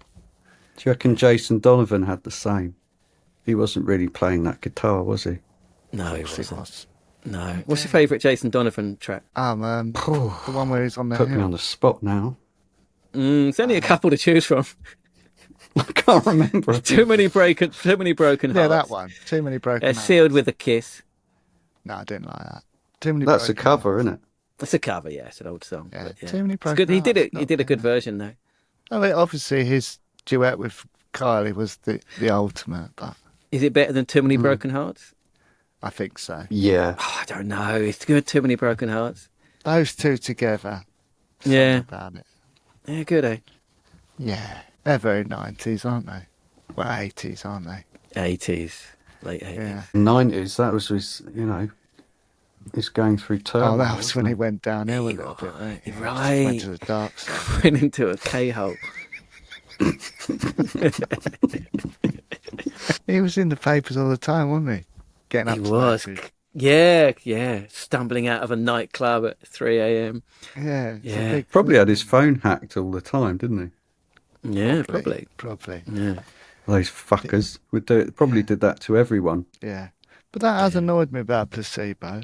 Do you reckon Jason Donovan had the same? He wasn't really playing that guitar, was he? No, Of he course wasn't. No. What's your favourite Jason Donovan track? The one where he's on the Put me hill. on the spot now. It's only a couple to choose from. I can't remember. Too many broken hearts. Yeah, that one. Too Many Broken Hearts. Sealed with a Kiss. No, I didn't like that. Too Many That's a Broken cover, Hearts. isn't it? It's a cover, yeah. It's an old song. Yeah, But, yeah. Too Many It's Broken good. He did Hearts, it. He did a good version, though. I mean, obviously, his duet with Kylie was the ultimate, but Is it better than Too Many Broken Hearts? I think so. Yeah. Oh, I don't know. It's good. Too Many Broken Hearts. Those two together. Yeah. Something about it. Yeah, good, eh? Yeah. They're very 90s, aren't they? Well, 80s, aren't they? 80s, late 80s. Yeah. 90s, that was his, he's going through turmoil. Oh, that was when wasn't he it? went downhill a little bit, right? He just Right. went to the dark side. Went into a K-hole. He was in the papers all the time, wasn't he? Getting up He to was. that. Yeah. Stumbling out of a nightclub at 3 a.m. Yeah. It's a Yeah. big Probably had his phone hacked all the time, didn't he? Yeah, probably. Yeah. Those fuckers would do it. Probably did that to everyone. Yeah. But that has annoyed me about Placebo.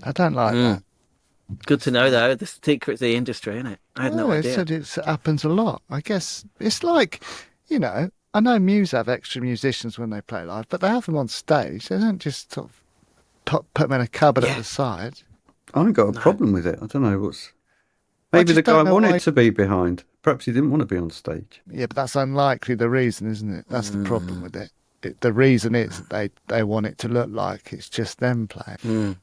I don't like that. Good to know, though. The secret's the industry, isn't it? I had no It idea. said it happens a lot. I guess it's like, I know Muse have extra musicians when they play live, but they have them on stage. They don't just sort of put them in a cupboard at the side. I haven't got a problem with it. I don't know what's. Maybe just the guy don't know wanted why- to be behind. Perhaps he didn't want to be on stage. Yeah, but that's unlikely the reason, isn't it? That's the problem with it. The reason is that they want it to look like it's just them playing.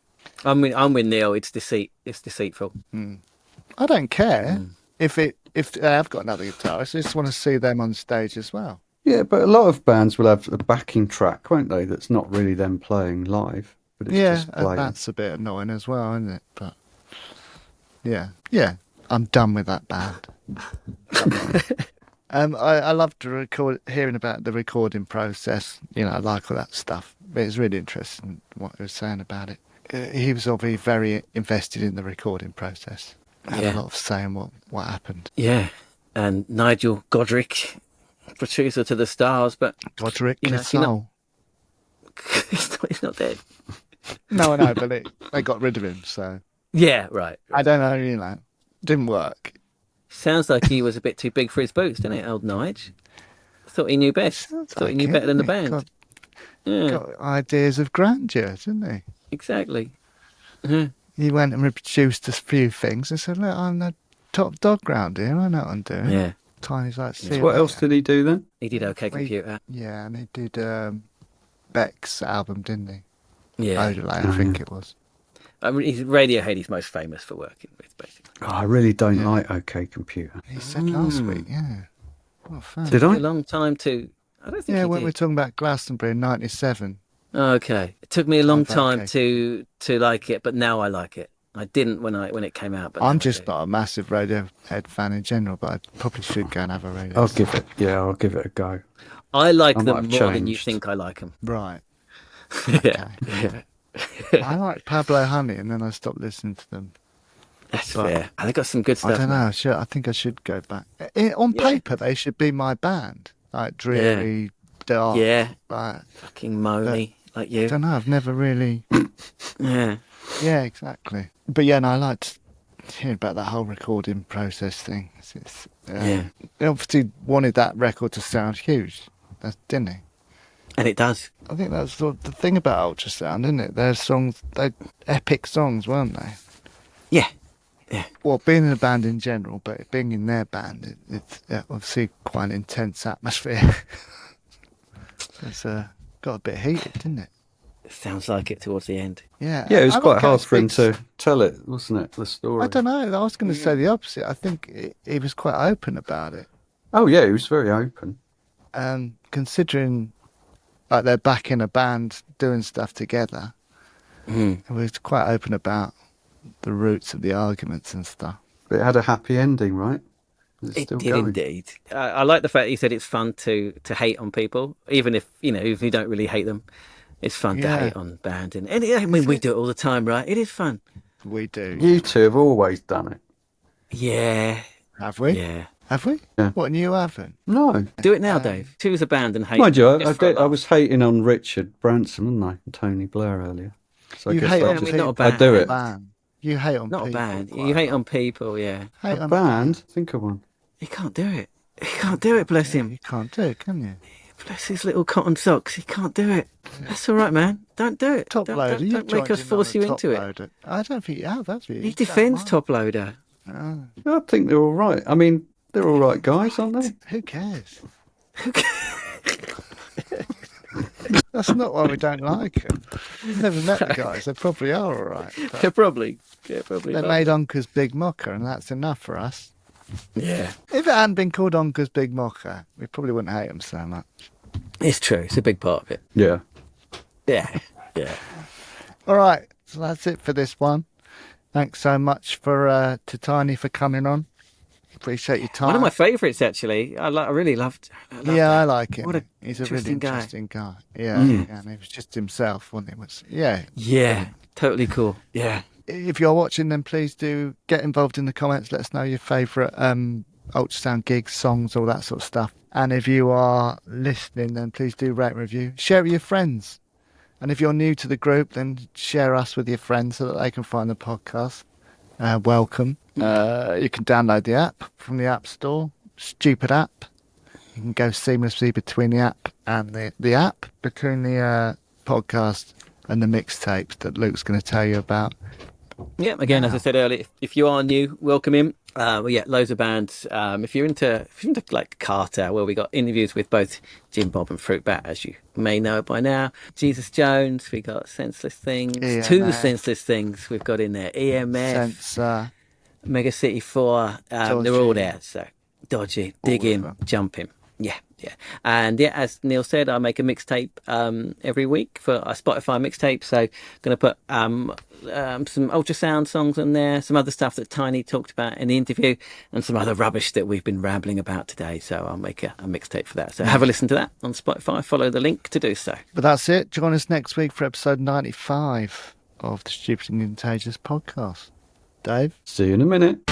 I'm with Neil. It's deceit. It's deceitful. I don't care if they have got another guitarist. I just want to see them on stage as well. Yeah, but a lot of bands will have a backing track, won't they? That's not really them playing live, but it's Yeah, just playing. that's a bit annoying as well, isn't it? But yeah, I'm done with that band. I love to hearing about the recording process. I like all that stuff. But it's really interesting what he was saying about it. He was obviously very invested in the recording process. Had a lot of say in what happened. Yeah. And Nigel Godrich, producer to the stars, but Godric he's not dead. No, I know, but they got rid of him, so Yeah, right. I don't know. Didn't work. Sounds like he was a bit too big for his boots, didn't it, old Nige? Thought he knew best. Thought he knew better than the band. Got ideas of grandeur, didn't he? Exactly. Yeah. He went and reproduced a few things and said, "Look, I'm the top dog round here. I know what I'm doing." Yeah. Tiny's like, "See So you what else later." did he do then? He did OK Computer. Yeah, and he did Beck's album, didn't he? Yeah. Odelay, I think it was. I mean, Radiohead he's most famous for working with, basically. Oh, I really don't like OK Computer. He said last week, yeah. What fun. Did A I? long time to... I don't think Yeah, he when did. we were talking about Glastonbury in '97. Okay. It took me a long Okay. time to like it, but now I like it. I didn't when it came out, but now I'm I just do. not a massive Radiohead fan in general, but I probably should go and have a Radiohead. I'll give it a go. I like I them might more have than you changed. think I like them. Right. Yeah. Yeah. I like Pablo Honey, and then I stopped listening to them. That's But- fair. And they got some good stuff. I don't know. I think I should go back. On paper, they should be my band. Like dreary, dark. Yeah. Like, Fucking moany, like I you. don't know. I've never really. Yeah. Yeah, exactly. But yeah, no, I liked hearing about that whole recording process thing. Yeah. He obviously wanted that record to sound huge, didn't he? And it does. I think that's the thing about Ultrasound, isn't it? Their songs, they're epic songs, weren't they? Yeah. Well, being in a band in general, but being in their band, it's obviously quite an intense atmosphere. It's got a bit heated, didn't it? Sounds like it towards the end. Yeah. Yeah, it was I quite think hard it for him speaks- to tell it, wasn't it? The story. I don't know. I was going to say the opposite. I think he was quite open about it. Oh yeah, he was very open. Considering like they're back in a band doing stuff together, he was quite open about the roots of the arguments and stuff. But it had a happy ending, right? Is It still did going? indeed. I like the fact he said it's fun to hate on people, even if if you don't really hate them. It's fun to Yeah. hate on band, and I mean we do it all the time, right? It is fun. We do. You two have always done it. Yeah, Have we? yeah. Have we? Yeah. What, and you haven't? No. Do it now, Dave. Choose a band and hate. Mind you, just I for a did. I laugh. was hating on Richard Branson, wasn't I? And Tony Blair earlier. So You I guess hate I on just, not a people. band. I do it. Band. You hate on Not people. a band. quite You hate a lot. on people, yeah. Hate A on band? Think of one. He can't do it. He can't do it, bless him. You can't do it, can you? Bless his little cotton socks. He can't do it. That's all right, man. Don't do it. Top Don't, loader. don't, You've don't make joined us in on force the you top into it. loader. I don't think you have, have you? He defends Top Loader. Oh, I think they're all right. I mean, they're all right guys, aren't they? who cares? That's not why we don't like them. We've never met the guys. They probably are all right. They're probably They not. made Onka's Big Mocker, and that's enough for us. Yeah, If it hadn't been called Onka's Big Mocker, we probably wouldn't hate them so much. it's true. It's a big part of it. Yeah. Yeah, yeah. All right, so that's it for this one. Thanks so much to Tiny for coming on. Appreciate your time. One of my favourites, actually. I really loved. I I like him. What a He's a really interesting guy. Yeah, Mm. yeah, and he was just himself, wasn't he? Yeah. Yeah, totally cool. Yeah. If you're watching, then please do get involved in the comments. Let us know your favourite Ultrasound gigs, songs, all that sort of stuff. And if you are listening, then please do rate and review. Share it with your friends. And if you're new to the group, then share us with your friends so that they can find the podcast. Welcome. You can download the app from the App Store. Stupid app. You can go seamlessly between the app and the app, between the podcast and the mixtapes that Luke's going to tell you about. Yeah, again, as I said earlier, if you are new, welcome in. Loads of bands. If you're into like Carter, well, we got interviews with both Jim Bob and Fruit Bat, as you may know by now. Jesus Jones, we got Senseless Things, EMF. 2 Senseless Things we've got in there. EMF, Sensor. Mega City 4, they're all there. So Dodgy, Dig All of In, them. Jump In. Yeah. And yeah, as Neil said, I make a mixtape every week for a Spotify mixtape. So going to put some Ultrasound songs on there, some other stuff that Tiny talked about in the interview, and some other rubbish that we've been rambling about today. So I'll make a mixtape for that. So have a listen to that on Spotify. Follow the link to do so. But that's it. Join us next week for episode 95 of the Stupid and Contagious podcast. Dave? See you in a minute.